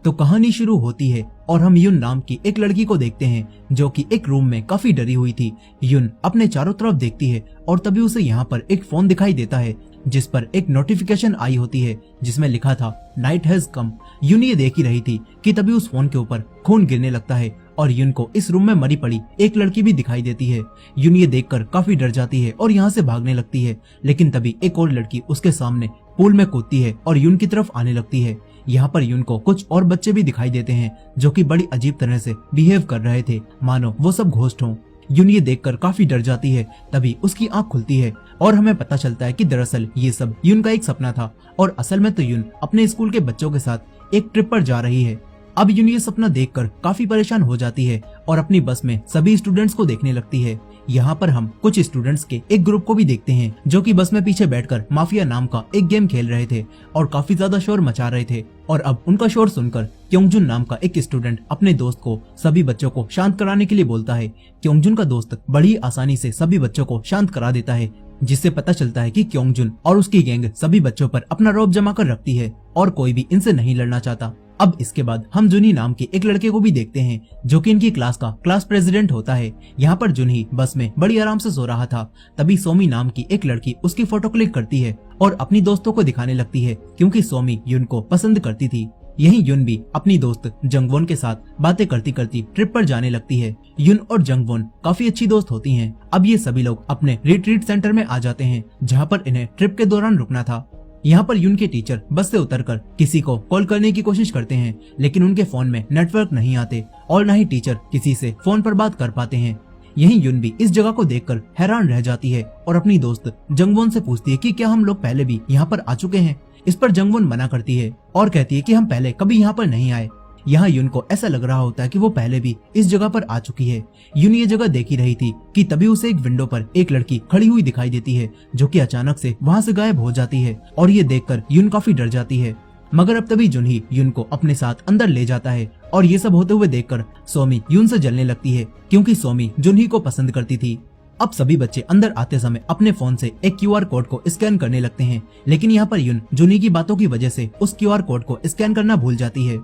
तो कहानी शुरू होती है और हम युन नाम की एक लड़की को देखते हैं जो कि एक रूम में काफी डरी हुई थी। युन अपने चारों तरफ देखती है और तभी उसे यहाँ पर एक फोन दिखाई देता है जिस पर एक नोटिफिकेशन आई होती है जिसमें लिखा था नाइट हैज कम। युन ये देख ही रही थी कि तभी उस फोन के ऊपर खून गिरने लगता है और युन को इस रूम में मरी पड़ी एक लड़की भी दिखाई देती है। युन ये देखकर काफी डर जाती है और यहाँ से भागने लगती है, लेकिन तभी एक और लड़की उसके सामने पूल में कूदती है और युन की तरफ आने लगती है। यहाँ पर युन को कुछ और बच्चे भी दिखाई देते हैं जो कि बड़ी अजीब तरह से बिहेव कर रहे थे, मानो वो सब घोस्ट हों। युन ये देखकर काफी डर जाती है। तभी उसकी आंख खुलती है और हमें पता चलता है कि दरअसल ये सब युन का एक सपना था और असल में तो युन अपने स्कूल के बच्चों के साथ एक ट्रिप पर जा रही है। अब युन ये सपना देखकर काफी परेशान हो जाती है और अपनी बस में सभी स्टूडेंट्स को देखने लगती है। यहाँ पर हम कुछ स्टूडेंट्स के एक ग्रुप को भी देखते हैं जो कि बस में पीछे बैठकर माफिया नाम का एक गेम खेल रहे थे और काफी ज्यादा शोर मचा रहे थे। और अब उनका शोर सुनकर क्योंगजुन नाम का एक स्टूडेंट अपने दोस्त को सभी बच्चों को शांत कराने के लिए बोलता है। क्योंगजुन का दोस्त बड़ी आसानी से सभी बच्चों को शांत करा देता है, जिससे पता चलता है कि क्योंगजुन और उसकी गैंग सभी बच्चों पर अपना रौब जमा कर रखती है और कोई भी इनसे नहीं लड़ना चाहता। अब इसके बाद हम जुनी नाम के एक लड़के को भी देखते हैं जो कि इनकी क्लास का क्लास प्रेसिडेंट होता है। यहाँ पर जुनी बस में बड़ी आराम से सो रहा था। तभी सोमी नाम की एक लड़की उसकी फोटो क्लिक करती है और अपनी दोस्तों को दिखाने लगती है क्योंकि सोमी युन को पसंद करती थी। यही युन भी अपनी दोस्त जंगवोन के साथ बातें करती करती ट्रिप पर जाने लगती है। युन और जंगवोन काफी अच्छी दोस्त होती हैं। अब ये सभी लोग अपने रिट्रीट सेंटर में आ जाते हैं जहाँ पर इन्हें ट्रिप के दौरान रुकना था। यहाँ पर युन के टीचर बस से उतरकर किसी को कॉल करने की कोशिश करते हैं, लेकिन उनके फोन में नेटवर्क नहीं आते और न ही टीचर किसी से फोन पर बात कर पाते हैं। यही युन भी इस जगह को देखकर हैरान रह जाती है और अपनी दोस्त जंगवोन से पूछती है कि क्या हम लोग पहले भी यहाँ पर आ चुके हैं। इस पर जंगवोन मना करती है और कहती है कि हम पहले कभी यहाँ पर नहीं आए। यहाँ युन को ऐसा लग रहा होता है कि वो पहले भी इस जगह पर आ चुकी है। युन ये जगह देख ही रही थी कि तभी उसे एक विंडो पर एक लड़की खड़ी हुई दिखाई देती है जो कि अचानक से वहाँ से गायब हो जाती है और ये देखकर युन काफी डर जाती है। मगर अब तभी जुनही युन को अपने साथ अंदर ले जाता है और ये सब होते हुए देखकर सोमी युन से जलने लगती है क्योंकि सोमी जुनही को पसंद करती थी। अब सभी बच्चे अंदर आते समय अपने फोन से एक क्यूआर कोड को स्कैन करने लगते हैं, लेकिन यहाँ पर युन जुनही की बातों की वजह से उस क्यूआर कोड को स्कैन करना भूल जाती है।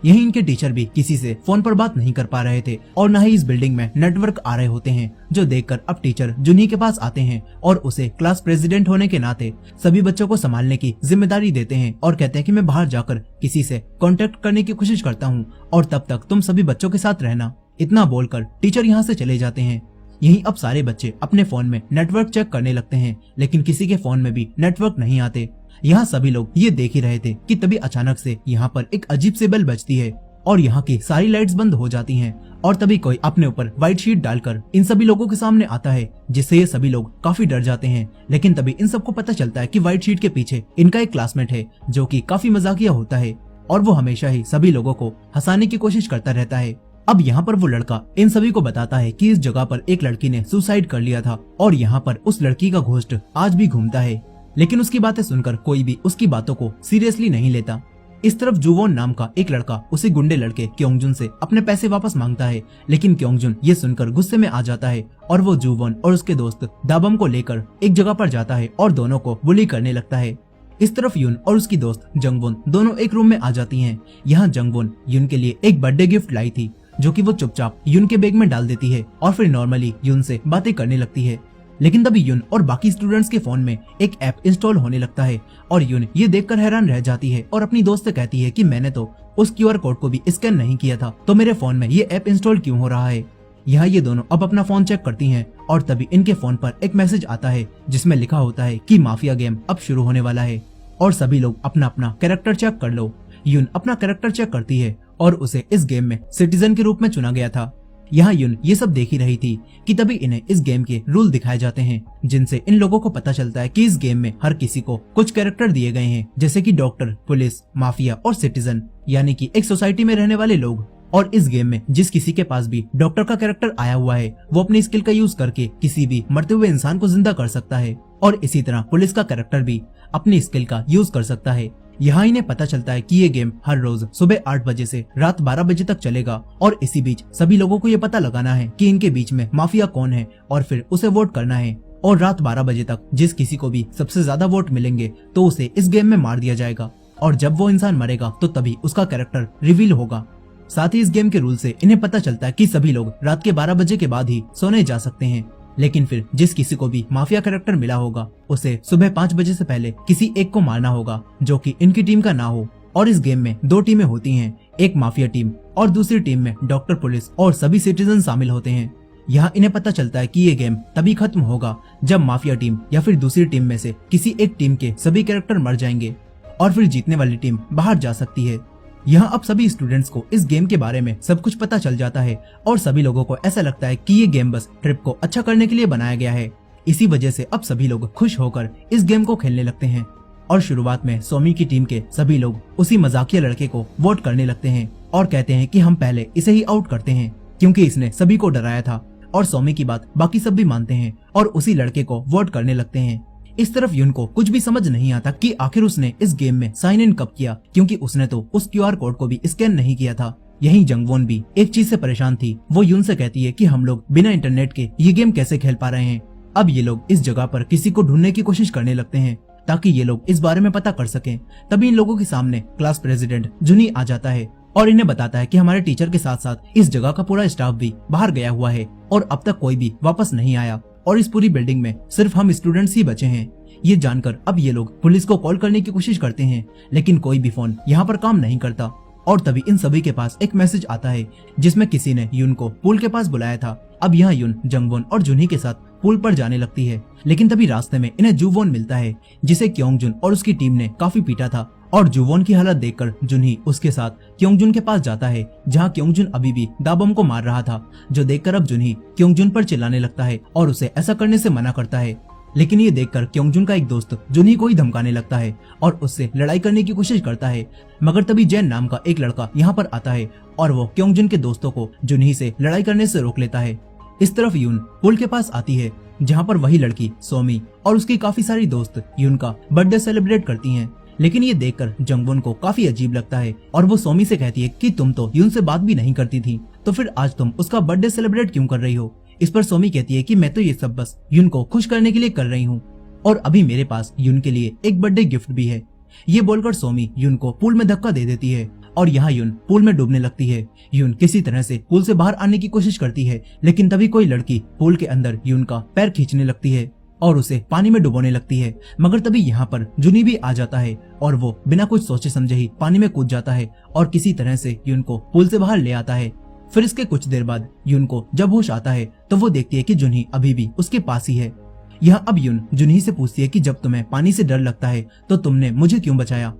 यही इनके टीचर भी किसी से फोन पर बात नहीं कर पा रहे थे और न ही इस बिल्डिंग में नेटवर्क आ रहे होते हैं, जो देखकर अब टीचर जुनही के पास आते हैं और उसे क्लास प्रेसिडेंट होने के नाते सभी बच्चों को संभालने की जिम्मेदारी देते हैं और कहते हैं कि मैं बाहर जाकर किसी से कांटेक्ट करने की कोशिश करता हूँ और तब तक तुम सभी बच्चों के साथ रहना। इतना बोलकर टीचर यहाँ से चले जाते हैं। यही अब सारे बच्चे अपने फोन में नेटवर्क चेक करने लगते हैं, लेकिन किसी के फोन में भी नेटवर्क नहीं आते। यहाँ सभी लोग ये देख ही रहे थे कि तभी अचानक से यहाँ पर एक अजीब सी बेल बजती है और यहाँ की सारी लाइट्स बंद हो जाती हैं और तभी कोई अपने ऊपर व्हाइट शीट डालकर इन सभी लोगों के सामने आता है, जिससे ये सभी लोग काफी डर जाते हैं। लेकिन तभी इन सबको पता चलता है कि व्हाइट शीट के पीछे इनका एक क्लासमेट है जो कि काफी मजाकिया होता है और वो हमेशा ही सभी लोगों को हंसाने की कोशिश करता रहता है। अब यहाँ पर वो लड़का इन सभी को बताता है कि इस जगह पर एक लड़की ने सुसाइड कर लिया था और यहाँ पर उस लड़की का घोस्ट आज भी घूमता है, लेकिन उसकी बातें सुनकर कोई भी उसकी बातों को सीरियसली नहीं लेता। इस तरफ जुवोन नाम का एक लड़का उसे गुंडे लड़के क्योंगजुन से अपने पैसे वापस मांगता है, लेकिन क्योंगजुन ये सुनकर गुस्से में आ जाता है और वो जुवोन और उसके दोस्त दाबम को लेकर एक जगह पर जाता है और दोनों को बुली करने लगता है। इस तरफ युन और उसकी दोस्त जंगवोन दोनों एक रूम में आ जाती हैं। यहाँ जंगवोन युन के लिए एक बर्थडे गिफ्ट लाई थी जो कि वो चुपचाप युन के बैग में डाल देती है और फिर नॉर्मली युन से बातें करने लगती है। लेकिन तभी युन और बाकी स्टूडेंट्स के फोन में एक ऐप इंस्टॉल होने लगता है और युन ये देखकर हैरान रह जाती है और अपनी दोस्त से कहती है कि मैंने तो उस क्यूआर कोड को भी स्कैन नहीं किया था, तो मेरे फोन में ये ऐप इंस्टॉल क्यों हो रहा है। यहाँ ये दोनों अब अपना फोन चेक करती हैं और तभी इनके फोन पर एक मैसेज आता है जिसमें लिखा होता है कि माफिया गेम अब शुरू होने वाला है और सभी लोग अपना अपना कैरेक्टर चेक कर लो। युन अपना कैरेक्टर चेक करती है और उसे इस गेम में सिटीजन के रूप में चुना गया था। यहाँ युन ये सब देख ही रही थी कि तभी इन्हें इस गेम के रूल दिखाए जाते हैं, जिनसे इन लोगों को पता चलता है कि इस गेम में हर किसी को कुछ कैरेक्टर दिए गए हैं, जैसे कि डॉक्टर, पुलिस, माफिया और सिटीजन, यानी कि एक सोसाइटी में रहने वाले लोग। और इस गेम में जिस किसी के पास भी डॉक्टर का कैरेक्टर आया हुआ है वो अपनी स्किल का यूज करके किसी भी मरते हुए इंसान को जिंदा कर सकता है और इसी तरह पुलिस का कैरेक्टर भी अपनी स्किल का यूज कर सकता है। यहाँ इन्हें पता चलता है कि ये गेम हर रोज सुबह 8 बजे से रात 12 बजे तक चलेगा और इसी बीच सभी लोगों को ये पता लगाना है कि इनके बीच में माफिया कौन है और फिर उसे वोट करना है और रात 12 बजे तक जिस किसी को भी सबसे ज्यादा वोट मिलेंगे तो उसे इस गेम में मार दिया जाएगा। और जब वो इंसान मरेगा तो तभी उसका कैरेक्टर रिवील होगा। साथ ही इस गेम के रूल से इन्हें पता चलता है कि सभी लोग रात के 12 बजे के बाद ही सोने जा सकते हैं, लेकिन फिर जिस किसी को भी माफिया कैरेक्टर मिला होगा उसे सुबह 5 बजे से पहले किसी एक को मारना होगा जो कि इनकी टीम का ना हो। और इस गेम में 2 टीमें होती हैं, एक माफिया टीम और दूसरी टीम में डॉक्टर, पुलिस और सभी सिटीजन शामिल होते हैं। यहाँ इन्हें पता चलता है कि ये गेम तभी खत्म होगा जब माफिया टीम या फिर दूसरी टीम में से किसी एक टीम के सभी कैरेक्टर मर जाएंगे और फिर जीतने वाली टीम बाहर जा सकती है। यहाँ अब सभी स्टूडेंट्स को इस गेम के बारे में सब कुछ पता चल जाता है और सभी लोगों को ऐसा लगता है कि ये गेम बस ट्रिप को अच्छा करने के लिए बनाया गया है। इसी वजह से अब सभी लोग खुश होकर इस गेम को खेलने लगते हैं और शुरुआत में सोमी की टीम के सभी लोग उसी मजाकिया लड़के को वोट करने लगते हैं और कहते हैं कि हम पहले इसे ही आउट करते हैं क्योंकि इसने सभी को डराया था। और सोमी की बात बाकी सब भी मानते हैं और उसी लड़के को वोट करने लगते हैं। इस तरफ युन को कुछ भी समझ नहीं आता कि आखिर उसने इस गेम में साइन इन कब किया, क्योंकि उसने तो उस QR कोड को भी स्कैन नहीं किया था। यहीं जंगवोन भी एक चीज से परेशान थी। वो युन से कहती है कि हम लोग बिना इंटरनेट के ये गेम कैसे खेल पा रहे हैं। अब ये लोग इस जगह पर किसी को ढूंढने की कोशिश करने लगते हैं ताकि ये लोग इस बारे में पता कर सकें। तभी इन लोगों के सामने क्लास प्रेसिडेंट जुनी आ जाता है और इन्हें बताता है कि हमारे टीचर के साथ साथ इस जगह का पूरा स्टाफ भी बाहर गया हुआ है और अब तक कोई भी वापस नहीं आया और इस पूरी बिल्डिंग में सिर्फ हम स्टूडेंट्स ही बचे हैं। ये जानकर अब ये लोग पुलिस को कॉल करने की कोशिश करते हैं, लेकिन कोई भी फोन यहाँ पर काम नहीं करता। और तभी इन सभी के पास एक मैसेज आता है जिसमें किसी ने युन को पूल के पास बुलाया था। अब यहाँ युन जंगवोन और जुनी के साथ पूल पर जाने लगती है, लेकिन तभी रास्ते में इन्हें जुवोन मिलता है जिसे क्योंगजुन और उसकी टीम ने काफी पीटा था। और जुवोन की हालत देखकर जुनी उसके साथ क्योंगजुन के पास जाता है जहाँ क्योंगजुन अभी भी दाबम को मार रहा था, जो देखकर अब जुनी क्योंगजुन पर चिल्लाने लगता है और उसे ऐसा करने से मना करता है। लेकिन ये देखकर क्योंगजुन का एक दोस्त जुनी को ही धमकाने लगता है और उससे लड़ाई करने की कोशिश करता है, मगर तभी जैन नाम का एक लड़का यहाँ पर आता है और वो क्योंगजुन के दोस्तों को जुनी से लड़ाई करने से रोक लेता है। इस तरफ युन पुल के पास आती है जहाँ पर वही लड़की सोमी और उसकी काफी सारी दोस्त युन का बर्थडे सेलिब्रेट करती हैं। लेकिन ये देखकर जंगवोन को काफी अजीब लगता है और वो सोमी से कहती है कि तुम तो युन से बात भी नहीं करती थी, तो फिर आज तुम उसका बर्थडे सेलिब्रेट क्यों कर रही हो। इस पर सोमी कहती है कि मैं तो ये सब बस युन को खुश करने के लिए कर रही हूँ और अभी मेरे पास युन के लिए एक बर्थडे गिफ्ट भी है। ये बोलकर सोमी युन को पूल में धक्का दे देती है और यहाँ युन पूल में डूबने लगती है। युन किसी तरह से पूल से बाहर आने की कोशिश करती है, लेकिन तभी कोई लड़की पूल के अंदर युन का पैर खींचने लगती है और उसे पानी में डुबोने लगती है। मगर तभी यहाँ पर जुनी भी आ जाता है और वो बिना कुछ सोचे समझे ही पानी में कूद जाता है और किसी तरह से युन को पूल से बाहर ले आता है। फिर इसके कुछ देर बाद युन को जब होश आता है तो वो देखती है कि जुनी अभी भी उसके पास ही है। यहाँ अब युन जुनी से पूछती है कि जब तुम्हें पानी से डर लगता है तो तुमने मुझे क्यों बचाया।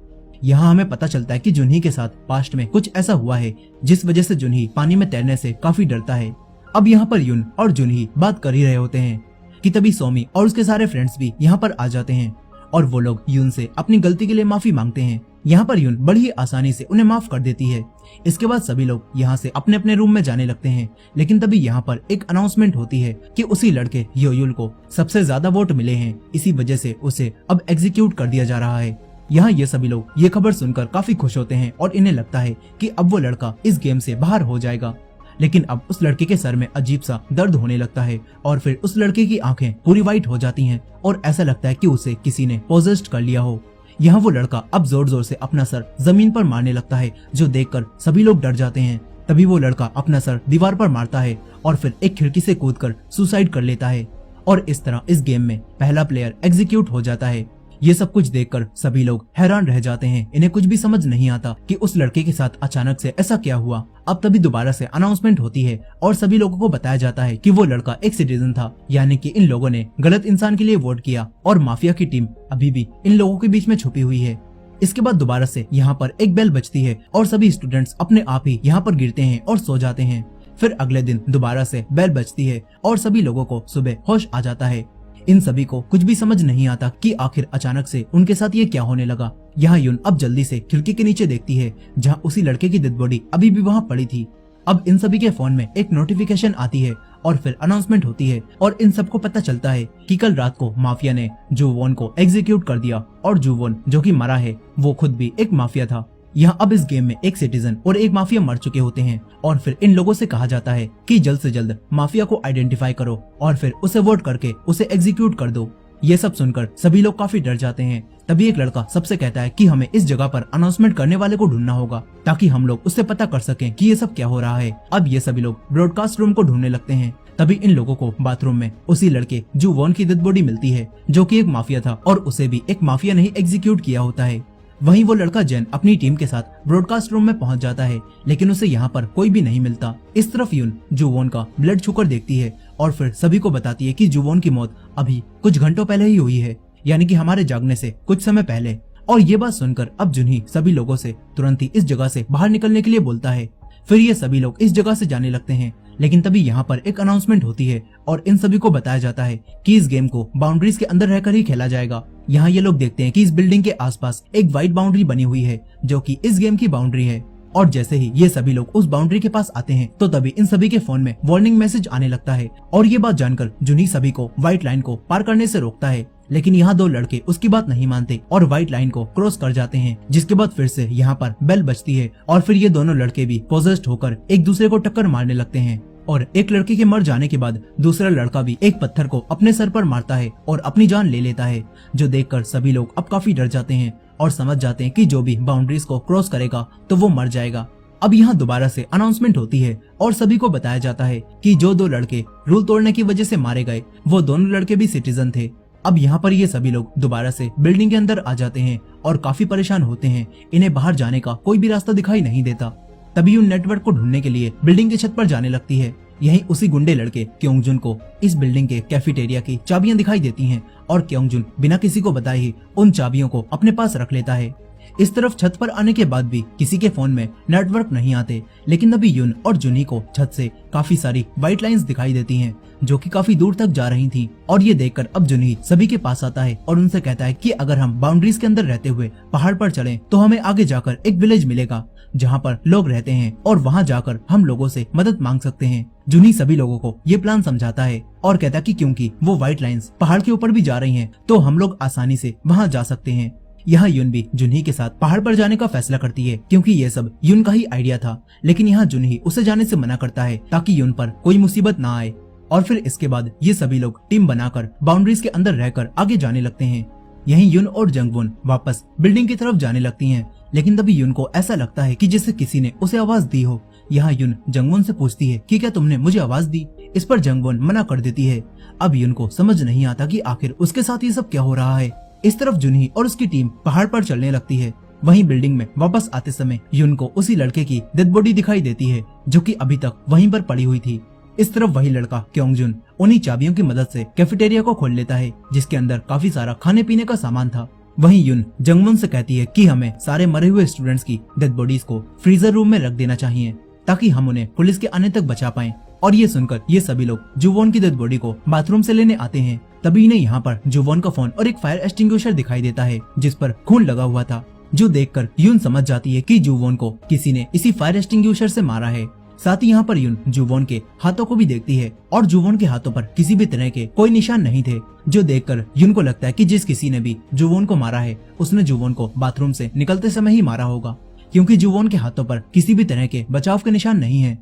यहाँ हमें पता चलता है कि जुनी के साथ पास्ट में कुछ ऐसा हुआ है जिस वजह से जुनी पानी में तैरने से काफी डरता है। अब यहाँ पर युन और जुनी बात कर ही रहे होते हैं कि तभी सोमी और उसके सारे फ्रेंड्स भी यहाँ पर आ जाते हैं और वो लोग युन से अपनी गलती के लिए माफी मांगते हैं। यहाँ पर युन बड़ी ही आसानी से उन्हें माफ कर देती है। इसके बाद सभी लोग यहाँ से अपने अपने रूम में जाने लगते हैं, लेकिन तभी यहाँ पर एक अनाउंसमेंट होती है कि उसी लड़के योयुल को सबसे ज्यादा वोट मिले हैं, इसी वजह से उसे अब एग्जीक्यूट कर दिया जा रहा है। यहाँ ये सभी लोग ये खबर सुनकर काफी खुश होते हैं और इन्हें लगता है कि अब वो लड़का इस गेम से बाहर हो जाएगा। लेकिन अब उस लड़के के सर में अजीब सा दर्द होने लगता है और फिर उस लड़के की आंखें पूरी वाइट हो जाती हैं और ऐसा लगता है कि उसे किसी ने पोजेस्ड कर लिया हो। यहाँ वो लड़का अब जोर जोर से अपना सर जमीन पर मारने लगता है, जो देखकर सभी लोग डर जाते हैं। तभी वो लड़का अपना सर दीवार पर मारता है और फिर एक खिड़की से कूदकर सुसाइड कर लेता है और इस तरह इस गेम में पहला प्लेयर एग्जीक्यूट हो जाता है। ये सब कुछ देखकर सभी लोग हैरान रह जाते हैं। इन्हें कुछ भी समझ नहीं आता कि उस लड़के के साथ अचानक से ऐसा क्या हुआ। अब तभी दोबारा से अनाउंसमेंट होती है और सभी लोगों को बताया जाता है कि वो लड़का एक सिटीजन था, यानी कि इन लोगों ने गलत इंसान के लिए वोट किया और माफिया की टीम अभी भी इन लोगों के बीच में छुपी हुई है। इसके बाद दोबारा से यहाँ पर एक बेल बजती है और सभी स्टूडेंट्स अपने आप ही यहाँ पर गिरते हैं और सो जाते हैं। फिर अगले दिन दोबारा से बेल बजती है और सभी लोगों को सुबह होश आ जाता है। इन सभी को कुछ भी समझ नहीं आता कि आखिर अचानक से उनके साथ ये क्या होने लगा। यहाँ युन अब जल्दी से खिड़की के नीचे देखती है जहाँ उसी लड़के की डेड बॉडी अभी भी वहाँ पड़ी थी। अब इन सभी के फोन में एक नोटिफिकेशन आती है और फिर अनाउंसमेंट होती है और इन सबको पता चलता है कि कल रात को माफिया ने जुवोन को एग्जीक्यूट कर दिया और जुवोन जो कि मरा है वो खुद भी एक माफिया था। यहाँ अब इस गेम में एक सिटीजन और एक माफिया मर चुके होते हैं और फिर इन लोगों से कहा जाता है कि जल्द से जल्द माफिया को आइडेंटिफाई करो और फिर उसे वोट करके उसे एग्जीक्यूट कर दो। ये सब सुनकर सभी लोग काफी डर जाते हैं। तभी एक लड़का सबसे कहता है कि हमें इस जगह पर अनाउंसमेंट करने वाले को ढूंढना होगा ताकि हम लोग उससे पता कर सकें कि ये सब क्या हो रहा है। अब ये सभी लोग ब्रॉडकास्ट रूम को ढूंढने लगते हैं। तभी इन लोगों को बाथरूम में उसी लड़के जू वॉन की डेड बॉडी मिलती है, जो कि एक माफिया था और उसे भी एक माफिया ने ही एग्जीक्यूट किया होता है। वहीं वो लड़का जेन अपनी टीम के साथ ब्रॉडकास्ट रूम में पहुंच जाता है, लेकिन उसे यहाँ पर कोई भी नहीं मिलता। इस तरफ यून जू वॉन का ब्लड छूकर देखती है और फिर सभी को बताती है कि जू वॉन की मौत अभी कुछ घंटों पहले ही हुई है, यानी कि हमारे जागने से कुछ समय पहले। और ये बात सुनकर अब जुनही सभी लोगों से तुरंत ही इस जगह से बाहर निकलने के लिए बोलता है। फिर ये सभी लोग इस जगह से जाने लगते हैं, लेकिन तभी यहाँ पर एक अनाउंसमेंट होती है और इन सभी को बताया जाता है कि इस गेम को बाउंड्रीज के अंदर रहकर ही खेला जाएगा। यहाँ ये लोग देखते हैं कि इस बिल्डिंग के आसपास एक व्हाइट बाउंड्री बनी हुई है, जो कि इस गेम की बाउंड्री है। और जैसे ही ये सभी लोग उस बाउंड्री के पास आते हैं तो तभी इन सभी के फोन में वार्निंग मैसेज आने लगता है। और ये बात जानकर जुनही सभी को व्हाइट लाइन को पार करने से रोकता है, लेकिन यहाँ दो लड़के उसकी बात नहीं मानते और व्हाइट लाइन को क्रॉस कर जाते हैं। जिसके बाद फिर से यहाँ पर बेल बजती है और फिर ये दोनों लड़के भी पोजेस्ड होकर एक दूसरे को टक्कर मारने लगते हैं। और एक लड़के के मर जाने के बाद दूसरा लड़का भी एक पत्थर को अपने सर पर मारता है और अपनी जान ले लेता है, जो देखकर सभी लोग अब काफी डर जाते हैं और समझ जाते हैं कि जो भी बाउंड्रीज को क्रॉस करेगा तो वो मर जाएगा। अब यहाँ दोबारा से अनाउंसमेंट होती है और सभी को बताया जाता है कि जो दो लड़के रूल तोड़ने की वजह से मारे गए वो दोनों लड़के भी सिटीजन थे। अब यहाँ पर ये सभी लोग दोबारा से बिल्डिंग के अंदर आ जाते हैं और काफी परेशान होते हैं। इन्हें बाहर जाने का कोई भी रास्ता दिखाई नहीं देता। तभी उन नेटवर्क को ढूंढने के लिए बिल्डिंग की छत पर जाने लगती है। यहीं उसी गुंडे लड़के क्योंगजुन को इस बिल्डिंग के कैफेटेरिया की चाबियां दिखाई देती हैं और क्योंगजुन बिना किसी को बताए ही उन चाबियों को अपने पास रख लेता है। इस तरफ छत पर आने के बाद भी किसी के फोन में नेटवर्क नहीं आते, लेकिन अभी यून और जुनी को छत से काफी सारी व्हाइट लाइंस दिखाई देती हैं, जो कि काफी दूर तक जा रही थी। और ये देखकर अब जुनी सभी के पास आता है और उनसे कहता है कि अगर हम बाउंड्रीज के अंदर रहते हुए पहाड़ पर चलें तो हमें आगे जाकर एक विलेज मिलेगा जहाँ पर लोग रहते हैं और वहाँ जाकर हम लोगों से मदद मांग सकते हैं। जुनी सभी लोगों को ये प्लान समझाता है और कहता है कि क्योंकि वो व्हाइट लाइंस पहाड़ के ऊपर भी जा रही हैं, तो हम लोग आसानी से वहाँ जा सकते हैं। यहाँ यून भी जुनही के साथ पहाड़ पर जाने का फैसला करती है, क्योंकि ये सब यून का ही आइडिया था। लेकिन यहाँ जुनही उसे जाने से मना करता है ताकि यून पर कोई मुसीबत ना आए। और फिर इसके बाद ये सभी लोग टीम बनाकर बाउंड्रीज के अंदर रहकर आगे जाने लगते हैं। यहीं यून और जंगवुन वापस बिल्डिंग की तरफ जाने लगती हैं, लेकिन तभी यून को ऐसा लगता है कि जैसे किसी ने उसे आवाज दी हो। यहाँ यून जंगवुन से पूछती है कि क्या तुमने मुझे आवाज दी। इस पर जंगवुन मना कर देती है। अब यून को समझ नहीं आता कि आखिर उसके साथ ये सब क्या हो रहा है। इस तरफ जुनही और उसकी टीम पहाड़ पर चलने लगती है। वहीं बिल्डिंग में वापस आते समय यून को उसी लड़के की डेड बॉडी दिखाई देती है, जो कि अभी तक वहीं पर पड़ी हुई थी। इस तरफ वही लड़का क्योंगजुन उन्हीं चाबियों की मदद से कैफेटेरिया को खोल लेता है, जिसके अंदर काफी सारा खाने पीने का सामान था। वहीं यून जंगवुन से कहती है कि हमें सारे मरे हुए स्टूडेंट्स की डेड बॉडीज को फ्रीजर रूम में रख देना चाहिए, ताकि हम उन्हें पुलिस के आने तक बचा पाएं। और ये सुनकर ये सभी लोग जुवॉन की डेड बॉडी को बाथरूम से लेने आते हैं। तभी इन्हें यहाँ पर जुवॉन का फोन और एक फायर एक्सटिंग्विशर दिखाई देता है, जिस पर खून लगा हुआ था, जो देखकर यून समझ जाती है कि जुवॉन को किसी ने इसी फायर एक्सटिंग्विशर से मारा है। साथ ही यहाँ पर यून जुवॉन के हाथों को भी देखती है और जुवॉन के हाथों पर किसी भी तरह के कोई निशान नहीं थे, जो देखकर यून को लगता है कि जिस किसी ने भी जुवॉन को मारा है उसने जुवॉन को बाथरूम से निकलते समय ही मारा होगा, क्योंकि जुवॉन के हाथों पर किसी भी तरह के बचाव के निशान नहीं है।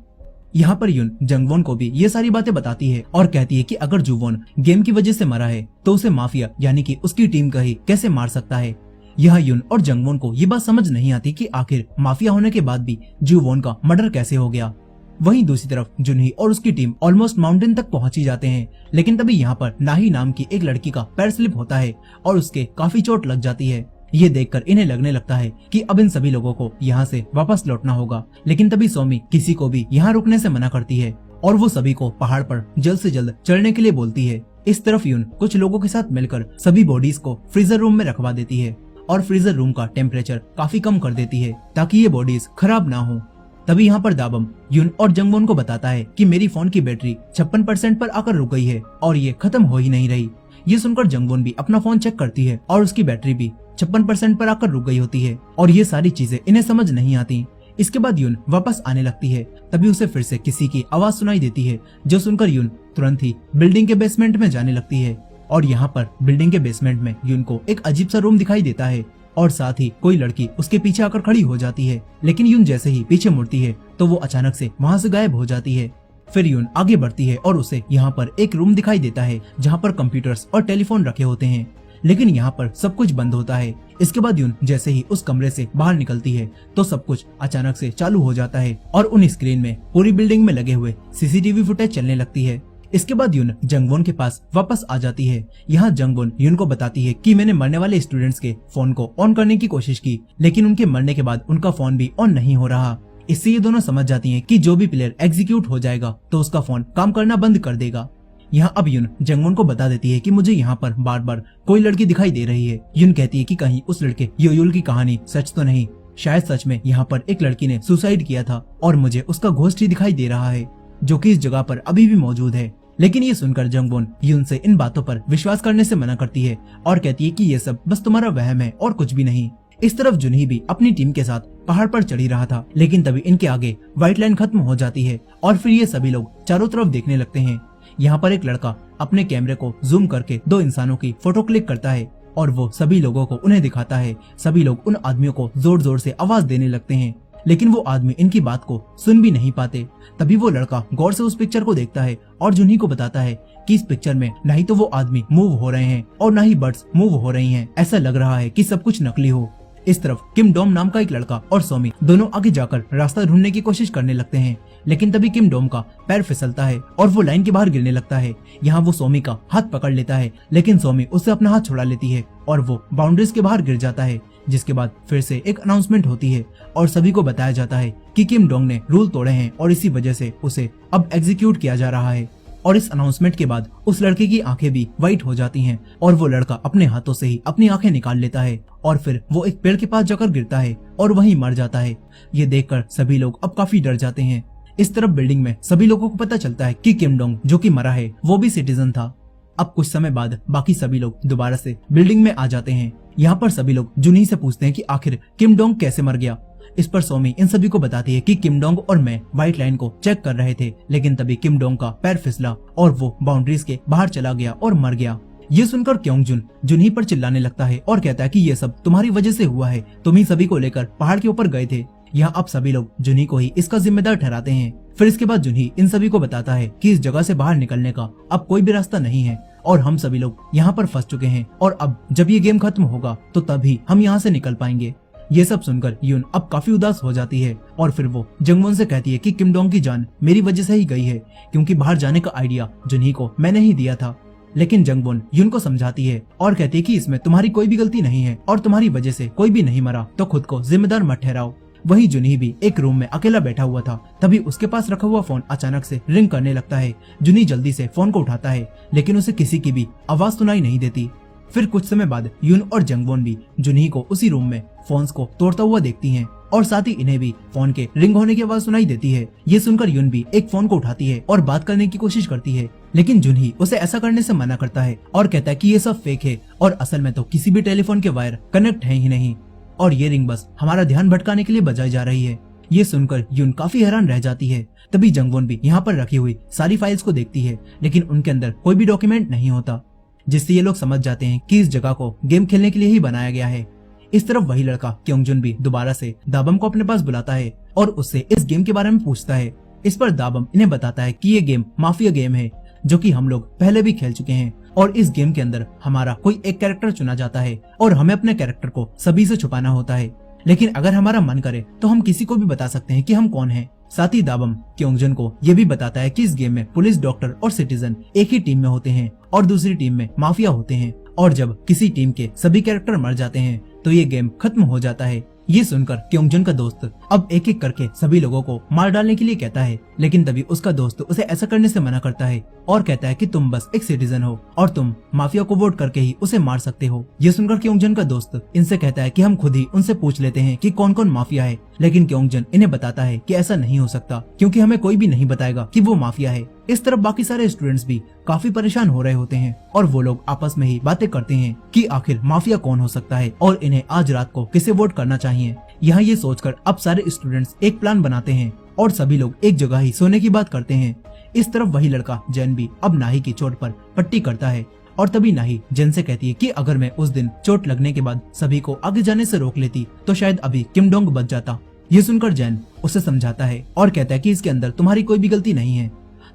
यहाँ पर यून जंगवॉन को भी ये सारी बातें बताती है और कहती है कि अगर जुवॉन गेम की वजह से मरा है तो उसे माफिया यानी कि उसकी टीम का ही कैसे मार सकता है। यहाँ यून और जंगवॉन को ये बात समझ नहीं आती कि आखिर माफिया होने के बाद भी जुवॉन का मर्डर कैसे हो गया। वहीं दूसरी तरफ जुनही और उसकी टीम ऑलमोस्ट माउंटेन तक पहुंच ही जाते हैं, लेकिन तभी यहाँ पर नाही नाम की एक लड़की का पैर स्लिप होता है और उसके काफी चोट लग जाती है। ये देखकर इन्हें लगने लगता है कि अब इन सभी लोगों को यहाँ से वापस लौटना होगा, लेकिन तभी सोमी किसी को भी यहाँ रुकने से मना करती है और वो सभी को पहाड़ पर जल्द से जल्द चढ़ने के लिए बोलती है। इस तरफ यून कुछ लोगों के साथ मिलकर सभी बॉडीज को फ्रीजर रूम में रखवा देती है और फ्रीजर रूम का टेम्परेचर काफी कम कर देती है ताकि ये बॉडीज खराब ना हो। तभी यहाँ पर दाबम यून और जंगवॉन को बताता है कि मेरी फोन की बैटरी 56% पर आकर रुक गई है और ये खत्म हो ही नहीं रही। ये सुनकर जंगवॉन भी अपना फोन चेक करती है और उसकी बैटरी भी 56% पर आकर रुक गई होती है और ये सारी चीजें इन्हें समझ नहीं आती। इसके बाद यून वापस आने लगती है, तभी उसे फिर से किसी की आवाज सुनाई देती है, जो सुनकर यून तुरंत ही बिल्डिंग के बेसमेंट में जाने लगती है। और यहाँ पर बिल्डिंग के बेसमेंट में यून को एक अजीब सा रूम दिखाई देता है और साथ ही कोई लड़की उसके पीछे आकर खड़ी हो जाती है, लेकिन यून जैसे ही पीछे मुड़ती है तो वो अचानक से वहाँ से गायब हो जाती है। फिर यून आगे बढ़ती है और उसे यहाँ पर एक रूम दिखाई देता है जहाँ पर कंप्यूटर्स और टेलीफोन रखे होते हैं, लेकिन यहाँ पर सब कुछ बंद होता है। इसके बाद यून जैसे ही उस कमरे से बाहर निकलती है तो सब कुछ अचानक से चालू हो जाता है और उन स्क्रीन में पूरी बिल्डिंग में लगे हुए सीसीटीवी फुटेज चलने लगती है। इसके बाद यून जंगवॉन के पास वापस आ जाती है। यहाँ जंगवॉन यून को बताती है कि मैंने मरने वाले स्टूडेंट्स के फोन को ऑन करने की कोशिश की, लेकिन उनके मरने के बाद उनका फोन भी ऑन नहीं हो रहा। इससे ये दोनों समझ जाती हैं कि जो भी प्लेयर एग्जीक्यूट हो जाएगा तो उसका फोन काम करना बंद कर देगा। यहाँ अब यून जंगवॉन को बता देती है कि मुझे यहाँ पर बार बार कोई लड़की दिखाई दे रही है। यून कहती है कि कहीं उस लड़के योयुल की कहानी सच तो नहीं, शायद सच में यहाँ पर एक लड़की ने सुसाइड किया था और मुझे उसका घोस्ट ही दिखाई दे रहा है जो कि इस जगह पर अभी भी मौजूद है। लेकिन ये सुनकर जंगवॉन यून से इन बातों पर विश्वास करने से मना करती है और कहती है कि ये सब बस तुम्हारा वहम है और कुछ भी नहीं। इस तरफ जुनही भी अपनी टीम के साथ पहाड़ पर चढ़ी रहा था, लेकिन तभी इनके आगे व्हाइट लाइन खत्म हो जाती है और फिर ये सभी लोग चारों तरफ देखने लगते हैं। यहाँ पर एक लड़का अपने कैमरे को जूम करके 2 इंसानों की फोटो क्लिक करता है और वो सभी लोगों को उन्हें दिखाता है। सभी लोग उन आदमियों को जोर जोर से आवाज देने लगते हैं, लेकिन वो आदमी इनकी बात को सुन भी नहीं पाते। तभी वो लड़का गौर से उस पिक्चर को देखता है और जुनही को बताता है कि इस पिक्चर में न ही तो वो आदमी मूव हो रहे हैं और न ही बर्ड्स मूव हो रही हैं। ऐसा लग रहा है कि सब कुछ नकली हो। इस तरफ किम डोम नाम का एक लड़का और सोमी दोनों आगे जाकर रास्ता ढूंढने की कोशिश करने लगते हैं, लेकिन तभी किम डोम का पैर फिसलता है और वो लाइन के बाहर गिरने लगता है। यहाँ वो सोमी का हाथ पकड़ लेता है, लेकिन सोमी उससे अपना हाथ छुड़ा लेती है और वो बाउंड्रीज के बाहर गिर जाता है। जिसके बाद फिर से एक अनाउंसमेंट होती है और सभी को बताया जाता है कि किम डोंग ने रूल तोड़े हैं और इसी वजह से उसे अब एग्जीक्यूट किया जा रहा है। और इस अनाउंसमेंट के बाद उस लड़के की आंखें भी व्हाइट हो जाती हैं और वो लड़का अपने हाथों से ही अपनी आंखें निकाल लेता है और फिर वो एक पेड़ के पास जाकर गिरता है और वहीं मर जाता है। ये देखकर सभी लोग अब काफी डर जाते हैं। इस तरफ बिल्डिंग में सभी लोगों को पता चलता है कि किम डोंग जो कि मरा है वो भी सिटीजन था। अब कुछ समय बाद बाकी सभी लोग दोबारा से बिल्डिंग में आ जाते हैं। यहाँ पर सभी लोग जुनही से पूछते हैं कि आखिर किम डोंग कैसे मर गया। इस पर सोमी इन सभी को बताती है कि किम डोंग और मैं व्हाइट लाइन को चेक कर रहे थे, लेकिन तभी किम डोंग का पैर फिसला और वो बाउंड्रीज के बाहर चला गया और मर गया। ये सुनकर क्योंगजुन जुनही पर चिल्लाने लगता है और कहता है कि ये सब तुम्हारी वजह से हुआ है, तुम ही सभी को लेकर पहाड़ के ऊपर गए थे। यहाँ अब सभी लोग जुनही को ही इसका जिम्मेदार ठहराते हैं। फिर इसके बाद जुनही इन सभी को बताता है कि इस जगह से बाहर निकलने का अब कोई भी रास्ता नहीं है और हम सभी लोग यहाँ पर फंस चुके हैं और अब जब ये गेम खत्म होगा तो तभी हम यहाँ से निकल पाएंगे। ये सब सुनकर यून अब काफी उदास हो जाती है और फिर वो जंगवॉन से कहती है कि किम डोंग की जान मेरी वजह से ही गई है, क्योंकि बाहर जाने का आइडिया जुनही को मैंने ही दिया था। लेकिन जंगवॉन यून को समझाती है और कहती है कि इसमें तुम्हारी कोई भी गलती नहीं है और तुम्हारी वजह से कोई भी नहीं मरा, तो खुद को जिम्मेदार मत ठहराओ। वहीं जुनही भी एक रूम में अकेला बैठा हुआ था। तभी उसके पास रखा हुआ फोन अचानक से रिंग करने लगता है। जुनही जल्दी से फोन को उठाता है, लेकिन उसे किसी की भी आवाज सुनाई नहीं देती। फिर कुछ समय बाद यून और जंगवॉन भी जुनही को उसी रूम में फोन्स को तोड़ता हुआ देखती हैं और साथ ही इन्हें भी फोन के रिंग होने की आवाज सुनाई देती है। ये सुनकर यून भी एक फोन को उठाती है और बात करने की कोशिश करती है, लेकिन जुनही उसे ऐसा करने से मना करता है और कहता है कि ये सब फेक है और असल में तो किसी भी टेलीफोन के वायर कनेक्ट है ही नहीं और ये रिंग बस हमारा ध्यान भटकाने के लिए बजाई जा रही है। ये सुनकर यून काफी हैरान रह जाती है। तभी जंगवॉन भी यहाँ पर रखी हुई सारी फाइल्स को देखती है, लेकिन उनके अंदर कोई भी डॉक्यूमेंट नहीं होता, जिससे ये लोग समझ जाते हैं कि इस जगह को गेम खेलने के लिए ही बनाया गया है। इस तरफ वही लड़का क्योंगजुन भी दोबारा से दाबम को अपने पास बुलाता है और उससे इस गेम के बारे में पूछता है। इस पर दाबम इन्हें बताता है कि ये गेम माफिया गेम है जो कि हम लोग पहले भी खेल चुके हैं और इस गेम के अंदर हमारा कोई एक कैरेक्टर चुना जाता है और हमें अपने कैरेक्टर को सभी से छुपाना होता है, लेकिन अगर हमारा मन करे तो हम किसी को भी बता सकते हैं कि हम कौन हैं। साथ ही दाबम क्योंगजुन को ये भी बताता है कि इस गेम में पुलिस, डॉक्टर और सिटीजन एक ही टीम में होते हैं और दूसरी टीम में माफिया होते हैं और जब किसी टीम के सभी कैरेक्टर मर जाते हैं तो ये गेम खत्म हो जाता है। ये सुनकर क्योंगजुन का दोस्त अब एक एक करके सभी लोगों को मार डालने के लिए कहता है, लेकिन तभी उसका दोस्त उसे ऐसा करने से मना करता है और कहता है कि तुम बस एक सिटीजन हो और तुम माफिया को वोट करके ही उसे मार सकते हो। ये सुनकर क्योंगजुन का दोस्त इनसे कहता है कि हम खुद ही उनसे पूछ लेते हैं कि कौन कौन माफिया है, लेकिन क्योंगजुन इन्हें बताता है कि ऐसा नहीं हो सकता क्योंकि हमें कोई भी नहीं बताएगा कि वो माफिया है। इस तरफ बाकी सारे स्टूडेंट्स भी काफी परेशान हो रहे होते हैं और वो लोग आपस में ही बातें करते हैं कि आखिर माफिया कौन हो सकता है और इन्हें आज रात को किसे वोट करना चाहिए। यहाँ ये सोचकर अब सारे स्टूडेंट्स एक प्लान बनाते हैं और सभी लोग एक जगह ही सोने की बात करते हैं। इस तरफ वही लड़का जैन भी अब नाही की चोट पर पट्टी करता है और तभी नाही जैन से कहती है कि अगर मैं उस दिन चोट लगने के बाद सभी को आगे जाने से रोक लेती तो शायद अभी किम डोंग बच जाता। ये सुनकर जैन उसे समझाता है और कहता है कि इसके अंदर तुम्हारी कोई भी गलती नहीं है।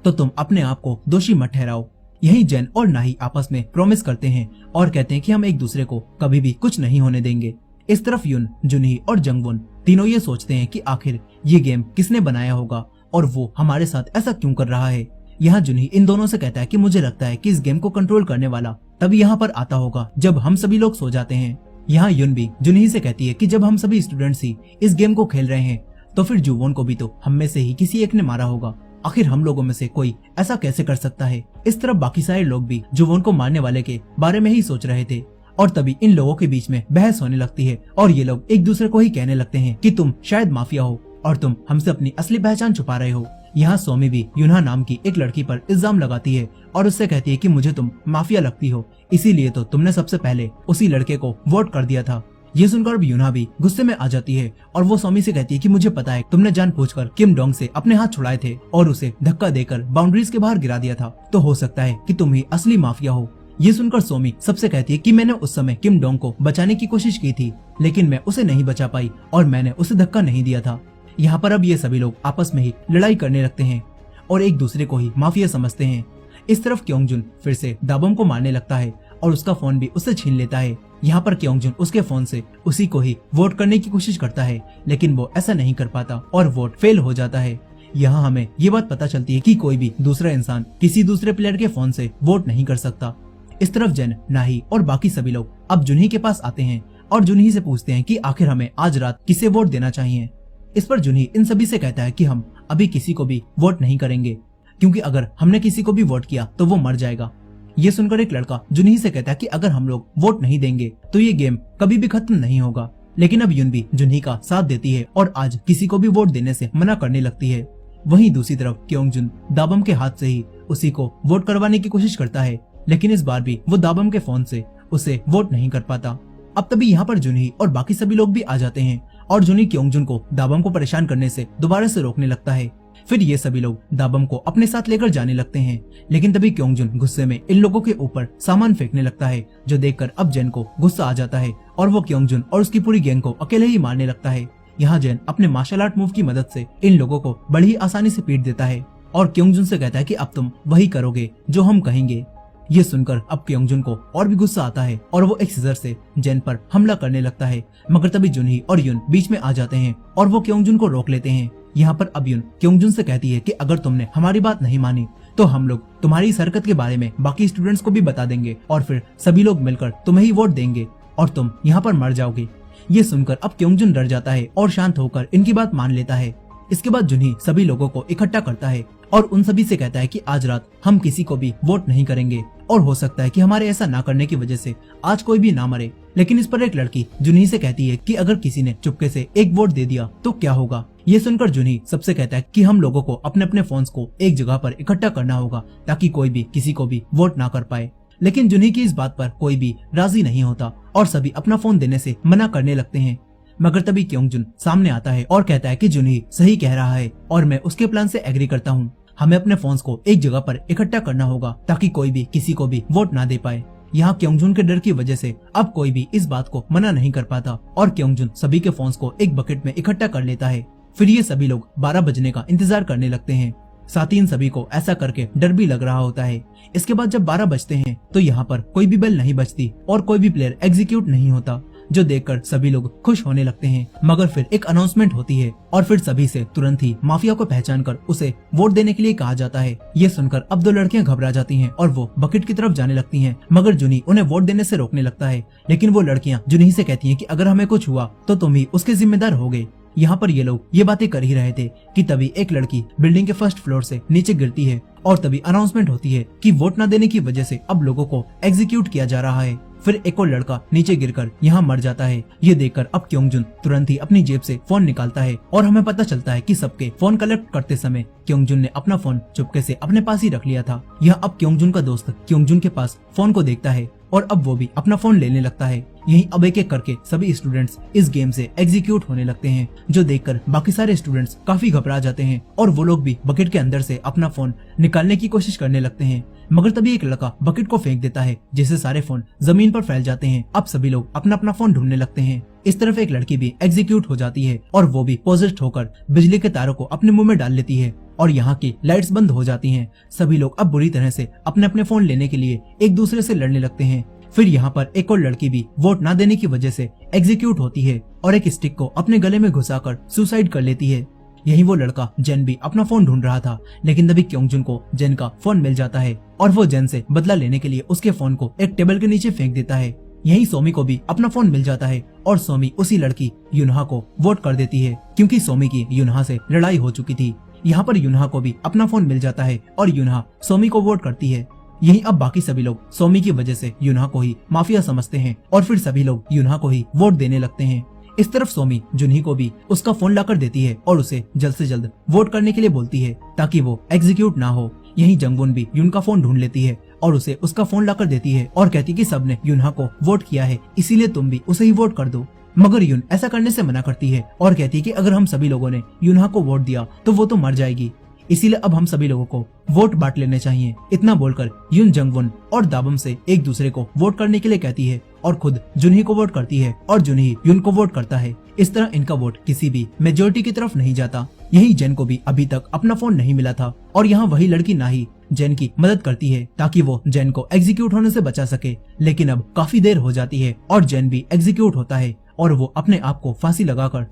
तो तुम अपने आप को दोषी मत ठहराओ। यही जेन और नाही आपस में प्रॉमिस करते हैं और कहते हैं कि हम एक दूसरे को कभी भी कुछ नहीं होने देंगे। इस तरफ युन, जुनही और जंगवुन तीनों ये सोचते हैं कि आखिर ये गेम किसने बनाया होगा और वो हमारे साथ ऐसा क्यों कर रहा है। यहाँ जुनही इन दोनों से कहता है कि मुझे लगता है कि इस गेम को कंट्रोल करने वाला तभी यहाँ पर आता होगा जब हम सभी लोग सो जाते हैं। यहाँ युन भी जुनही से कहती है कि जब हम सभी स्टूडेंट्स ही इस गेम को खेल रहे हैं तो फिर जुवोन को भी तो हम में से ही किसी एक ने मारा होगा। आखिर हम लोगों में से कोई ऐसा कैसे कर सकता है। इस तरफ बाकी सारे लोग भी जुवोन को मारने वाले के बारे में ही सोच रहे थे और तभी इन लोगों के बीच में बहस होने लगती है और ये लोग एक दूसरे को ही कहने लगते हैं कि तुम शायद माफिया हो और तुम हमसे अपनी असली पहचान छुपा रहे हो। यहाँ सोमी भी युनहा नाम की एक लड़की पर इल्जाम लगाती है और उससे कहती है कि मुझे तुम माफिया लगती हो, इसीलिए तो तुमने सबसे पहले उसी लड़के को वोट कर दिया था। ये सुनकर युनहा भी गुस्से में आ जाती है और वो सोमी से कहती है कि मुझे पता है तुमने जानबूझकर किम डोंग से अपने हाथ छुड़ाए थे और उसे धक्का देकर बाउंड्रीज के बाहर गिरा दिया था, तो हो सकता है कि तुम ही असली माफिया हो। ये सुनकर सोमी सबसे कहती है कि मैंने उस समय किम डोंग को बचाने की कोशिश की थी लेकिन मैं उसे नहीं बचा पाई और मैंने उसे धक्का नहीं दिया था। यहाँ पर अब ये सभी लोग आपस में ही लड़ाई करने लगते हैं और एक दूसरे को ही माफिया समझते हैं। इस तरफ क्योंगजुन फिर से दाबम को मारने लगता है और उसका फोन भी उससे छीन लेता है। यहाँ पर क्योंगजुन उसके फोन से उसी को ही वोट करने की कोशिश करता है लेकिन वो ऐसा नहीं कर पाता और वोट फेल हो जाता है। यहाँ हमें ये बात पता चलती है कि कोई भी दूसरा इंसान किसी दूसरे प्लेयर के फोन से वोट नहीं कर सकता। इस तरफ जेन, नाही और बाकी सभी लोग अब जुनही के पास आते हैं और जुनही से पूछते हैं कि आखिर हमें आज रात किसे वोट देना चाहिए। इस पर जुनही इन सभी से कहता है कि हम अभी किसी को भी वोट नहीं करेंगे क्योंकि अगर हमने किसी को भी वोट किया तो वो मर जाएगा। ये सुनकर एक लड़का जुनही से कहता है कि अगर हम लोग वोट नहीं देंगे तो ये गेम कभी भी खत्म नहीं होगा। लेकिन अब युन भी जुनही का साथ देती है और आज किसी को भी वोट देने से मना करने लगती है। वहीं दूसरी तरफ क्योंगजुन दाबम के हाथ से ही उसी को वोट करवाने की कोशिश करता है लेकिन इस बार भी वो दाबम के फोन से उसे वोट नहीं कर पाता। अब तभी यहाँ पर जुनही और बाकी सभी लोग भी आ जाते हैं और जुनही क्योंगजुन को दाबम को परेशान करने से दोबारा से रोकने लगता है। फिर ये सभी लोग दाबम को अपने साथ लेकर जाने लगते हैं लेकिन तभी क्योंगजुन गुस्से में इन लोगों के ऊपर सामान फेंकने लगता है जो देखकर अब जेन को गुस्सा आ जाता है और वो क्योंगजुन और उसकी पूरी गैंग को अकेले ही मारने लगता है। यहाँ जेन अपने मार्शल आर्ट मूव की मदद से इन लोगों को बड़ी ही आसानी से पीट देता है और क्योंगजुन से कहता है कि अब तुम वही करोगे जो हम कहेंगे। ये सुनकर अब क्योंगजुन को और भी गुस्सा आता है और वो एक सीजर से जेन पर हमला करने लगता है मगर तभी जुनही और युन बीच में आ जाते हैं और वो क्योंगजुन को रोक लेते हैं। यहाँ पर अब युन क्योंगजुन से कहती है कि अगर तुमने हमारी बात नहीं मानी तो हम लोग तुम्हारी इस हरकत के बारे में बाकी स्टूडेंट्स को भी बता देंगे और फिर सभी लोग मिलकर तुम्हें ही वोट देंगे और तुम यहाँ पर मर जाओगे। ये सुनकर अब क्योंगजुन डर जाता है और शांत होकर इनकी बात मान लेता है। इसके बाद जुनही सभी लोगों को इकट्ठा करता है और उन सभी से कहता है कि आज रात हम किसी को भी वोट नहीं करेंगे और हो सकता है कि हमारे ऐसा ना करने की वजह से आज कोई भी ना मरे। लेकिन इस पर एक लड़की जुनही से कहती है कि अगर किसी ने चुपके से एक वोट दे दिया तो क्या होगा। ये सुनकर जुनही सबसे कहता है कि हम लोगों को अपने अपने फोन्स को एक जगह पर इकट्ठा करना होगा ताकि कोई भी किसी को भी वोट ना कर पाए। लेकिन जुनही की इस बात पर कोई भी राजी नहीं होता और सभी अपना फोन देने से मना करने लगते हैं। मगर तभी क्योंगजुन सामने आता है और कहता है कि जुनही सही कह रहा है और मैं उसके प्लान से एग्री करता हूँ। हमें अपने फोन्स को एक जगह पर इकट्ठा करना होगा ताकि कोई भी किसी को भी वोट ना दे पाए। यहाँ क्योंगजुन के डर की वजह से अब कोई भी इस बात को मना नहीं कर पाता और क्योंगजुन सभी के फोन्स को एक बकेट में इकट्ठा कर लेता है। फिर ये सभी लोग 12 बजने का इंतजार करने लगते हैं। साथ ही इन सभी को ऐसा करके डर भी लग रहा होता है। इसके बाद जब 12 बजते हैं तो यहाँ पर कोई भी बेल नहीं बजती और कोई भी प्लेयर एग्जीक्यूट नहीं होता जो देखकर सभी लोग खुश होने लगते हैं। मगर फिर एक अनाउंसमेंट होती है और फिर सभी से तुरंत ही माफिया को पहचान कर उसे वोट देने के लिए कहा जाता है। ये सुनकर अब 2 लड़कियां घबरा जाती हैं और वो बकेट की तरफ जाने लगती हैं मगर जुनी उन्हें वोट देने से रोकने लगता है। लेकिन वो लड़कियां जुनी से कहती हैं कि अगर हमें कुछ हुआ तो तुम ही उसके जिम्मेदार होगे। यहाँ पर ये लोग ये बातें कर ही रहे थे कि तभी एक लड़की बिल्डिंग के फर्स्ट फ्लोर से नीचे गिरती है और तभी अनाउंसमेंट होती है कि वोट न देने की वजह से अब लोगों को एग्जीक्यूट किया जा रहा है। फिर एक और लड़का नीचे गिरकर यहाँ मर जाता है। ये देखकर अब क्योंगजुन तुरंत ही अपनी जेब से फोन निकालता है और हमें पता चलता है कि सबके फोन कलेक्ट करते समय क्योंगजुन ने अपना फोन चुपके से अपने पास ही रख लिया था। यह अब क्योंगजुन का दोस्त क्योंगजुन के पास फोन को देखता है और अब वो भी अपना फोन लेने लगता है। यही अब एक एक करके सभी स्टूडेंट्स इस गेम से एग्जीक्यूट होने लगते हैं जो देखकर बाकी सारे स्टूडेंट्स काफी घबरा जाते हैं और वो लोग भी बकेट के अंदर से अपना फोन निकालने की कोशिश करने लगते हैं। मगर तभी एक लड़का बकेट को फेंक देता है जिससे सारे फोन जमीन पर फैल जाते हैं। अब सभी लोग अपना अपना फोन ढूंढने लगते हैं। इस तरफ एक लड़की भी एग्जीक्यूट हो जाती है और वो भी पोजेस्ड होकर बिजली के तारों को अपने मुंह में डाल लेती है और यहाँ की लाइट्स बंद हो जाती हैं। सभी लोग अब बुरी तरह से अपने अपने फोन लेने के लिए एक दूसरे से लड़ने लगते हैं। फिर यहाँ पर एक और लड़की भी वोट ना देने की वजह से एग्जीक्यूट होती है और एक स्टिक को अपने गले में घुसाकर सुसाइड कर लेती है। यही वो लड़का जेन भी अपना फोन ढूंढ रहा था, लेकिन तभी क्योंगजुन को जेन का फोन मिल जाता है और वो जेन से बदला लेने के लिए उसके फोन को एक टेबल के नीचे फेंक देता है। यही सोमी को भी अपना फोन मिल जाता है और सोमी उसी लड़की युनहा को वोट कर देती है क्योंकि सोमी की युनहा से लड़ाई हो चुकी थी। यहाँ पर युनहा को भी अपना फोन मिल जाता है और युनहा सोमी को वोट करती है। यही अब बाकी सभी लोग सोमी की वजह से युनहा को ही माफिया समझते हैं और फिर सभी लोग युनहा को ही वोट देने लगते हैं। इस तरफ सोमी जुनही को भी उसका फोन लाकर देती है और उसे जल्द से जल्द वोट करने के लिए बोलती है ताकि वो एग्जीक्यूट ना हो। यही जंगवुन भी युन का फोन ढूंढ लेती है और उसे उसका फोन लाकर देती है और कहती कि सबने युनहा को वोट किया है, इसीलिए तुम भी उसे ही वोट कर दो। मगर युन ऐसा करने से मना करती है और कहती है कि अगर हम सभी लोगों ने युनहा को वोट दिया तो वो तो मर जाएगी, इसीलिए अब हम सभी लोगों को वोट बांट लेने चाहिए। इतना बोलकर युन जंगवुन और दाबम से एक दूसरे को वोट करने के लिए कहती है और खुद जुनही को वोट करती है और जुनही युन को वोट करता है। इस तरह इनका वोट किसी भी मेजोरिटी की तरफ नहीं जाता। यही जेन को भी अभी तक अपना फोन नहीं मिला था और यहाँ वही लड़की नाही जेन की मदद करती है ताकि वो जेन को एग्जीक्यूट होने से बचा सके। लेकिन अब काफी देर हो जाती है और जेन भी एग्जीक्यूट होता है और वो अपने आप को फांसी लगाकर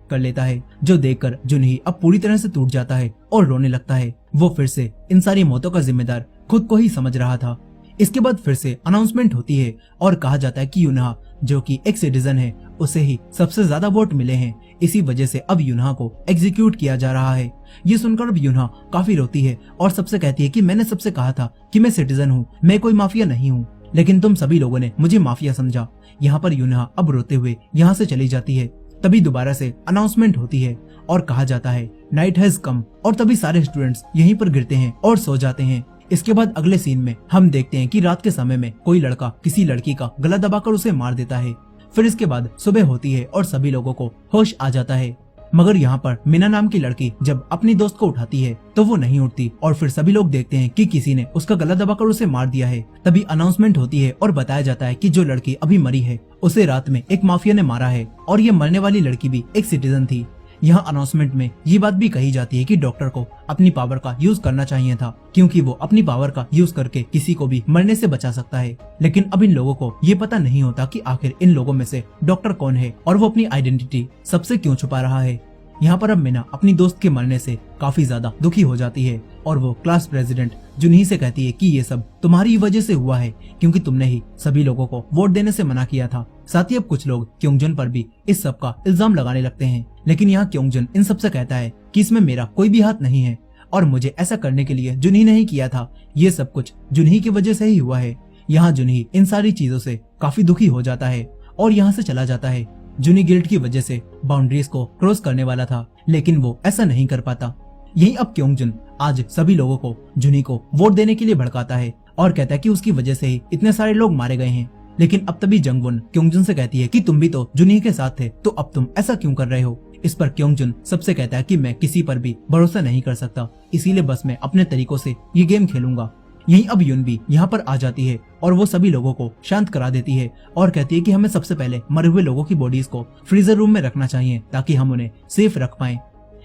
कर लेता है, जो देखकर जुनही अब पूरी तरह से टूट जाता है और रोने लगता है। वो फिर से इन सारी मौतों का जिम्मेदार खुद को ही समझ रहा था। इसके बाद फिर से अनाउंसमेंट होती है और कहा जाता है कि युनहा जो कि एक सिटीजन है उसे ही सबसे ज्यादा वोट मिले हैं, इसी वजह से अब युनहा को एग्जीक्यूट किया जा रहा है। ये सुनकर अब युनहा काफी रोती है और सबसे कहती है कि मैंने सबसे कहा था कि मैं सिटीजन हूँ, मैं कोई माफिया नहीं हूँ, लेकिन तुम सभी लोगों ने मुझे माफिया समझा। यहाँ पर युनहा अब रोते हुए यहाँ से चली जाती है। तभी दोबारा से अनाउंसमेंट होती है और कहा जाता है नाइट हैज कम और तभी सारे स्टूडेंट्स यहीं पर गिरते हैं और सो जाते हैं। इसके बाद अगले सीन में हम देखते हैं कि रात के समय में कोई लड़का किसी लड़की का गला दबाकर उसे मार देता है। फिर इसके बाद सुबह होती है और सभी लोगों को होश आ जाता है। मगर यहाँ पर मीना नाम की लड़की जब अपनी दोस्त को उठाती है तो वो नहीं उठती और फिर सभी लोग देखते हैं कि किसी ने उसका गला दबाकर उसे मार दिया है। तभी अनाउंसमेंट होती है और बताया जाता है कि जो लड़की अभी मरी है उसे रात में एक माफिया ने मारा है और ये मरने वाली लड़की भी एक सिटीजन थी। यहाँ अनाउंसमेंट में ये बात भी कही जाती है कि डॉक्टर को अपनी पावर का यूज करना चाहिए था क्योंकि वो अपनी पावर का यूज करके किसी को भी मरने से बचा सकता है। लेकिन अब इन लोगों को ये पता नहीं होता कि आखिर इन लोगों में से डॉक्टर कौन है और वो अपनी आइडेंटिटी सबसे क्यों छुपा रहा है। यहाँ पर अब मीना अपनी दोस्त के मरने से काफी ज्यादा दुखी हो जाती है और वो क्लास प्रेसिडेंट जुनही से कहती है कि ये सब तुम्हारी वजह से हुआ है क्योंकि तुमने ही सभी लोगों को वोट देने से मना किया था। साथ ही अब कुछ लोग क्योंगजुन पर भी इस सब का इल्जाम लगाने लगते हैं, लेकिन यहाँ क्योंगजुन इन सब से कहता है कि इसमें मेरा कोई भी हाथ नहीं है और मुझे ऐसा करने के लिए जुनही ने ही किया था, ये सब कुछ जुनही की वजह से ही हुआ है। यहाँ जुनही इन सारी चीजों से काफी दुखी हो जाता है और यहाँ से चला जाता है। जुनी गिल्ट की वजह से बाउंड्रीज को क्रॉस करने वाला था, लेकिन वो ऐसा नहीं कर पाता। यही अब क्योंगजुन आज सभी लोगों को जुनी को वोट देने के लिए भड़काता है और कहता है कि उसकी वजह से ही इतने सारे लोग मारे गए हैं। लेकिन अब तभी जंगवुन क्योंगजुन से कहती है कि तुम भी तो जुनी के साथ थे, तो अब तुम ऐसा क्यों कर रहे हो। इस पर क्योंगजुन सबसे कहता है कि मैं किसी पर भी भरोसा नहीं कर सकता, इसीलिए बस मैं अपने तरीकों से ये गेम खेलूंगा। यही अब युन भी यहाँ पर आ जाती है और वो सभी लोगों को शांत करा देती है और कहती है कि हमें सबसे पहले मरे हुए लोगों की बॉडीज को फ्रीजर रूम में रखना चाहिए ताकि हम उन्हें सेफ रख पाएं।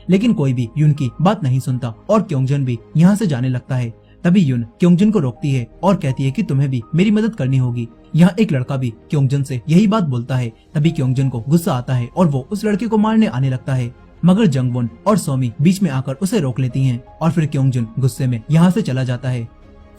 लेकिन कोई भी युन की बात नहीं सुनता और क्योंगजुन भी यहाँ से जाने लगता है। तभी युन क्योंगजुन को रोकती है और कहती है कि तुम्हें भी मेरी मदद करनी होगी। यहाँ एक लड़का भी क्योंगजुन से यही बात बोलता है। तभी क्योंगजुन को गुस्सा आता है और वो उस लड़के को मारने आने लगता है, मगर जंगवुन और सोमी बीच में आकर उसे रोक लेती हैं और फिर क्योंगजुन गुस्से में यहाँ से चला जाता है।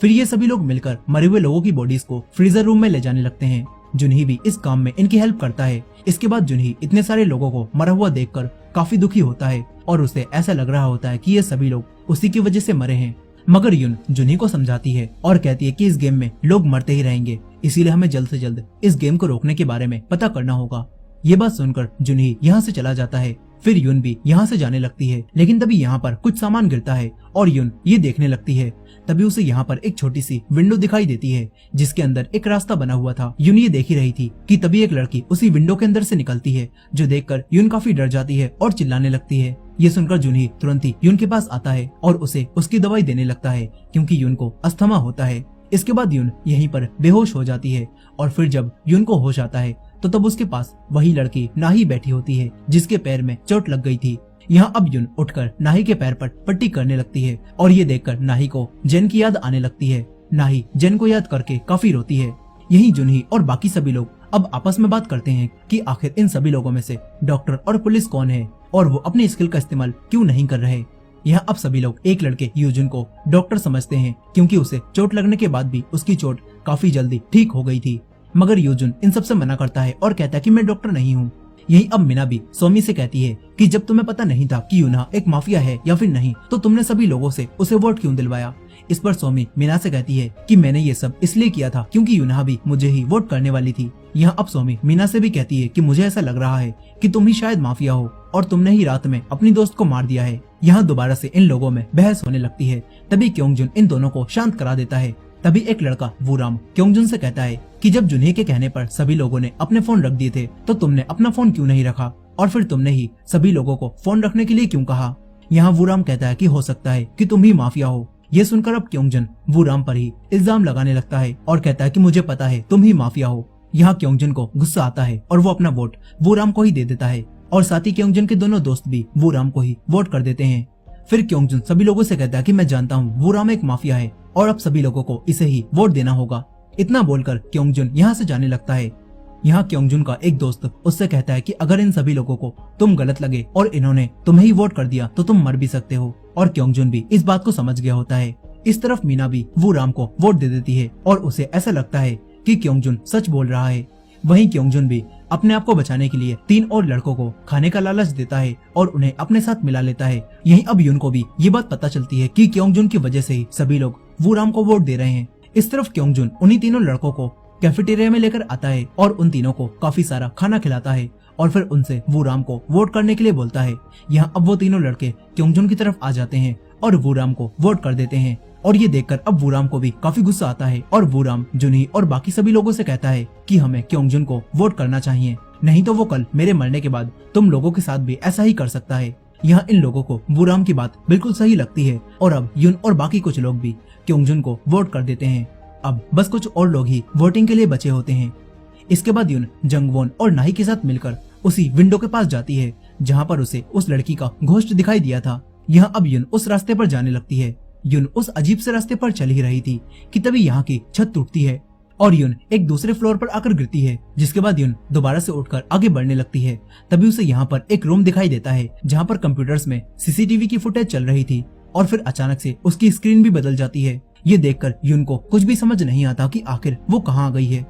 फिर ये सभी लोग मिलकर मरे हुए लोगों की बॉडीज को फ्रीजर रूम में ले जाने लगते हैं। जुनही भी इस काम में इनकी हेल्प करता है। इसके बाद जुनही इतने सारे लोगों को मरा हुआ देखकर काफी दुखी होता है और उसे ऐसा लग रहा होता है कि ये सभी लोग उसी की वजह से मरे हैं। मगर युन जुनही को समझाती है और कहती है कि इस गेम में लोग मरते ही रहेंगे, इसीलिए हमें जल्द से जल्द इस गेम को रोकने के बारे में पता करना होगा। ये बात सुनकर जुनही यहाँ से चला जाता है। फिर युन भी यहाँ से जाने लगती है, लेकिन तभी यहाँ पर कुछ सामान गिरता है और युन ये देखने लगती है। तभी उसे यहाँ पर एक छोटी सी विंडो दिखाई देती है जिसके अंदर एक रास्ता बना हुआ था। युन ये देख ही रही थी कि तभी एक लड़की उसी विंडो के अंदर से निकलती है, जो देखकर युन काफी डर जाती है और चिल्लाने लगती है। ये सुनकर जुनही तुरंत ही युन के पास आता है और उसे उसकी दवाई देने लगता है क्योंकि युन को अस्थमा होता है। इसके बाद युन यहीं पर बेहोश हो जाती है और फिर जब युन को होश आता है तो तब उसके पास वही लड़की नाही बैठी होती है जिसके पैर में चोट लग गई थी। यहाँ अब युन उठकर नाही के पैर पर पट्टी करने लगती है और ये देखकर नाही को जेन की याद आने लगती है। नाही जेन को याद करके काफी रोती है। यही जुनही और बाकी सभी लोग अब आपस में बात करते हैं कि आखिर इन सभी लोगों में से डॉक्टर और पुलिस कौन है और वो अपनी स्किल का इस्तेमाल क्यों नहीं कर रहे। यहाँ अब सभी लोग एक लड़के यूजुन को डॉक्टर समझते हैं क्योंकि उसे चोट लगने के बाद भी उसकी चोट काफी जल्दी ठीक हो गई थी। मगर यूजुन इन सब से मना करता है और कहता है कि मैं डॉक्टर नहीं हूँ। यही अब मीना भी सोमी से कहती है कि जब तुम्हें पता नहीं था कि यूना एक माफिया है या फिर नहीं तो तुमने सभी लोगों से उसे वोट क्यों दिलवाया। इस पर सोमी मीना से कहती है कि मैंने ये सब इसलिए किया था क्योंकि यूना भी मुझे ही वोट करने वाली थी। यहाँ अब सोमी मीना से भी कहती है कि मुझे ऐसा लग रहा है कि तुम ही शायद माफिया हो और तुमने ही रात में अपनी दोस्त को मार दिया है। यहाँ दोबारा से इन लोगों में बहस होने लगती है। तभी क्योंगजुन इन दोनों को शांत करा देता है। तभी एक लड़का वूराम क्योंगजुन से कहता है कि जब जुन्ही के कहने पर सभी लोगों ने अपने फोन रख दिए थे तो तुमने अपना फोन क्यों नहीं रखा और फिर तुमने ही सभी लोगों को फोन रखने के लिए क्यों कहा। यहाँ वूराम कहता है कि हो सकता है कि तुम ही माफिया हो। ये सुनकर अब क्योंगजुन वूराम पर ही इल्जाम लगाने लगता है और कहता है कि मुझे पता है तुम ही माफिया हो। यहाँ क्योंगजुन को गुस्सा आता है और वो अपना वोट वूराम को ही दे देता है और साथ ही क्योंगजुन के दोनों दोस्त भी वूराम को ही वोट कर देते हैं। फिर क्योंगजुन सभी लोगों से कहता है कि मैं जानता हूँ वूराम एक माफिया है और अब सभी लोगों को इसे ही वोट देना होगा। इतना बोलकर क्योंगजुन यहाँ से जाने लगता है। यहाँ क्योंगजुन का एक दोस्त उससे कहता है कि अगर इन सभी लोगों को तुम गलत लगे और इन्होंने तुम्हें ही वोट कर दिया तो तुम मर भी सकते हो। और क्योंगजुन भी इस बात को समझ गया होता है। इस तरफ मीना भी वूराम को वोट दे देती है और उसे ऐसा लगता है कि क्योंगजुन सच बोल रहा है। वहीं क्योंगजुन भी अपने आप को बचाने के लिए 3 और लड़कों को खाने का लालच देता है और उन्हें अपने साथ मिला लेता है। यहीं अब युन को भी ये बात पता चलती है कि क्योंगजुन की वजह से ही सभी लोग वूराम को वोट दे रहे हैं। इस तरफ क्योंगजुन उन्हीं तीनों लड़कों को कैफेटेरिया में लेकर आता है और उन तीनों को काफी सारा खाना खिलाता है और फिर उनसे वूराम को वोट करने के लिए बोलता है। यहाँ अब वो तीनों लड़के क्योंगजुन की तरफ आ जाते हैं और वूराम को वोट कर देते हैं। और ये देखकर अब वूराम को भी काफी गुस्सा आता है और वूराम जुनी और बाकी सभी लोगों से कहता है कि हमें क्योंगजुन को वोट करना चाहिए, नहीं तो वो कल मेरे मरने के बाद तुम लोगों के साथ भी ऐसा ही कर सकता है। यहाँ इन लोगों को वूराम की बात बिल्कुल सही लगती है और अब युन और बाकी कुछ लोग भी क्योंगजुन को वोट कर देते हैं। अब बस कुछ और लोग ही वोटिंग के लिए बचे होते हैं। इसके बाद युन जंगवोन और नाही के साथ मिलकर उसी विंडो के पास जाती है जहाँ पर उसे उस लड़की का घोस्ट दिखाई दिया था। यहाँ अब युन उस रास्ते पर जाने लगती है। युन उस अजीब से रास्ते पर चल ही रही थी कि तभी यहाँ की छत टूटती है और युन एक दूसरे फ्लोर पर आकर गिरती है, जिसके बाद युन दोबारा से उठकर आगे बढ़ने लगती है। तभी उसे यहाँ पर एक रूम दिखाई देता है जहाँ पर कंप्यूटर्स में सीसीटीवी की फुटेज चल रही थी और फिर अचानक से उसकी स्क्रीन भी बदल जाती है। ये देखकर युन को कुछ भी समझ नहीं आता कि आखिर वो कहाँ आ गई है।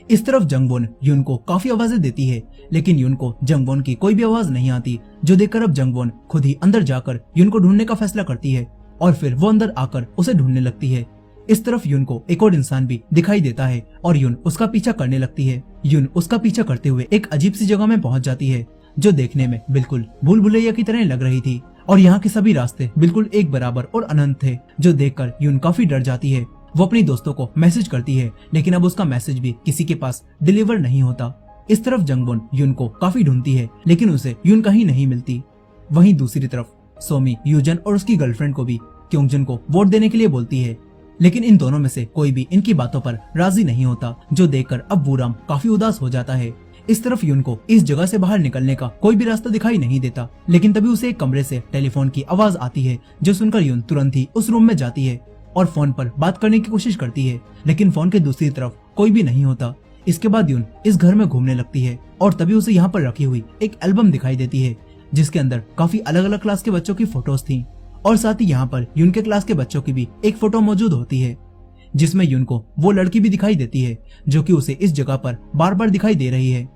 इस तरफ जंगवोन युन को काफी आवाजें देती है लेकिन युन को जंगवोन की कोई भी आवाज नहीं आती, जो देखकर अब जंगवोन खुद ही अंदर जाकर युन को ढूंढने का फैसला करती है और फिर वो अंदर आकर उसे ढूंढने लगती है। इस तरफ युन को एक और इंसान भी दिखाई देता है और युन उसका पीछा करने लगती है। युन उसका पीछा करते हुए एक अजीब सी जगह में पहुंच जाती है जो देखने में बिल्कुल भूल भुलैया की तरह लग रही थी और यहाँ के सभी रास्ते बिल्कुल एक बराबर और अनंत थे, जो देखकर युन काफी डर जाती है। वो अपनी दोस्तों को मैसेज करती है लेकिन अब उसका मैसेज भी किसी के पास डिलीवर नहीं होता। इस तरफ जंगवोन युन को काफी ढूंढती है लेकिन उसे युन कहीं नहीं मिलती। वहीं दूसरी तरफ सोमी यूजन और उसकी गर्लफ्रेंड को भी क्योंगजुन को वोट देने के लिए बोलती है लेकिन इन दोनों में से कोई भी इनकी बातों पर राजी नहीं होता, जो देखकर अब वूराम काफी उदास हो जाता है। इस तरफ युन को इस जगह से बाहर निकलने का कोई भी रास्ता दिखाई नहीं देता लेकिन तभी उसे एक कमरे से टेलीफोन की आवाज आती है, जो सुनकर युन तुरंत ही उस रूम में जाती है और फोन पर बात करने की कोशिश करती है लेकिन फोन के दूसरी तरफ कोई भी नहीं होता। इसके बाद युन इस घर में घूमने लगती है और तभी उसे यहाँ पर रखी हुई एक एल्बम दिखाई देती है जिसके अंदर काफी अलग अलग क्लास के बच्चों की फोटोज थी और साथ ही यहाँ पर युन के क्लास के बच्चों की भी एक फोटो मौजूद होती है जिसमें युन को वो लड़की भी दिखाई देती है जो कि उसे इस जगह पर बार बार दिखाई दे रही है।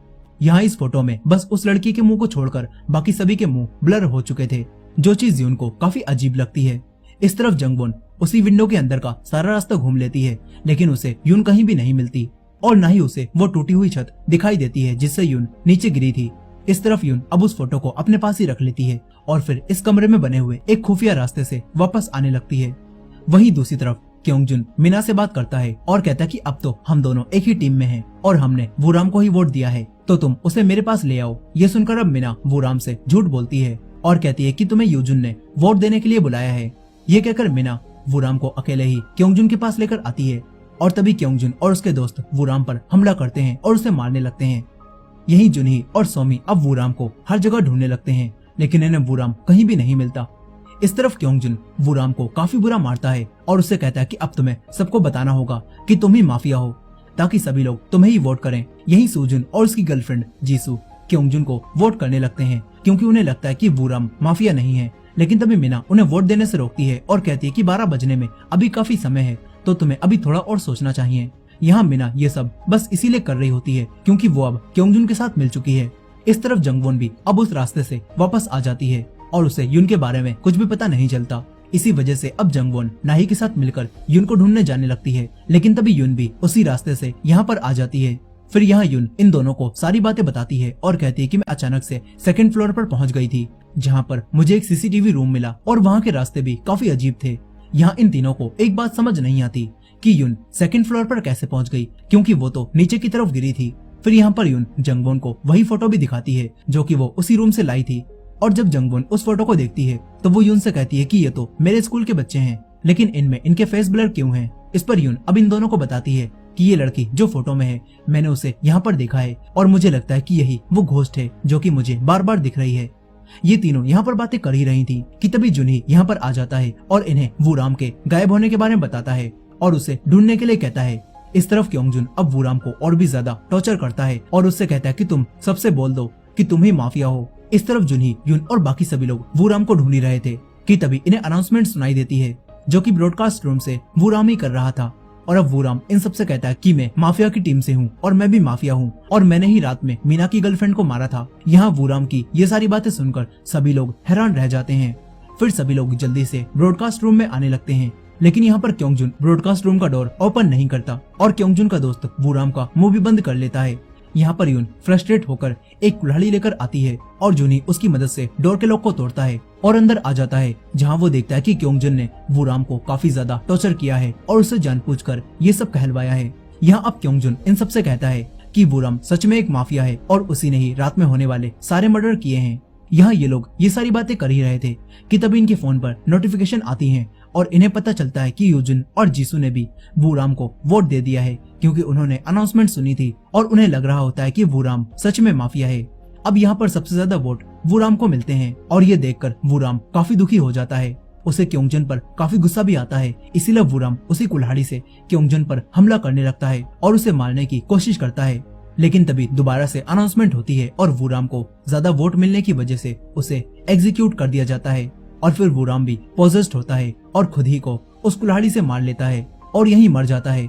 यहाँ इस फोटो में बस उस लड़की के मुंह को छोड़कर बाकी सभी के मुंह ब्लर हो चुके थे, जो चीज युन को काफी अजीब लगती है। इस तरफ जंगवोन उसी विंडो के अंदर का सारा रास्ता घूम लेती है लेकिन उसे युन कहीं भी नहीं मिलती और न ही उसे वो टूटी हुई छत दिखाई देती है जिससे युन नीचे गिरी थी। इस तरफ युन अब उस फोटो को अपने पास ही रख लेती है और फिर इस कमरे में बने हुए एक खुफिया रास्ते से वापस आने लगती है। वहीं दूसरी तरफ क्योंगजुन मीना से बात करता है और कहता है कि अब तो हम दोनों एक ही टीम में हैं और हमने वूराम को ही वोट दिया है तो तुम उसे मेरे पास ले आओ। ये सुनकर अब मीना वूराम से झूठ बोलती है और कहती है कि तुम्हें यूजुन ने वोट देने के लिए बुलाया है। ये कहकर मीना वूराम को अकेले ही क्योंगजुन के पास लेकर आती है और तभी क्योंगजुन और उसके दोस्त वूराम पर हमला करते हैं और उसे मारने लगते हैं। यही जुनही और सोमी अब वूराम को हर जगह ढूंढने लगते हैं, लेकिन इन्हें वूराम कहीं भी नहीं मिलता। इस तरफ क्योंगजुन वूराम को काफी बुरा मारता है और उससे कहता है कि अब तुम्हें सबको बताना होगा कि तुम ही माफिया हो, ताकि सभी लोग तुम्हें ही वोट करें। यही सूजुन और उसकी गर्लफ्रेंड जीसू क्योंगजुन को वोट करने लगते हैं, क्योंकि उन्हें लगता है कि वूराम माफिया नहीं है। लेकिन तभी मीना उन्हें वोट देने से रोकती है और कहती है कि 12 बजने में अभी काफी समय है, तो तुम्हें अभी थोड़ा और सोचना चाहिए। यहाँ मीना ये सब बस इसीलिए कर रही होती है क्योंकि वो अब क्योंगजुन के साथ मिल चुकी है। इस तरफ जंगवोन भी अब उस रास्ते से वापस आ जाती है और उसे युन के बारे में कुछ भी पता नहीं चलता। इसी वजह से अब जंगवोन नाही के साथ मिलकर युन को ढूंढने जाने लगती है, लेकिन तभी युन भी उसी रास्ते से यहाँ पर आ जाती है। फिर यहाँ युन इन दोनों को सारी बातें बताती है और कहती है कि मैं अचानक से 2nd फ्लोर पर पहुंच गई थी, जहाँ पर मुझे एक सीसीटीवी रूम मिला और वहाँ के रास्ते भी काफी अजीब थे। यहाँ इन तीनों को एक बात समझ नहीं आती कि युन 2nd फ्लोर पर कैसे पहुंच गई, क्योंकि वो तो नीचे की तरफ गिरी थी। फिर यहाँ पर युन जंगवोन को वही फोटो भी दिखाती है जो कि वो उसी रूम से लाई थी, और जब जंगवोन उस फोटो को देखती है तो वो युन से कहती है कि ये तो मेरे स्कूल के बच्चे हैं, लेकिन इनमें इनके फेस ब्लर क्यों हैं। इस पर युन अब इन दोनों को बताती है कि ये लड़की जो फोटो में है मैंने उसे यहाँ पर देखा है और मुझे लगता है कि यही वो घोस्ट है जो कि मुझे बार बार दिख रही है। ये तीनों यहाँ पर बातें कर ही रही थी कि तभी जुनही यहाँ पर आ जाता है और इन्हें वूराम के गायब होने के बारे में बताता है और उसे ढूंढने के लिए कहता है। इस तरफ क्योंगजुन अब वूराम को और भी ज्यादा टॉर्चर करता है और उससे कहता है कि तुम सबसे बोल दो कि तुम ही माफिया हो। इस तरफ जुनही, युन और बाकी सभी लोग वूराम को ढूंढ ही रहे थे कि तभी इन्हें अनाउंसमेंट सुनाई देती है जो कि ब्रॉडकास्ट रूम से वूराम ही कर रहा था। और अब वूराम इन सबसे कहता है कि मैं माफिया की टीम से हूँ और मैं भी माफिया हूँ और मैंने ही रात में मीना की गर्लफ्रेंड को मारा था। यहाँ वूराम की ये सारी बातें सुनकर सभी लोग हैरान रह जाते हैं। फिर सभी लोग जल्दी से ब्रॉडकास्ट रूम में आने लगते हैं, लेकिन यहाँ पर क्योंगजुन ब्रॉडकास्ट रूम का डोर ओपन नहीं करता और क्योंगजुन का दोस्त वूराम का मुंह भी बंद कर लेता है। यहाँ पर युन फ्रस्ट्रेट होकर एक कुल्हाड़ी लेकर आती है और जुनी उसकी मदद से डोर के लॉक को तोड़ता है और अंदर आ जाता है, जहाँ वो देखता है कि क्योंगजुन ने वूराम को काफी ज्यादा टॉर्चर किया है और उसे जानबूझकर ये सब कहलवाया है। यहाँ अब क्योंगजुन इन सबसे कहता है कि वूराम सच में एक माफिया है और उसी ने ही रात में होने वाले सारे मर्डर किए हैं। यहाँ ये लोग ये सारी बातें कर ही रहे थे कि तभी इनके फोन पर नोटिफिकेशन आती हैं और इन्हें पता चलता है कि यूजुन और जीसू ने भी वूराम को वोट दे दिया है, क्योंकि उन्होंने अनाउंसमेंट सुनी थी और उन्हें लग रहा होता है कि वूराम सच में माफिया है। अब यहाँ पर सबसे ज्यादा वोट वूराम को मिलते हैं और ये देखकर वूराम काफी दुखी हो जाता है। उसे क्योंगजुन पर काफी गुस्सा भी आता है, इसीलिए वूराम उसी कुल्हाड़ी से क्योंगजुन पर हमला करने लगता है और उसे मारने की कोशिश करता है। लेकिन तभी दोबारा से अनाउंसमेंट होती है और वूराम को ज्यादा वोट मिलने की वजह से उसे एग्जीक्यूट कर दिया जाता है और फिर वूराम भी पोजेस्ड होता है और खुद ही को उस कुल्हाड़ी से मार लेता है और यहीं मर जाता है।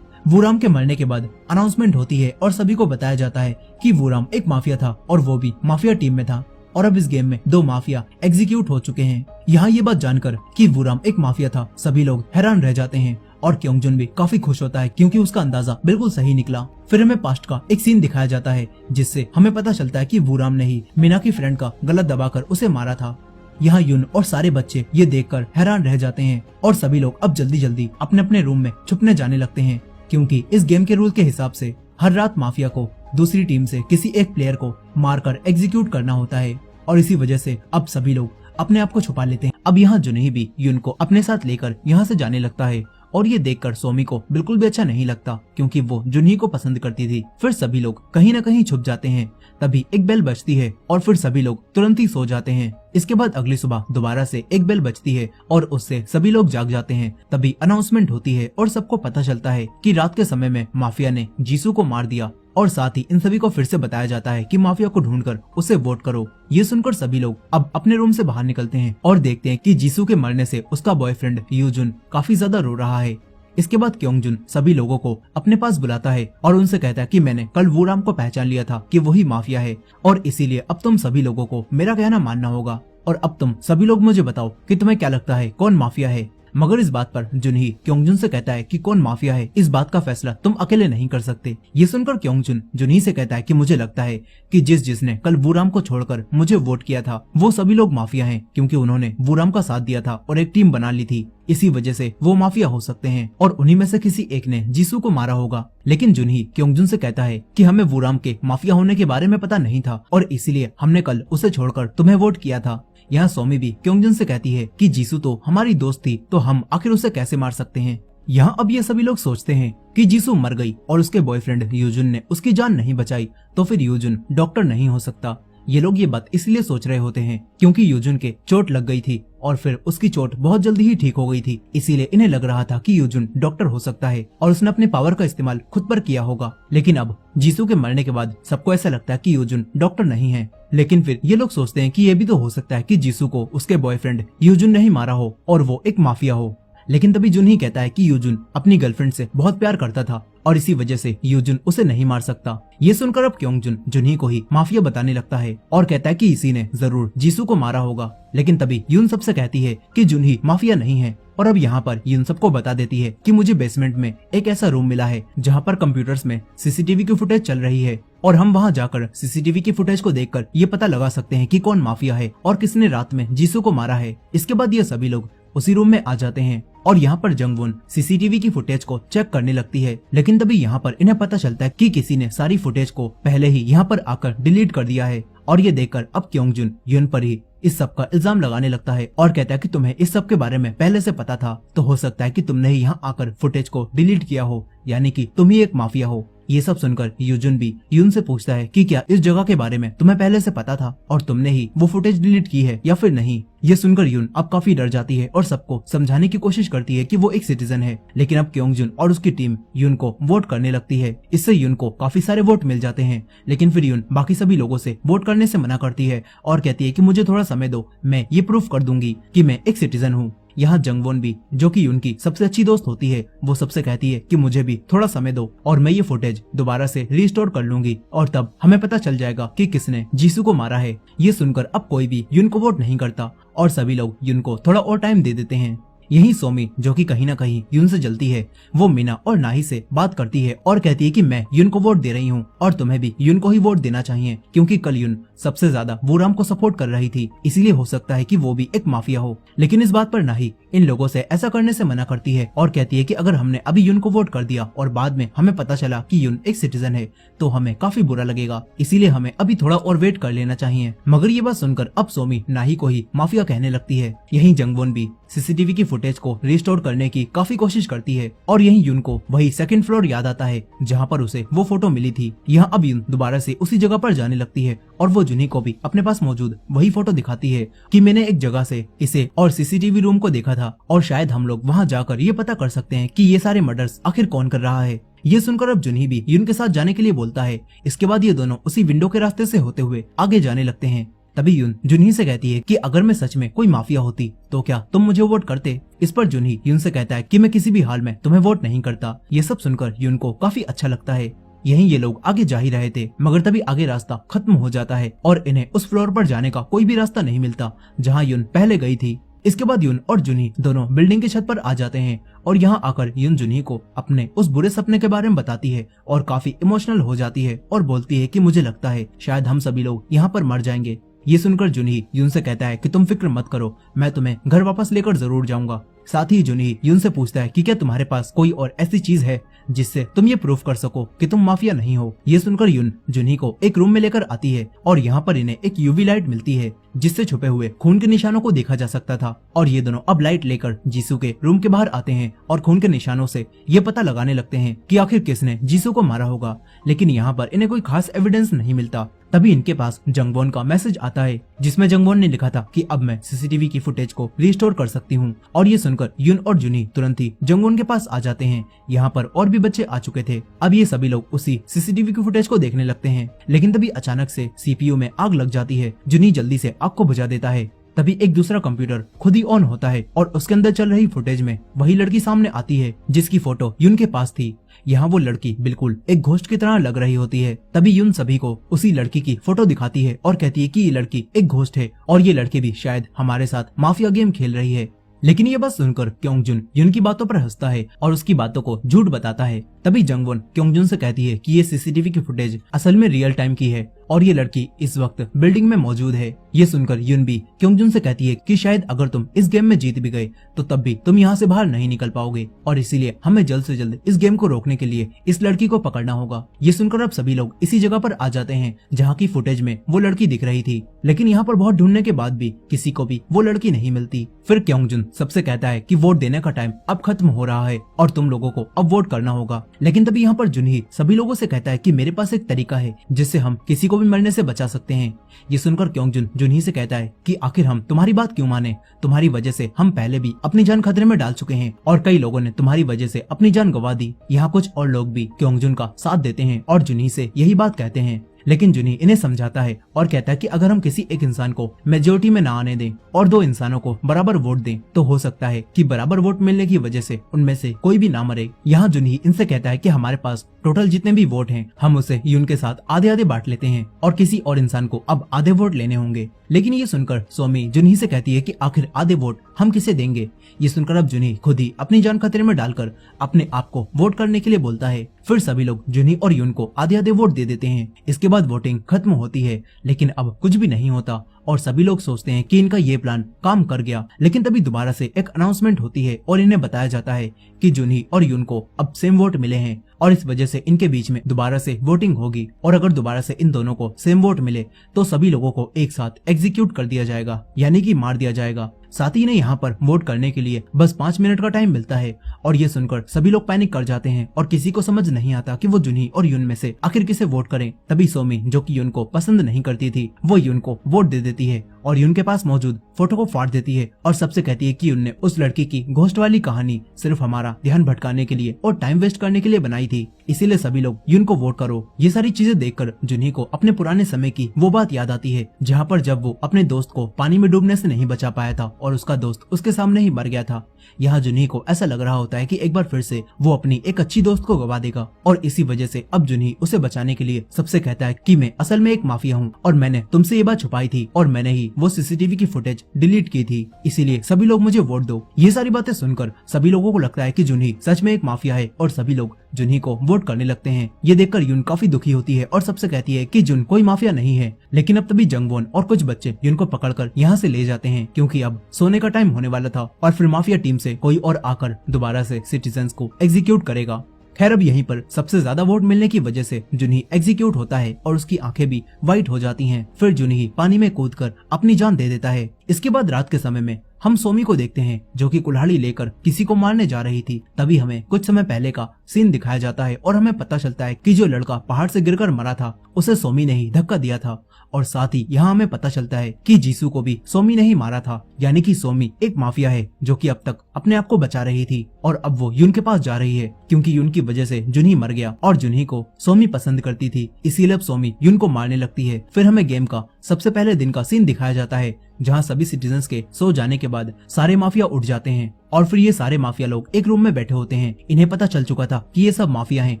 वूराम के मरने के बाद अनाउंसमेंट होती है और सभी को बताया जाता है कि वूराम एक माफिया था और वो भी माफिया टीम में था और अब इस गेम में 2 माफिया एग्जीक्यूट हो चुके हैं। यहाँ ये बात जानकर कि वूराम एक माफिया था सभी लोग हैरान रह जाते हैं और क्योंगजुन भी काफी खुश होता है क्योंकि उसका अंदाजा बिल्कुल सही निकला। फिर हमें पास्ट का एक सीन दिखाया जाता है जिससे हमें पता चलता है कि वूराम ने ही मीना की फ्रेंड का गला दबाकर उसे मारा था। यहाँ युन और सारे बच्चे ये देखकर हैरान रह जाते हैं और सभी लोग अब जल्दी जल्दी अपने अपने रूम में छुपने जाने लगते हैं, क्योंकि इस गेम के रूल के हिसाब से हर रात माफिया को दूसरी टीम से किसी एक प्लेयर को मारकर एग्जीक्यूट करना होता है और इसी वजह से अब सभी लोग अपने आप को छुपा लेते हैं। अब यहाँ जुनही भी युन को अपने साथ लेकर यहाँ से जाने लगता है और ये देखकर सोमी को बिल्कुल भी अच्छा नहीं लगता क्योंकि वो जुनही को पसंद करती थी। फिर सभी लोग कहीं न कहीं छुप जाते हैं। तभी एक बेल बजती है और फिर सभी लोग तुरंत ही सो जाते हैं। इसके बाद अगली सुबह दोबारा से एक बेल बजती है और उससे सभी लोग जाग जाते हैं। तभी अनाउंसमेंट होती है और सबको पता चलता है कि रात के समय में माफिया ने जीसू को मार दिया और साथ ही इन सभी को फिर से बताया जाता है कि माफिया को ढूंढकर उसे वोट करो। ये सुनकर सभी लोग अब अपने रूम से बाहर निकलते हैं और देखते हैं कि जीसू के मरने से उसका बॉयफ्रेंड यूजुन काफी ज्यादा रो रहा है। इसके बाद क्योंगजुन सभी लोगों को अपने पास बुलाता है और उनसे कहता है कि मैंने कल वूराम को पहचान लिया था कि वही माफिया है और इसीलिए अब तुम सभी लोगों को मेरा कहना मानना होगा और अब तुम सभी लोग मुझे बताओ कि तुम्हें क्या लगता है कौन माफिया है। मगर इस बात पर जुनही क्योंगजुन से कहता है कि कौन माफिया है इस बात का फैसला तुम अकेले नहीं कर सकते। ये सुनकर क्योंगजुन जुनही से कहता है कि मुझे लगता है कि जिसने कल वूराम को छोड़कर मुझे वोट किया था वो सभी लोग माफिया हैं, क्योंकि उन्होंने वूराम का साथ दिया था और एक टीम बना ली थी। इसी वजह से वो माफिया हो सकते हैं और उन्हीं में से किसी एक ने जीसू को मारा होगा। लेकिन जुनही क्योंगजुन से कहता है कि हमें वूराम के माफिया होने के बारे में पता नहीं था और इसीलिए हमने कल उसे छोड़कर तुम्हें वोट किया था। यहाँ सोमी भी क्योंगजुन से कहती है कि जीसू तो हमारी दोस्त थी तो हम आखिर उसे कैसे मार सकते हैं। यहाँ अब ये सभी लोग सोचते हैं कि जीसू मर गई और उसके बॉयफ्रेंड यूजुन ने उसकी जान नहीं बचाई, तो फिर यूजुन डॉक्टर नहीं हो सकता। ये लोग ये बात इसलिए सोच रहे होते हैं क्योंकि यूजुन के चोट लग गई थी और फिर उसकी चोट बहुत जल्दी ही ठीक हो गई थी, इसीलिए इन्हें लग रहा था कि यूजुन डॉक्टर हो सकता है और उसने अपने पावर का इस्तेमाल खुद पर किया होगा। लेकिन अब जीसू के मरने के बाद सबको ऐसा लगता है कि यूजुन डॉक्टर नहीं है। लेकिन फिर ये लोग सोचते हैं कि ये भी तो हो सकता है कि जीसू को उसके बॉयफ्रेंड यूजुन ने ही मारा हो और वो एक माफिया हो। लेकिन तभी जुन ही कहता है कि यूजुन अपनी गर्लफ्रेंड से बहुत प्यार करता था और इसी वजह से यूजुन उसे नहीं मार सकता। ये सुनकर अब क्योंगजुन जुनही को ही माफिया बताने लगता है और कहता है कि इसी ने जरूर जीसू को मारा होगा। लेकिन तभी यून सबसे कहती है कि जुनही माफिया नहीं है और अब यहाँ पर यून सबको बता देती है कि मुझे बेसमेंट में एक ऐसा रूम मिला है जहाँ पर कंप्यूटर्स में सीसीटीवी की फुटेज चल रही है और हम वहाँ जाकर सीसीटीवी की फुटेज को देखकर ये पता लगा सकते हैं कि कौन माफिया है और किसने रात में जीसू को मारा है। इसके बाद ये सभी लोग उसी रूम में आ जाते हैं और यहाँ पर जंगवुन सीसीटीवी की फुटेज को चेक करने लगती है। लेकिन तभी यहाँ पर इन्हें पता चलता है कि किसी ने सारी फुटेज को पहले ही यहाँ पर आकर डिलीट कर दिया है और ये देखकर अब क्योंगजुन यून पर ही इस सब का इल्जाम लगाने लगता है और कहता है कि तुम्हें इस सब के बारे में पहले से पता था, तो हो सकता है कि तुमने ही यहाँ आकर फुटेज को डिलीट किया हो, यानी कि तुम ही एक माफिया हो। ये सब सुनकर यूजुन भी यून से पूछता है कि क्या इस जगह के बारे में तुम्हें पहले से पता था और तुमने ही वो फुटेज डिलीट की है या फिर नहीं। ये सुनकर यून अब काफी डर जाती है और सबको समझाने की कोशिश करती है कि वो एक सिटीजन है। लेकिन अब क्योंगजुन और उसकी टीम यून को वोट करने लगती है। इससे यून को काफी सारे वोट मिल जाते हैं। लेकिन फिर यून बाकी सभी लोगों से वोट करने से मना करती है और कहती है कि मुझे थोड़ा समय दो, मैं ये प्रूफ कर दूंगी कि मैं एक सिटीजन हूँ। यहाँ जंगवोन भी, जो कि उनकी सबसे अच्छी दोस्त होती है, वो सबसे कहती है कि मुझे भी थोड़ा समय दो और मैं ये फुटेज दोबारा से रिस्टोर कर लूंगी और तब हमें पता चल जाएगा कि किसने जीसू को मारा है। ये सुनकर अब कोई भी यून को वोट नहीं करता और सभी लोग यून को थोड़ा और टाइम दे देते हैं। यही सोमी, जो कि कहीं ना कहीं यून से जलती है, वो मीना और नाही से बात करती है और कहती है कि मैं यून को वोट दे रही हूँ और तुम्हें भी यून को ही वोट देना चाहिए, क्योंकि कल यून सबसे ज्यादा वूराम को सपोर्ट कर रही थी, इसीलिए हो सकता है कि वो भी एक माफिया हो। लेकिन इस बात पर नाही इन लोगों से ऐसा करने से मना करती है और कहती है कि अगर हमने अभी यून को वोट कर दिया और बाद में हमें पता चला कि यून एक सिटीजन है तो हमें काफी बुरा लगेगा, इसीलिए हमें अभी थोड़ा और वेट कर लेना चाहिए। मगर ये बात सुनकर अब सोमी नाही को ही माफिया कहने लगती है। यही जंगवोन भी सीसीटीवी की फुटेज को रिस्टोर करने की काफी कोशिश करती है और यही यून को वही सेकंड फ्लोर याद आता है जहाँ पर उसे वो फोटो मिली थी। यहाँ अब यून दोबारा से उसी जगह पर जाने लगती है और वो जुनी को भी अपने पास मौजूद वही फोटो दिखाती है कि मैंने एक जगह से इसे और सीसीटीवी रूम को देखा था और शायद हम लोग वहाँ जाकर ये पता कर सकते हैं कि ये सारे मर्डर्स आखिर कौन कर रहा है। ये सुनकर अब जुनी भी यून के साथ जाने के लिए बोलता है। इसके बाद ये दोनों उसी विंडो के रास्ते से होते हुए आगे जाने लगते हैं। तभी यून जुनही से कहती है कि अगर मैं सच में कोई माफिया होती तो क्या तुम मुझे वोट करते। इस पर जुनही यून से कहता है कि मैं किसी भी हाल में तुम्हें वोट नहीं करता। ये सब सुनकर यून को काफी अच्छा लगता है। यहीं ये लोग आगे जा ही रहे थे मगर तभी आगे रास्ता खत्म हो जाता है और इन्हें उस फ्लोर पर जाने का कोई भी रास्ता नहीं मिलता जहाँ यून पहले गई थी। इसके बाद यून और जुनी दोनों बिल्डिंग की छत पर आ जाते हैं और यहाँ आकर यून जुनी को अपने उस बुरे सपने के बारे में बताती है और काफी इमोशनल हो जाती है और बोलती है कि मुझे लगता है शायद हम सभी लोग यहाँ पर मर जाएंगे। ये सुनकर जुनही यून से कहता है कि तुम फिक्र मत करो, मैं तुम्हें घर वापस लेकर जरूर जाऊंगा। साथ ही जुनही यून से पूछता है कि क्या तुम्हारे पास कोई और ऐसी चीज है जिससे तुम ये प्रूफ कर सको कि तुम माफिया नहीं हो। ये सुनकर यून जुनही को एक रूम में लेकर आती है और यहाँ पर इन्हें एक यूवी लाइट मिलती है जिससे छुपे हुए खून के निशानों को देखा जा सकता था और ये दोनों अब लाइट लेकर जीसू के रूम के बाहर आते हैं और खून के निशानों से ये पता लगाने लगते हैं कि आखिर किसने जीसू को मारा होगा। लेकिन यहाँ पर इन्हें कोई खास एविडेंस नहीं मिलता। तभी इनके पास जंगवोन का मैसेज आता है जिसमें जंगवोन ने लिखा था कि अब मैं सीसीटीवी की फुटेज को रिस्टोर कर सकती हूँ और ये सुनकर यून और जुनी तुरंत ही जंगवोन के पास आ जाते हैं। यहाँ पर और भी बच्चे आ चुके थे। अब ये सभी लोग उसी सीसीटीवी की फुटेज को देखने लगते हैं। लेकिन तभी अचानक से सीपीयू में आग लग जाती है। जुनी जल्दी से आग को बुझा देता है। तभी एक दूसरा कंप्यूटर खुद ही ऑन होता है और उसके अंदर चल रही फुटेज में वही लड़की सामने आती है जिसकी फोटो यून के पास थी। यहाँ वो लड़की बिल्कुल एक घोस्ट की तरह लग रही होती है। तभी यून सभी को उसी लड़की की फोटो दिखाती है और कहती है कि ये लड़की एक घोस्ट है और ये लड़की भी शायद हमारे साथ माफिया गेम खेल रही है। लेकिन ये बात सुनकर क्योंगजुन यून की बातों पर हंसता है और उसकी बातों को झूठ बताता है। तभी जंगवोन क्योंगजुन से कहती है कि ये सीसीटीवी की फुटेज असल में रियल टाइम की है और ये लड़की इस वक्त बिल्डिंग में मौजूद है। ये सुनकर युन भी क्योंगजुन से कहती है कि शायद अगर तुम इस गेम में जीत भी गए तो तब भी तुम यहाँ से बाहर नहीं निकल पाओगे और इसीलिए हमें जल्द से जल्द इस गेम को रोकने के लिए इस लड़की को पकड़ना होगा। ये सुनकर अब सभी लोग इसी जगह पर आ जाते हैं जहाँ की फुटेज में वो लड़की दिख रही थी, लेकिन यहाँ पर बहुत ढूंढने के बाद भी किसी को भी वो लड़की नहीं मिलती। फिर क्योंगजुन सबसे कहता है कि वोट देने का टाइम अब खत्म हो रहा है और तुम लोगों को अब वोट करना होगा। लेकिन तभी यहाँ पर जुनही सभी लोगों से कहता है कि मेरे पास एक तरीका है जिससे हम किसी को भी मरने से बचा सकते हैं। ये सुनकर क्योंगजुन जुनही से कहता है कि आखिर हम तुम्हारी बात क्यों माने, तुम्हारी वजह से हम पहले भी अपनी जान खतरे में डाल चुके हैं और कई लोगों ने तुम्हारी वजह से अपनी जान गंवा दी। यहाँ कुछ और लोग भी क्योंगजुन का साथ देते हैं और जुनही से यही बात कहते हैं, लेकिन जुनही इन्हें समझाता है और कहता है कि अगर हम किसी एक इंसान को मेजोरिटी में ना आने दें और दो इंसानों को बराबर वोट दें तो हो सकता है कि बराबर वोट मिलने की वजह से उनमें से कोई भी ना मरे। यहाँ जुनही इनसे कहता है कि हमारे पास टोटल जितने भी वोट हैं हम उसे युन के साथ आधे आधे बांट लेते हैं और किसी और इंसान को अब आधे वोट लेने होंगे। लेकिन ये सुनकर सोमी जुनही से कहती है कि आखिर आधे वोट हम किसे देंगे। ये सुनकर अब जुनही खुद ही अपनी जान खतरे में डालकर अपने आप को वोट करने के लिए बोलता है। फिर सभी लोग जुनही और युन को आधे आधे वोट दे देते हैं। इसके बाद वोटिंग खत्म होती है, लेकिन अब कुछ भी नहीं होता और सभी लोग सोचते हैं कि इनका ये प्लान काम कर गया। लेकिन तभी दोबारा से एक अनाउंसमेंट होती है और इन्हें बताया जाता है कि जुनही और युन को अब सेम वोट मिले हैं और इस वजह से इनके बीच में दोबारा से वोटिंग होगी और अगर दोबारा से इन दोनों को सेम वोट मिले तो सभी लोगों को एक साथ एग्जीक्यूट कर दिया जाएगा, यानी कि मार दिया जाएगा। साथ ही इन्हें यहाँ पर वोट करने के लिए बस 5 मिनट का टाइम मिलता है और ये सुनकर सभी लोग पैनिक कर जाते हैं और किसी को समझ नहीं आता कि वो जुनही और युन में से आखिर किसे वोट करें। तभी सोमी जो कि युन को पसंद नहीं करती थी वो युन को वोट दे देती है और युन के पास मौजूद फोटो को फाड़ देती है और सबसे कहती है कि युन ने उस लड़की की घोस्ट वाली कहानी सिर्फ हमारा ध्यान भटकाने के लिए और टाइम वेस्ट करने के लिए बनाई थी, इसीलिए सभी लोग युन को वोट करो। ये सारी चीजें देखकर जुनही को अपने पुराने समय की वो बात याद आती है जहाँ पर जब वो अपने दोस्त को पानी में डूबने से नहीं बचा पाया था और उसका दोस्त उसके सामने ही मर गया था। यहाँ जुनही को ऐसा लग रहा होता है कि एक बार फिर से वो अपनी एक अच्छी दोस्त को गवा देगा और इसी वजह से अब जुनही उसे बचाने के लिए सबसे कहता है कि मैं असल में एक माफिया हूँ और मैंने तुमसे ये बात छुपाई थी और मैंने ही वो सीसीटीवी की फुटेज डिलीट की थी, इसीलिए सभी लोग मुझे वोट दो। ये सारी बातें सुनकर सभी लोगों को लगता है कि जुनही सच में एक माफिया है और सभी लोग जुनही को वोट करने लगते हैं। ये देखकर युन काफी दुखी होती है और सबसे कहती है कि जुन कोई माफिया नहीं है। लेकिन अब तभी जंगवोन और कुछ बच्चे युन को पकड़कर यहाँ से ले जाते हैं क्योंकि अब सोने का टाइम होने वाला था और फिर माफिया टीम से कोई और आकर दोबारा से सिटीजन्स को एग्जीक्यूट करेगा। खैर अब यहीं पर सबसे ज्यादा वोट मिलने की वजह से जुनही एग्जीक्यूट होता है और उसकी आंखें भी वाइट हो जाती हैं। फिर जुनही पानी में कूदकर अपनी जान दे देता है। इसके बाद रात के समय में हम सोमी को देखते हैं जो कि कुल्हाड़ी लेकर किसी को मारने जा रही थी। तभी हमें कुछ समय पहले का सीन दिखाया जाता है और हमें पता चलता है कि जो लड़का पहाड़ से गिरकर मरा था उसे सोमी ने ही धक्का दिया था और साथ ही यहाँ हमें पता चलता है कि जीसू को भी सोमी ने ही मारा था, यानी कि सोमी एक माफिया है जो कि अब तक अपने आप को बचा रही थी और अब वो युन के पास जा रही है क्योंकि युन की वजह से जुनही मर गया और जुनही को सोमी पसंद करती थी, इसीलिए अब सोमी युन को मारने लगती है। फिर हमें गेम का सबसे पहले दिन का सीन दिखाया जाता है जहाँ सभी सिटीजन्स के सो जाने के बाद सारे माफिया उठ जाते हैं और फिर ये सारे माफिया लोग एक रूम में बैठे होते हैं। इन्हें पता चल चुका था कि ये सब माफिया हैं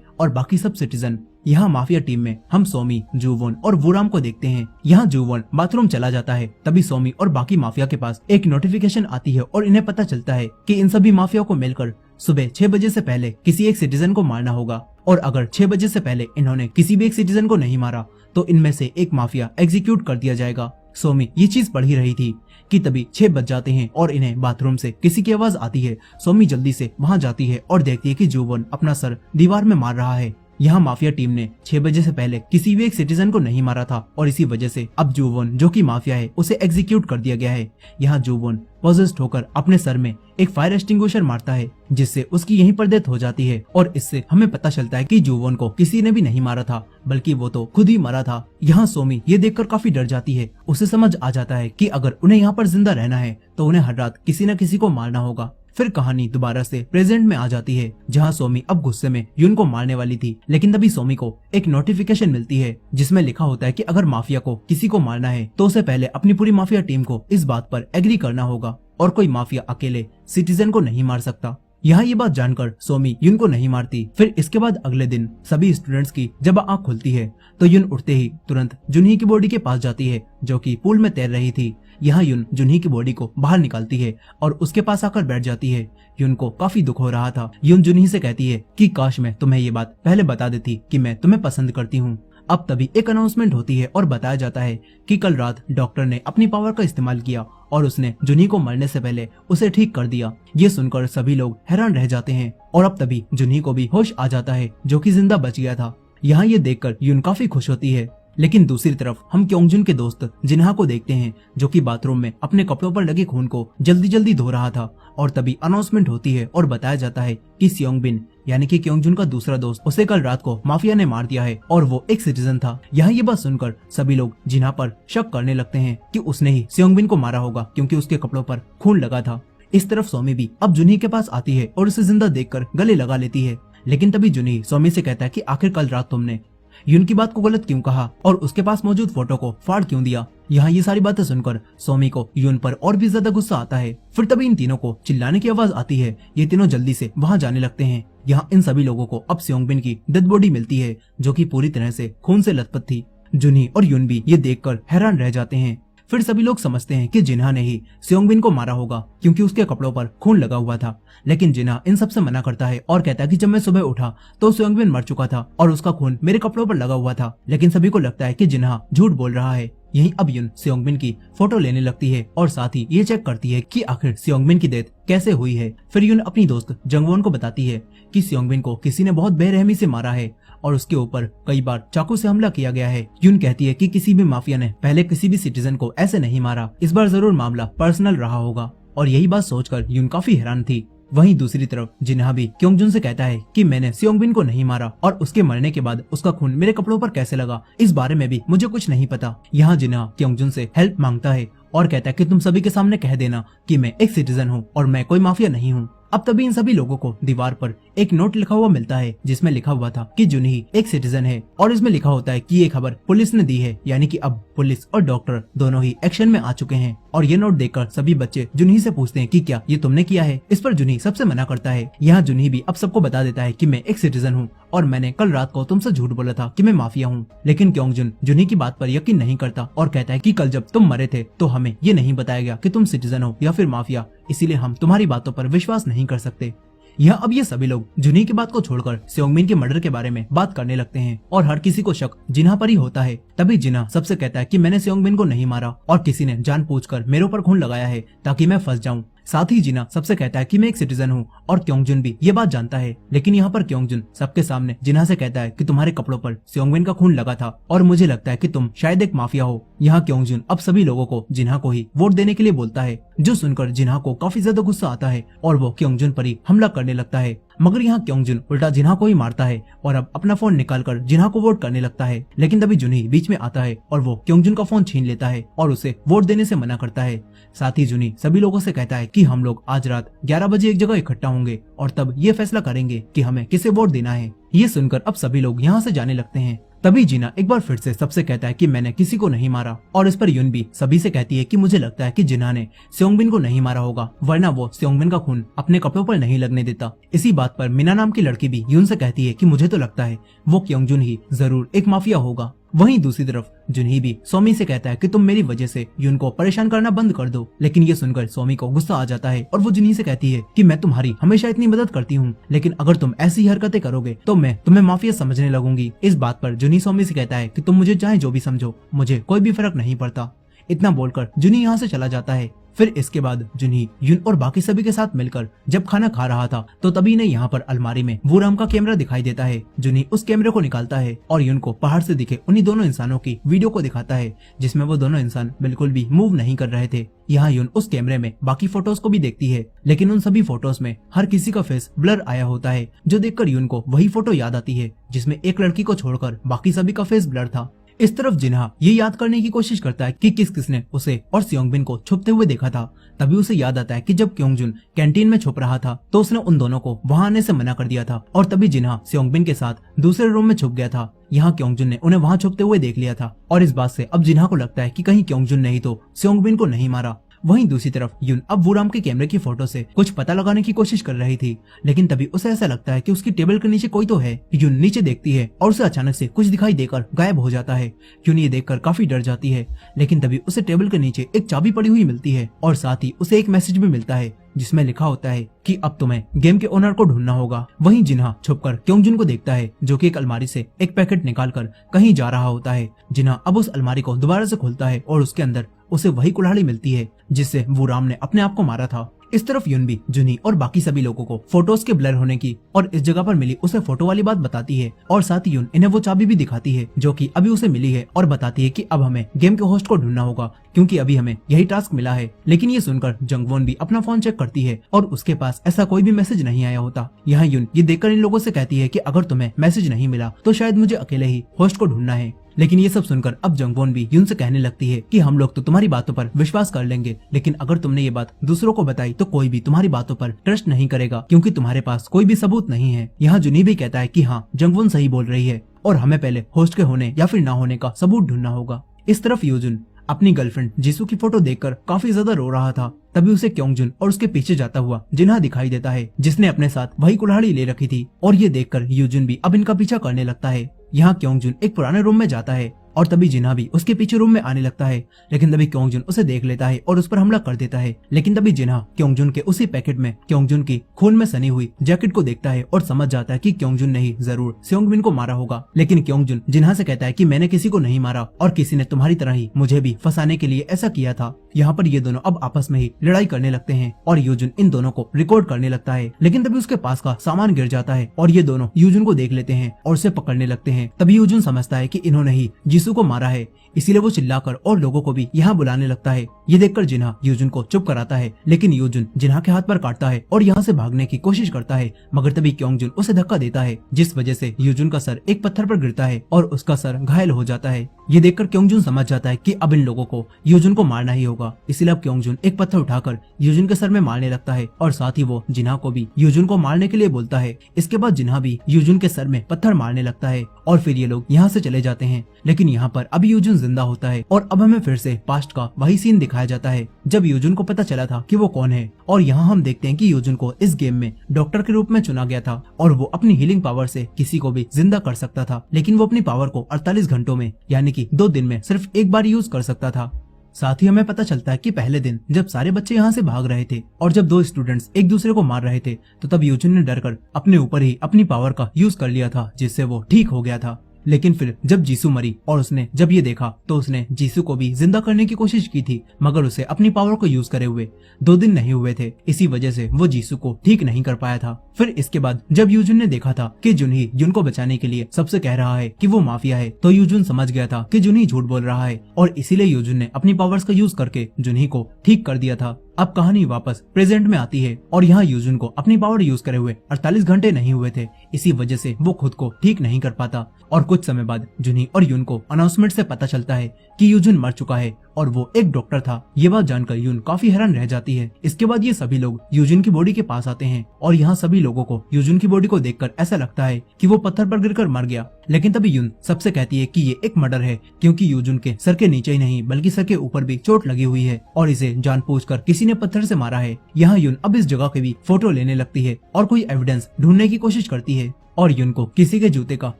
और बाकी सब सिटीजन। यहाँ माफिया टीम में हम सोमी, जुवोन और वुराम को देखते हैं। यहाँ जुवोन बाथरूम चला जाता है, तभी सोमी और बाकी माफिया के पास एक नोटिफिकेशन आती है और इन्हें पता चलता है कि इन सभी माफिया को मिलकर सुबह 6 बजे से पहले किसी एक सिटीजन को मारना होगा और अगर 6 बजे से पहले इन्होंने किसी भी एक सिटीजन को नहीं मारा तो इनमें से एक माफिया एग्जीक्यूट कर दिया जाएगा। सोमी ये चीज पढ़ ही रही थी कि तभी 6 बज जाते हैं और इन्हें बाथरूम से किसी की आवाज आती है। सोमी जल्दी से वहां जाती है और देखती है कि जुवोन अपना सर दीवार में मार रहा है। यहाँ माफिया टीम ने 6 बजे से पहले किसी भी एक सिटीजन को नहीं मारा था और इसी वजह से अब जुवोन जो कि माफिया है उसे एग्जीक्यूट कर दिया गया है। यहाँ जुवोन पॉजेस्ड होकर अपने सर में एक फायर एक्सटिंग्विशर मारता है जिससे उसकी यहीं पर डेथ हो जाती है और इससे हमें पता चलता है कि जुवोन को किसी ने भी नहीं मारा था बल्कि वो तो खुद ही मरा था। यहाँ सोमी ये देखकर काफी डर जाती है। उसे समझ आ जाता है कि अगर उन्हें यहाँ पर जिंदा रहना है तो उन्हें हर रात किसी न किसी को मारना होगा। फिर कहानी दोबारा से प्रेजेंट में आ जाती है जहाँ सोमी अब गुस्से में युन को मारने वाली थी, लेकिन तभी सोमी को एक नोटिफिकेशन मिलती है जिसमें लिखा होता है कि अगर माफिया को किसी को मारना है तो उसे पहले अपनी पूरी माफिया टीम को इस बात पर एग्री करना होगा और कोई माफिया अकेले सिटीजन को नहीं मार सकता। यहाँ ये बात जानकर सोमी युन को नहीं मारती। फिर इसके बाद अगले दिन सभी स्टूडेंट्स की जब आंख खुलती है तो युन उठते ही तुरंत जुनही की बॉडी के पास जाती है जो कि पूल में तैर रही थी। यहाँ युन जुनही की बॉडी को बाहर निकालती है और उसके पास आकर बैठ जाती है। युन को काफी दुख हो रहा था। युन जुनही से कहती है कि काश मैं तुम्हें ये बात पहले बता देती कि मैं तुम्हें पसंद करती हूँ। अब तभी एक अनाउंसमेंट होती है और बताया जाता है कि कल रात डॉक्टर ने अपनी पावर का इस्तेमाल किया और उसने जुनी को मरने से पहले उसे ठीक कर दिया। ये सुनकर सभी लोग हैरान रह जाते हैं और अब तभी जुनी को भी होश आ जाता है, जो कि जिंदा बच गया था। यहाँ ये देखकर यून काफी खुश होती है। लेकिन दूसरी तरफ हम क्योंगजुन के दोस्त जिन्हा को देखते हैं, जो कि बाथरूम में अपने कपड़ों पर लगे खून को जल्दी जल्दी धो रहा था। और तभी अनाउंसमेंट होती है और बताया जाता है कि सियोंगबिन यानी कि क्योंगजुन का दूसरा दोस्त, उसे कल रात को माफिया ने मार दिया है और वो एक सिटीजन था। यहाँ ये बात सुनकर सभी लोग जिन्हा पर शक करने लगते हैं कि उसने ही सियोंगबिन को मारा होगा, क्योंकि उसके कपड़ों पर खून लगा था। इस तरफ सोमी भी अब जुनी के पास आती है और उसे जिंदा देखकर गले लगा लेती है। लेकिन तभी जुनी सोमी से कहता है कि आखिर कल रात तुमने यून की बात को गलत क्यों कहा और उसके पास मौजूद फोटो को फाड़ क्यों दिया। यहाँ ये सारी बातें सुनकर सोमी को यून पर और भी ज्यादा गुस्सा आता है। फिर तभी इन तीनों को चिल्लाने की आवाज आती है। ये तीनों जल्दी से वहाँ जाने लगते हैं। यहाँ इन सभी लोगों को अब सियोंगबिन की डेड बॉडी मिलती है, जो कि पूरी तरह से खून से लथपथ थी। जुनी और यून भी ये देखकर हैरान रह जाते हैं। फिर सभी लोग समझते हैं कि जिन्हा ने ही सियोंगबिन को मारा होगा, क्योंकि उसके कपड़ों पर खून लगा हुआ था। लेकिन जिन्हा इन सब से मना करता है और कहता है कि जब मैं सुबह उठा तो सियोंगबिन मर चुका था और उसका खून मेरे कपड़ों पर लगा हुआ था। लेकिन सभी को लगता है कि जिन्हा झूठ बोल रहा है। यहीं अब यून सियोंगबिन की फोटो लेने लगती है और साथ ही ये चेक करती है कि आखिर सियोंगबिन की डेथ कैसे हुई है। फिर यून अपनी दोस्त जंगवोन को बताती है कि सियोंगबिन को किसी ने बहुत बेरहमी से मारा है और उसके ऊपर कई बार चाकू से हमला किया गया है। यून कहती है कि किसी भी माफिया ने पहले किसी भी सिटीजन को ऐसे नहीं मारा, इस बार जरूर मामला पर्सनल रहा होगा। और यही बात सोचकर यून काफी हैरान थी। वहीं दूसरी तरफ जिन्हा भी क्योंगजुन से कहता है कि मैंने सियोंगबिन को नहीं मारा और उसके मरने के बाद उसका खून मेरे कपड़ों पर कैसे लगा, इस बारे में भी मुझे कुछ नहीं पता। यहाँ जिन्हा क्योंगजुन से हेल्प मांगता है और कहता है कि तुम सभी के सामने कह देना कि मैं एक सिटीजन हूँ और मैं कोई माफिया नहीं हूँ। अब तभी इन सभी लोगों को दीवार पर एक नोट लिखा हुआ मिलता है, जिसमें लिखा हुआ था कि जुनही एक सिटीजन है और इसमें लिखा होता है कि ये खबर पुलिस ने दी है, यानी कि अब पुलिस और डॉक्टर दोनों ही एक्शन में आ चुके हैं। और ये नोट देखकर सभी बच्चे जुनही से पूछते हैं कि क्या ये तुमने किया है। इस पर जुनही सबसे मना करता है। यहाँ जुनही भी अब सबको बता देता है कि मैं एक सिटीजन हूँ और मैंने कल रात को तुमसे झूठ बोला था कि मैं माफिया हूँ। लेकिन क्योंगजुन जुनही की बात पर यकीन नहीं करता और कहता है कि कल जब तुम मरे थे तो हमें ये नहीं बताया गया कि तुम सिटीजन हो या फिर माफिया, इसीलिए हम तुम्हारी बातों पर विश्वास नहीं कर सकते। यहाँ अब ये सभी लोग जुनही की बात को छोड़कर सियोंगबिन के मर्डर के बारे में बात करने लगते हैं और हर किसी को शक जिन्हा पर ही होता है। तभी जिन्हा सबसे कहता है कि मैंने सियोंगबिन को नहीं मारा और किसी ने जानबूझकर मेरे ऊपर खून लगाया है ताकि मैं फंस जाऊं। साथ ही जिन्हा सबसे कहता है कि मैं एक सिटीजन हूँ और क्योंगजुन भी ये बात जानता है। लेकिन यहाँ पर क्योंगजुन सबके सामने जिन्हा से कहता है कि तुम्हारे कपड़ों पर सियोंगबिन का खून लगा था और मुझे लगता है कि तुम शायद एक माफिया हो। यहाँ क्योंगजुन अब सभी लोगों को जिन्हा को ही वोट देने के लिए बोलता है, जो सुनकर जिन्हा को काफी ज्यादा गुस्सा आता है और वो क्योंगजुन पर ही हमला करने लगता है। मगर यहाँ क्योंगजुन उल्टा जिन्हा को ही मारता है और अब अपना फोन निकालकर जिन्हा को वोट करने लगता है। लेकिन तभी जुनी बीच में आता है और वो क्योंगजुन का फोन छीन लेता है और उसे वोट देने से मना करता है। साथ ही जुनी सभी लोगों से कहता है कि हम लोग आज रात 11 बजे एक जगह इकट्ठा होंगे और तब ये फैसला करेंगे कि हमें किसे वोट देना है। ये सुनकर अब सभी लोग यहाँ से जाने लगते हैं। तभी जिन्हा एक बार फिर से सबसे कहता है कि मैंने किसी को नहीं मारा और इस पर यून भी सभी से कहती है कि मुझे लगता है कि जिन्हा ने सियोंगबिन को नहीं मारा होगा, वरना वो सियोंगबिन का खून अपने कपड़ों पर नहीं लगने देता। इसी बात पर मीना नाम की लड़की भी यून से कहती है कि मुझे तो लगता है वो क्योंगजुन ही जरूर एक माफिया होगा। वहीं दूसरी तरफ जुनही भी सोमी से कहता है कि तुम मेरी वजह से यून को परेशान करना बंद कर दो। लेकिन ये सुनकर सोमी को गुस्सा आ जाता है और वो जुनही से कहती है कि मैं तुम्हारी हमेशा इतनी मदद करती हूँ, लेकिन अगर तुम ऐसी हरकतें करोगे तो मैं तुम्हें माफिया समझने लगूंगी। इस बात पर जुनही सोमी से कहता है कि तुम मुझे चाहे जो भी समझो, मुझे कोई भी फर्क नहीं पड़ता। इतना बोलकर जुनही यहाँ से चला जाता है। फिर इसके बाद जुनही यून और बाकी सभी के साथ मिलकर जब खाना खा रहा था तो तभी ने यहाँ पर अलमारी में वूराम का कैमरा दिखाई देता है। जुनही उस कैमरे को निकालता है और यून को पहाड़ से दिखे उन्हीं दोनों इंसानों की वीडियो को दिखाता है, जिसमें वो दोनों इंसान बिल्कुल भी मूव नहीं कर रहे थे। यहाँ यून उस कैमरे में बाकी फोटोज को भी देखती है, लेकिन उन सभी फोटोज में हर किसी का फेस ब्लर आया होता है, जो देखकर यून को वही फोटो याद आती है जिसमें एक लड़की को छोड़कर बाकी सभी का फेस ब्लर था। इस तरफ जिन्हा ये याद करने की कोशिश करता है कि किसने उसे और सियोंगबिन को छुपते हुए देखा था। तभी उसे याद आता है कि जब क्योंगजुन कैंटीन में छुप रहा था तो उसने उन दोनों को वहां आने से मना कर दिया था और तभी जिन्हा सियोंगबिन के साथ दूसरे रूम में छुप गया था। यहाँ क्योंगजुन ने उन्हें वहां छुपते हुए देख लिया था और इस बात से अब जिन्हा को लगता है कि कहीं क्योंगजुन ने ही तो सियोंगबिन को नहीं मारा। वहीं दूसरी तरफ यून अब वूराम के कैमरे की फोटो से कुछ पता लगाने की कोशिश कर रही थी, लेकिन तभी उसे ऐसा लगता है कि उसकी टेबल के नीचे कोई तो है। यून नीचे देखती है और उसे अचानक से कुछ दिखाई देकर गायब हो जाता है। यून ये देखकर काफी डर जाती है, लेकिन तभी उसे टेबल के नीचे एक चाबी पड़ी हुई मिलती है और साथ ही उसे एक मैसेज भी मिलता है जिसमें लिखा होता है कि अब तुम्हें गेम के ओनर को ढूंढना होगा। वहीं जिन्हा छुपकर क्योंगजुन को देखता है जो कि एक अलमारी से एक पैकेट निकालकर कहीं जा रहा होता है। जिन्हा अब उस अलमारी को दोबारा से खोलता है और उसके अंदर उसे वही कुल्हाड़ी मिलती है जिससे वूराम ने अपने आप को मारा था। इस तरफ युन भी जुनी और बाकी सभी लोगों को फोटोज के ब्लर होने की और इस जगह पर मिली उसे फोटो वाली बात बताती है और साथ ही युन इन्हें वो चाबी भी दिखाती है जो कि अभी उसे मिली है और बताती है कि अब हमें गेम के होस्ट को ढूंढना होगा क्योंकि अभी हमें यही टास्क मिला है। लेकिन ये सुनकर जंगवोन भी अपना फोन चेक करती है और उसके पास ऐसा कोई भी मैसेज नहीं आया होता। यहाँ युन ये देखकर इन लोगों से कहती है कि अगर तुम्हें मैसेज नहीं मिला तो शायद मुझे अकेले ही होस्ट को ढूंढना है। लेकिन ये सब सुनकर अब जंगवोन भी युन से कहने लगती है कि हम लोग तो तुम्हारी बातों पर विश्वास कर लेंगे, लेकिन अगर तुमने ये बात दूसरों को बताई तो कोई भी तुम्हारी बातों पर ट्रस्ट नहीं करेगा क्योंकि तुम्हारे पास कोई भी सबूत नहीं है। यहाँ जुनी भी कहता है कि हाँ, जंगवोन सही बोल रही है और हमें पहले होस्ट के होने या फिर ना होने का सबूत ढूंढना होगा। इस तरफ यूजुन अपनी गर्लफ्रेंड जीसू की फोटो देखकर काफी ज्यादा रो रहा था। तभी उसे क्योंगजुन और उसके पीछे जाता हुआ जिन्हा दिखाई देता है जिसने अपने साथ वही कुल्हाड़ी ले रखी थी और ये देखकर यूजुन भी अब इनका पीछा करने लगता है। यहाँ क्योंगजुन एक पुराने रूम में जाता है और तभी जिन्हा भी उसके पीछे रूम में आने लगता है, लेकिन तभी क्योंगजुन उसे देख लेता है और उस पर हमला कर देता है। लेकिन तभी जिन्हा क्योंगजुन के उसी पैकेट में क्योंगजुन की खून में सनी हुई जैकेट को देखता है और समझ जाता है कि क्योंगजुन ने ही जरूर सेओंगबिन को मारा होगा। लेकिन क्योंगजुन जिन्हा से कहता है कि मैंने किसी को नहीं मारा और किसी ने तुम्हारी तरह ही मुझे भी फंसाने के लिए ऐसा किया था। यहाँ पर ये दोनों अब आपस में ही लड़ाई करने लगते हैं और यूजुन इन दोनों को रिकॉर्ड करने लगता है। लेकिन तभी उसके पास का सामान गिर जाता है और ये दोनों यूजुन को देख लेते हैं और उसे पकड़ने लगते हैं। तभी यूजुन समझता है कि इन्होंने ही जीसू को मारा है, इसीलिए वो चिल्लाकर और लोगों को भी यहाँ बुलाने लगता है। ये देखकर जिन्हा यूजुन को चुप कराता है, लेकिन यूजुन जिन्हा के हाथ पर काटता है और यहाँ से भागने की कोशिश करता है, मगर तभी क्योंगजुन उसे धक्का देता है जिस वजह से यूजुन का सर एक पत्थर पर गिरता है और उसका सर घायल हो जाता है। ये देखकर क्योंगजुन समझ जाता है कि अब इन लोगों को यूजुन को मारना ही होगा, इसलिए अब क्योंगजुन एक पत्थर उठाकर यूजुन के सर में मारने लगता है और साथ ही वो जिन्हा को भी यूजुन को मारने के लिए बोलता है। इसके बाद जिन्हा भी यूजुन के सर में पत्थर मारने लगता है और फिर ये लोग यहाँ से चले जाते हैं। लेकिन यहाँ पर अभी यूजुन जिंदा होता है और अब हमें फिर से पास्ट का वही सीन दिखाया जाता है जब यूजुन को पता चला था कि वो कौन है। और यहाँ हम देखते हैं कि यूजुन को इस गेम में डॉक्टर के रूप में चुना गया था और वो अपनी हीलिंग पावर से किसी को भी जिंदा कर सकता था, लेकिन वो अपनी पावर को 48 घंटों में यानी कि 2 दिन में सिर्फ एक बार यूज कर सकता था। साथ ही हमें पता चलता है कि पहले दिन जब सारे बच्चे यहाँ से भाग रहे थे और जब 2 स्टूडेंट्स एक दूसरे को मार रहे थे तो तब यूजुन ने डरकर अपने ऊपर ही अपनी पावर का यूज कर लिया था जिससे वो ठीक हो गया था। लेकिन फिर जब जीसू मरी और उसने जब ये देखा तो उसने जीसू को भी जिंदा करने की कोशिश की थी, मगर उसे अपनी पावर को यूज करे हुए 2 दिन नहीं हुए थे, इसी वजह से वो जीसू को ठीक नहीं कर पाया था। फिर इसके बाद जब यूजुन ने देखा था कि जुनही युन को बचाने के लिए सबसे कह रहा है कि वो माफिया है, तो यूजुन समझ गया था कि जुनही झूठ बोल रहा है और इसीलिए यूजुन ने अपनी पावर्स का यूज करके जुनही को ठीक कर दिया था। अब कहानी वापस प्रेजेंट में आती है और यहाँ यूजुन को अपनी पावर यूज करे हुए 48 घंटे नहीं हुए थे, इसी वजह से वो खुद को ठीक नहीं कर पाता। और कुछ समय बाद जुनही और युन को अनाउंसमेंट से पता चलता है कि यूजुन मर चुका है और वो एक डॉक्टर था। ये बात जानकर युन काफी हैरान रह जाती है। इसके बाद ये सभी लोग यूजुन की बॉडी के पास आते हैं और यहाँ सभी लोगों को यूजुन की बॉडी को देखकर ऐसा लगता है कि वो पत्थर पर गिरकर मर गया। लेकिन तभी युन सबसे कहती है कि ये एक मर्डर है क्योंकि यूजुन के सर के नीचे ही नहीं बल्कि सर के ऊपर भी चोट लगी हुई है और इसे जानबूझकर किसी ने पत्थर से मारा है। यहाँ युन अब इस जगह की भी फोटो लेने लगती है और कोई एविडेंस ढूंढने की कोशिश करती है और युन को किसी के जूते का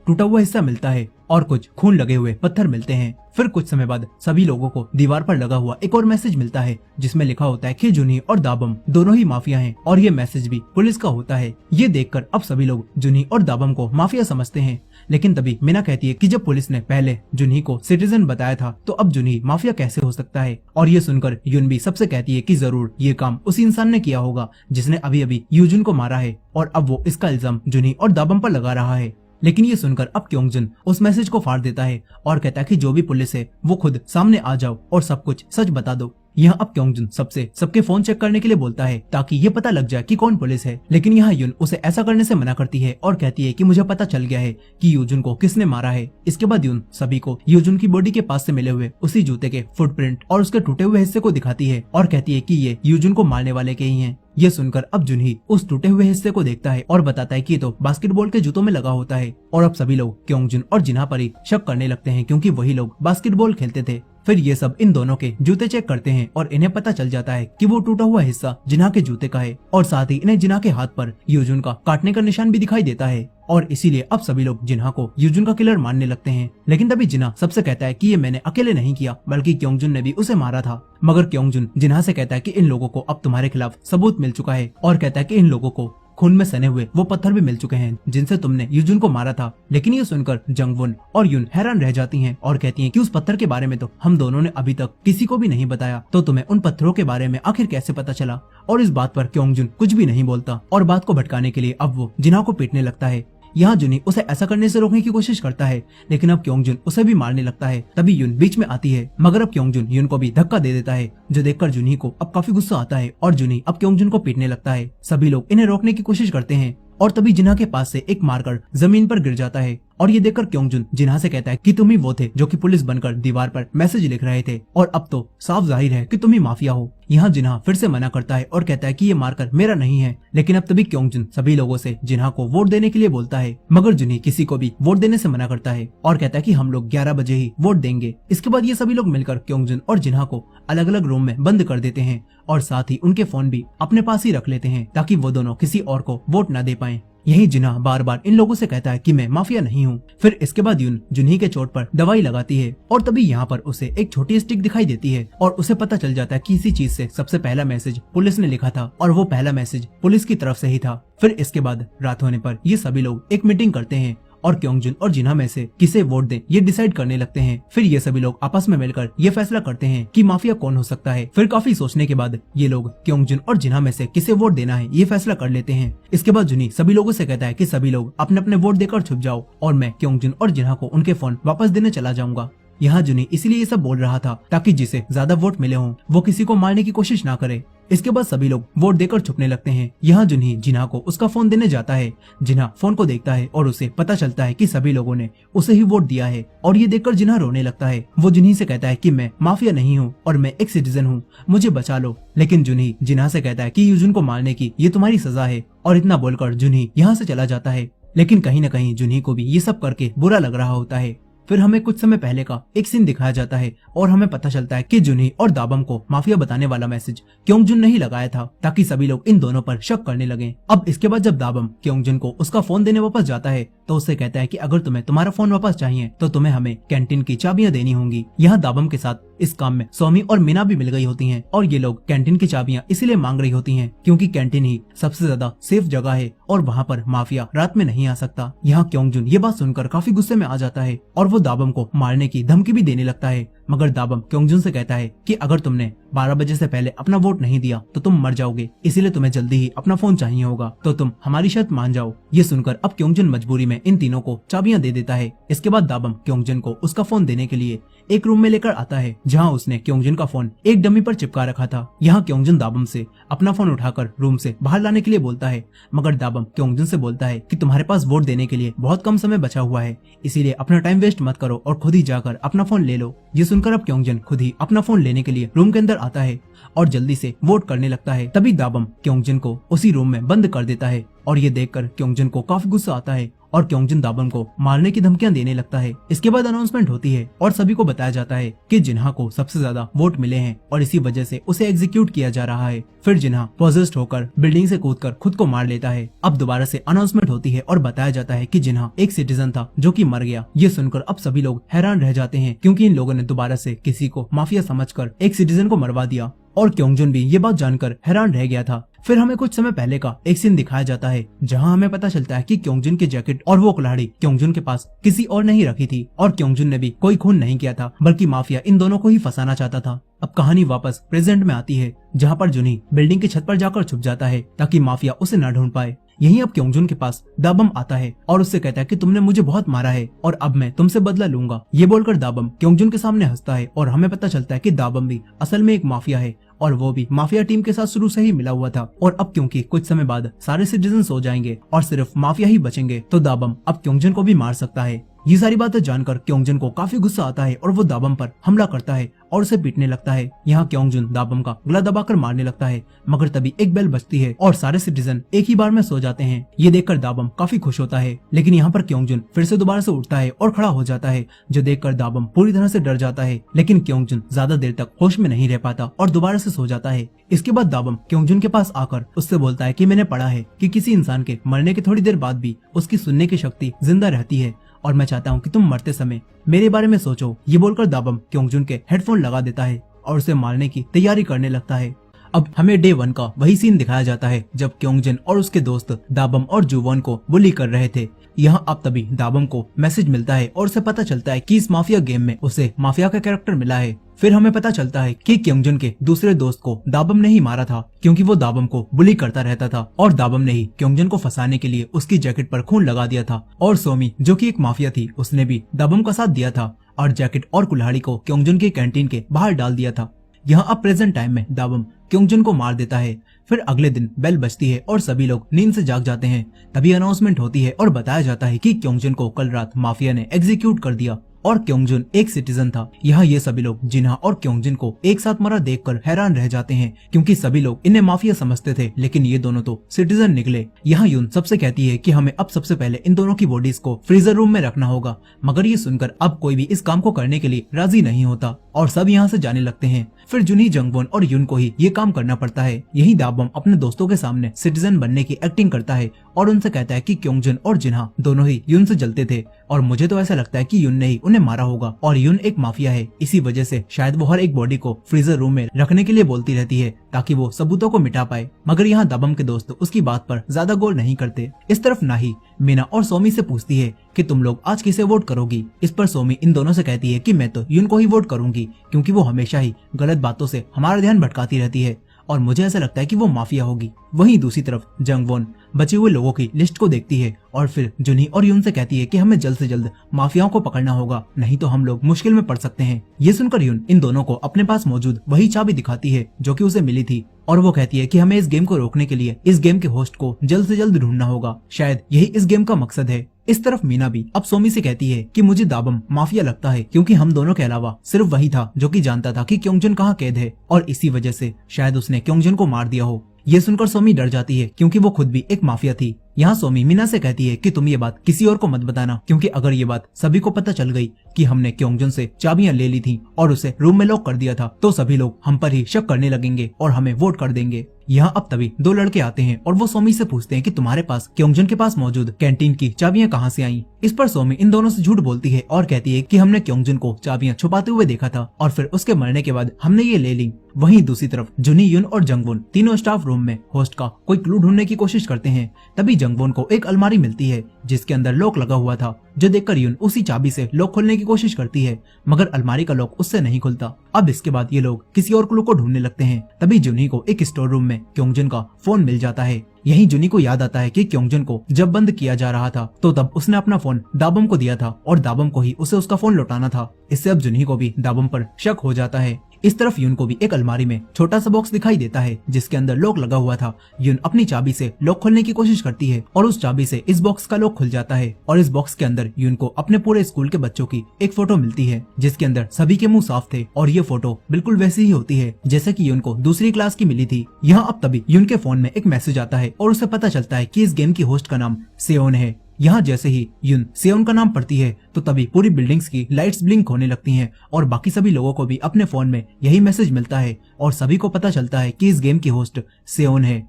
टूटा हुआ हिस्सा मिलता है और कुछ खून लगे हुए पत्थर मिलते हैं। फिर कुछ समय बाद सभी लोगों को दीवार पर लगा हुआ एक और मैसेज मिलता है जिसमें लिखा होता है कि जुनही और दाबम दोनों ही माफिया हैं और ये मैसेज भी पुलिस का होता है। ये देखकर अब सभी लोग जुनही और दाबम को माफिया समझते हैं। लेकिन तभी मीना कहती है कि जब पुलिस ने पहले जुनही को सिटीजन बताया था तो अब जुनही माफिया कैसे हो सकता है। और ये सुनकर युन भी सबसे कहती है कि जरूर ये काम उसी इंसान ने किया होगा जिसने अभी अभी यूजुन को मारा है और अब वो इसका इल्जाम जुनही और दाबम पर लगा रहा है। लेकिन ये सुनकर अब क्योंगजुन उस मैसेज को फाड़ देता है और कहता है कि जो भी पुलिस है वो खुद सामने आ जाओ और सब कुछ सच बता दो। यहाँ अब क्योंगजुन सबके फोन चेक करने के लिए बोलता है ताकि ये पता लग जाए कि कौन पुलिस है। लेकिन यहाँ युन उसे ऐसा करने से मना करती है और कहती है कि मुझे पता चल गया है कि यूजुन को किसने मारा है। इसके बाद युन सभी को यूजुन की बॉडी के पास से मिले हुए उसी जूते के फुटप्रिंट और उसके टूटे हुए हिस्से को दिखाती है और कहती है कि ये यूजुन को मारने वाले के ही हैं। ये सुनकर अब जुनही उस टूटे हुए हिस्से को देखता है और बताता है कि ये तो बास्केटबॉल के जूतों में लगा होता है और अब सभी लोग क्योंगजुन और जिन्हा पर ही शक करने लगते हैं क्योंकि वही लोग बास्केटबॉल खेलते थे। फिर ये सब इन दोनों के जूते चेक करते हैं और इन्हें पता चल जाता है कि वो टूटा हुआ हिस्सा जिन्हा के जूते का है और साथ ही इन्हें जिन्हा के हाथ पर यूजुन का काटने का निशान भी दिखाई देता है और इसीलिए अब सभी लोग जिन्हा को यूजुन का किलर मानने लगते हैं। लेकिन तभी जिन्हा सबसे कहता है कि ये मैंने अकेले नहीं किया बल्कि क्योंगजुन ने भी उसे मारा था। मगर क्योंगजुन जिन्हा से कहता है कि इन लोगों को अब तुम्हारे खिलाफ सबूत मिल चुका है और कहता है कि इन लोगों को खून में सने हुए वो पत्थर भी मिल चुके हैं जिनसे तुमने यूजुन को मारा था। लेकिन ये सुनकर जंगवुन और युन हैरान रह जाती हैं और कहती हैं कि उस पत्थर के बारे में तो हम दोनों ने अभी तक किसी को भी नहीं बताया, तो तुम्हें उन पत्थरों के बारे में आखिर कैसे पता चला। और इस बात पर क्योंगजुन कुछ भी नहीं बोलता और बात को भटकाने के लिए अब वो जिन्हा को पीटने लगता है। यहाँ जुनी उसे ऐसा करने से रोकने की कोशिश करता है लेकिन अब क्योंगजुन उसे भी मारने लगता है। तभी युन बीच में आती है मगर अब क्योंगजुन युन को भी धक्का दे देता है जो देखकर जुनी को अब काफी गुस्सा आता है और जुनी अब क्योंगजुन को पीटने लगता है। सभी लोग इन्हें रोकने की कोशिश करते हैं और तभी जिन्हा के पास से एक मारकर जमीन पर गिर जाता है और ये देखकर क्योंगजुन जिन्हा से कहता है कि तुम ही वो थे जो कि पुलिस बनकर दीवार पर मैसेज लिख रहे थे और अब तो साफ जाहिर है कि तुम ही माफिया हो। यहाँ जिन्हा फिर से मना करता है और कहता है कि ये मारकर मेरा नहीं है। लेकिन अब तभी क्योंगजुन सभी लोगों से जिन्हा को वोट देने के लिए बोलता है मगर जुनी किसी को भी वोट देने से मना करता है और कहता है कि हम लोग 11 बजे ही वोट देंगे। इसके बाद ये सभी लोग मिलकर क्योंगजुन और जिन्हा को अलग अलग रूम में बंद कर देते हैं और साथ ही उनके फोन भी अपने पास ही रख लेते हैं ताकि वो दोनों किसी और को वोट न दे पाए। यही जिन्हा बार बार इन लोगों से कहता है कि मैं माफिया नहीं हूँ। फिर इसके बाद युन जुनी के चोट पर दवाई लगाती है और तभी यहाँ पर उसे एक छोटी स्टिक दिखाई देती है और उसे पता चल जाता है कि इसी चीज से सबसे पहला मैसेज पुलिस ने लिखा था और वो पहला मैसेज पुलिस की तरफ से ही था। फिर इसके बाद रात होने पर ये सभी लोग एक मीटिंग करते हैं और क्योंगजुन और जिन्हा में से किसे वोट दें ये डिसाइड करने लगते हैं। फिर ये सभी लोग आपस में मिलकर ये फैसला करते हैं कि माफिया कौन हो सकता है। फिर काफी सोचने के बाद ये लोग क्योंगजुन और जिन्हा में से किसे वोट देना है ये फैसला कर लेते हैं। इसके बाद जुनी सभी लोगों से कहता है कि सभी लोग अपने अपने वोट देकर छुप जाओ और मैं क्योंगजुन और जिन्हा को उनके फोन वापस देने चला जाऊंगा। यहाँ जुनी इसलिए ये सब बोल रहा था ताकि जिसे ज्यादा वोट मिले हों वो किसी को मारने की कोशिश ना करे। इसके बाद सभी लोग वोट देकर छुपने लगते हैं। यहाँ जुनी जिन्हा को उसका फोन देने जाता है। जिन्हा फोन को देखता है और उसे पता चलता है कि सभी लोगों ने उसे ही वोट दिया है और ये देखकर जिन्हा रोने लगता है। वो जुनी से कहता है कि मैं माफिया नहीं हूँ और मैं एक सिटीजन हूँ, मुझे बचा लो। लेकिन जुनी जिन्हा से कहता है कि यूजुन को मारने की ये तुम्हारी सजा है और इतना बोलकर जुनी यहाँ से चला जाता है। लेकिन कहीं न कहीं जुनी को भी ये सब करके बुरा लग रहा होता है। फिर हमें कुछ समय पहले का एक सीन दिखाया जाता है और हमें पता चलता है कि जुनी और दाबम को माफिया बताने वाला मैसेज क्योंगजुन ने ही लगाया था ताकि सभी लोग इन दोनों पर शक करने लगे। अब इसके बाद जब दाबम क्योंगजुन को उसका फोन देने वापस जाता है तो उससे कहता है कि अगर तुम्हें तुम्हारा फोन वापस चाहिए तो तुम्हें हमें कैंटीन की चाबियां देनी होंगी। यहाँ दाबम के साथ इस काम में सोमी और मीना भी मिल गई होती हैं और ये लोग कैंटीन की चाबियां इसीलिए मांग रही होती हैं क्योंकि कैंटीन ही सबसे ज्यादा सेफ जगह है और वहाँ पर माफिया रात में नहीं आ सकता। यहाँ क्योंगजुन ये बात सुनकर काफी गुस्से में आ जाता है और वो दाबम को मारने की धमकी भी देने लगता है। मगर दाबम क्योंगजुन से कहता है कि अगर तुमने 12 बजे से पहले अपना वोट नहीं दिया तो तुम मर जाओगे, इसीलिए तुम्हें जल्दी ही अपना फोन चाहिए होगा, तो तुम हमारी शर्त मान जाओ। ये सुनकर अब क्योंगजुन मजबूरी में इन तीनों को चाबियां दे देता है। इसके बाद दाबम क्योंगजुन को उसका फोन देने के लिए एक रूम में लेकर आता है जहाँ उसने क्योंगजुन का फोन एक डमी पर चिपका रखा था। यहाँ क्योंगजुन दाबम से अपना फोन उठाकर रूम से बाहर लाने के लिए बोलता है मगर दाबम क्योंगजुन से बोलता है कि तुम्हारे पास वोट देने के लिए बहुत कम समय बचा हुआ है, इसीलिए अपना टाइम वेस्ट मत करो और खुद ही जाकर अपना फोन ले लो। ये सुनकर अब क्योंगजुन खुद ही अपना फोन लेने के लिए रूम के अंदर आता है और जल्दी से वोट करने लगता है। तभी दाबम क्योंगजुन को उसी रूम में बंद कर देता है और ये देखकर क्योंगजुन को काफी गुस्सा आता है और क्योंगजुन दाबम को मारने की धमकियां देने लगता है। इसके बाद अनाउंसमेंट होती है और सभी को बताया जाता है कि जिन्हा को सबसे ज्यादा वोट मिले हैं और इसी वजह से उसे एग्जीक्यूट किया जा रहा है। फिर जिन्हा पॉजेस्ड होकर बिल्डिंग से कूदकर खुद को मार लेता है। अब दोबारा से अनाउंसमेंट होती है और बताया जाता है कि जिन्हा एक सिटीजन था जो कि मर गया। ये सुनकर अब सभी लोग हैरान रह जाते हैं क्योंकि इन लोगों ने दोबारा से किसी को माफिया समझकर एक सिटीजन को मरवा दिया और क्योंगजुन भी ये बात जानकर हैरान रह गया था। फिर हमें कुछ समय पहले का एक सीन दिखाया जाता है जहां हमें पता चलता है कि क्योंगजुन की जैकेट और वो कुल्हाड़ी क्योंगजुन के पास किसी और ने ही रखी थी और क्योंगजुन ने भी कोई खून नहीं किया था बल्कि माफिया इन दोनों को ही फंसाना चाहता था। अब कहानी वापस प्रेजेंट में आती है जहाँ पर जुनी बिल्डिंग की छत पर जाकर छुप जाता है ताकि माफिया उसे न ढूंढ पाए। यहीं अब क्योंगजुन के पास दाबम आता है और उससे कहता है कि तुमने मुझे बहुत मारा है और अब मैं तुमसे बदला लूंगा। ये बोलकर दाबम क्योंगजुन के सामने हंसता है और हमें पता चलता है कि दाबम भी असल में एक माफिया है और वो भी माफिया टीम के साथ शुरू से ही मिला हुआ था और अब क्योंकि कुछ समय बाद सारे सिटीजन सो जाएंगे और सिर्फ माफिया ही बचेंगे तो दाबम अब क्योंगजुन को भी मार सकता है। ये सारी बातें जानकर क्योंगजन को काफी गुस्सा आता है और वो दाबम पर हमला करता है और उसे पीटने लगता है। यहाँ क्योंगजन दाबम का गला दबाकर मारने लगता है, मगर तभी एक बेल बजती है और सारे सिटीजन एक ही बार में सो जाते हैं। ये देखकर दाबम काफी खुश होता है, लेकिन यहाँ पर क्योंगजन फिर से दोबारा से उठता है और खड़ा हो जाता है, जो देखकर दाबम पूरी तरह से डर जाता है। लेकिन क्योंगजन ज्यादा देर तक होश में नहीं रह पाता और दोबारा से सो जाता है। इसके बाद दाबम क्योंगजन के पास आकर उससे बोलता है कि मैंने पढ़ा है कि किसी इंसान के मरने के थोड़ी देर बाद भी उसकी सुनने की शक्ति जिंदा रहती है, और मैं चाहता हूँ कि तुम मरते समय मेरे बारे में सोचो। ये बोलकर दाबम क्योंगजन के हेडफोन लगा देता है और उसे मारने की तैयारी करने लगता है। अब हमें डे 1 का वही सीन दिखाया जाता है जब क्योंगजन और उसके दोस्त दाबम और जुवॉन को बुली कर रहे थे। यहाँ अब तभी दाबम को मैसेज मिलता है और उसे पता चलता है कि इस माफिया गेम में उसे माफिया का कैरेक्टर मिला है। फिर हमें पता चलता है कि क्योंगजन के दूसरे दोस्त को दाबम ने ही मारा था, क्योंकि वो दाबम को बुली करता रहता था और दाबम ने ही क्योंगजन को फंसाने के लिए उसकी जैकेट पर खून लगा दिया था। और सोमी जो कि एक माफिया थी, उसने भी दाबम का साथ दिया था और जैकेट और कुल्हाड़ी को क्योंगजन के कैंटीन के बाहर डाल दिया था। यहाँ अब प्रेजेंट टाइम में दाबम क्योंगजन को मार देता है। फिर अगले दिन बेल बजती है और सभी लोग नींद से जाग जाते हैं। तभी अनाउंसमेंट होती है और बताया जाता है कि क्योंगजन को कल रात माफिया ने एग्जीक्यूट कर दिया और क्योंगजन एक सिटीजन था। यहाँ ये सभी लोग जिन्हा और क्योंगजन को एक साथ मरा देखकर हैरान रह जाते हैं, क्योंकि सभी लोग इन्हें माफिया समझते थे, लेकिन ये दोनों तो सिटीजन निकले। यहाँ यून सबसे कहती है कि हमें अब सबसे पहले इन दोनों की बॉडीज को फ्रीजर रूम में रखना होगा, मगर ये सुनकर अब कोई भी इस काम को करने के लिए राजी नहीं होता और सब यहाँ से जाने लगते हैं। फिर जुनी, जंगवॉन और यून को ही ये काम करना पड़ता है। यही दाबम अपने दोस्तों के सामने सिटीजन बनने की एक्टिंग करता है और उनसे कहता है कि क्योंगजन और जिन्हा दोनों ही यून से जलते थे और मुझे तो ऐसा लगता है कि यून ने ही उन्हें मारा होगा और यून एक माफिया है, इसी वजह से शायद वो हर एक बॉडी को फ्रीजर रूम में रखने के लिए बोलती रहती है ताकि वो सबूतों को मिटा पाए। मगर यहाँ दाबम के दोस्त उसकी बात पर ज्यादा गौर नहीं करते। इस तरफ नाही मीना और सोमी से पूछती है कि तुम लोग आज किसे वोट करोगी। इस पर सोमी इन दोनों से कहती है कि मैं तो यून को ही वोट करूंगी, क्योंकि वो हमेशा ही गलत बातों से हमारा ध्यान भटकाती रहती है और मुझे ऐसा लगता है कि वो माफिया होगी। वहीं दूसरी तरफ जंगवॉन बचे हुए लोगों की लिस्ट को देखती है और फिर जुनी और यून से कहती है कि हमें जल्द से जल्द माफियाओं को पकड़ना होगा, नहीं तो हम लोग मुश्किल में पड़ सकते हैं। ये सुनकर यून इन दोनों को अपने पास मौजूद वही चाबी दिखाती है जो कि उसे मिली थी और वो कहती है कि हमें इस गेम को रोकने के लिए इस गेम के होस्ट को जल्द से जल्द ढूंढना होगा, शायद यही इस गेम का मकसद है। इस तरफ मीना भी अब सोमी से कहती है कि मुझे दाबम माफिया लगता है, क्योंकि हम दोनों के अलावा सिर्फ वही था जो कि जानता था कि क्योंगजन कहाँ कैद है और इसी वजह से शायद उसने क्योंगजन को मार दिया हो। ये सुनकर सोमी डर जाती है, क्योंकि वो खुद भी एक माफिया थी। यहाँ सोमी मीना से कहती है कि तुम ये बात किसी और को मत बताना, क्योंकि अगर ये बात सभी को पता चल गई कि हमने क्योंगजन से चाबियां ले ली थी और उसे रूम में लॉक कर दिया था, तो सभी लोग हम पर ही शक करने लगेंगे और हमें वोट कर देंगे। यहाँ अब तभी 2 लड़के आते हैं और वो सोमी से पूछते हैं कि तुम्हारे पास क्योंगजन के पास मौजूद कैंटीन की चाबियां कहाँ से आई। इस पर सोमी इन दोनों से झूठ बोलती है और कहती है कि हमने क्योंगजन को चाबियां छुपाते हुए देखा था और फिर उसके मरने के बाद हमने ये ले ली। वहीं दूसरी तरफ जुनी, यून और जंगवॉन तीनों स्टाफ रूम में होस्ट का कोई क्लू ढूंढने की कोशिश करते हैं। तभी जंगवॉन को एक अलमारी मिलती है जिसके अंदर लॉक लगा हुआ था, जो देखकर यून उसी चाबी से लॉक खोलने की कोशिश करती है, मगर अलमारी का लॉक उससे नहीं खुलता। अब इसके बाद ये लोग किसी और क्लू को ढूंढने लगते हैं। तभी जुनी को एक स्टोर रूम में क्योंगजन का फोन मिल जाता है। यही जुनी को याद आता है कि क्योंगजन को जब बंद किया जा रहा था तो तब उसने अपना फोन दाबम को दिया था और दाबम को ही उसे उसका फोन लौटाना था। इससे अब जुनी को भी दाबम पर शक हो जाता है। इस तरफ यून को भी एक अलमारी में छोटा सा बॉक्स दिखाई देता है जिसके अंदर लॉक लगा हुआ था। यून अपनी चाबी से लॉक खोलने की कोशिश करती है और उस चाबी से इस बॉक्स का लॉक खुल जाता है और इस बॉक्स के अंदर यून को अपने पूरे स्कूल के बच्चों की एक फोटो मिलती है जिसके अंदर सभी के मुंह साफ थे और ये फोटो बिल्कुल वैसी ही होती है जैसे कि यून को दूसरी क्लास की मिली थी। यहाँ अब तभी यून के फोन में एक मैसेज आता है और उसे पता चलता है कि इस गेम की होस्ट का नाम सेओन है। यहाँ जैसे ही यून सेओन का नाम पढ़ती है तो तभी पूरी बिल्डिंग्स की लाइट्स ब्लिंक होने लगती हैं और बाकी सभी लोगों को भी अपने फोन में यही मैसेज मिलता है और सभी को पता चलता है कि इस गेम की होस्ट सेओन है।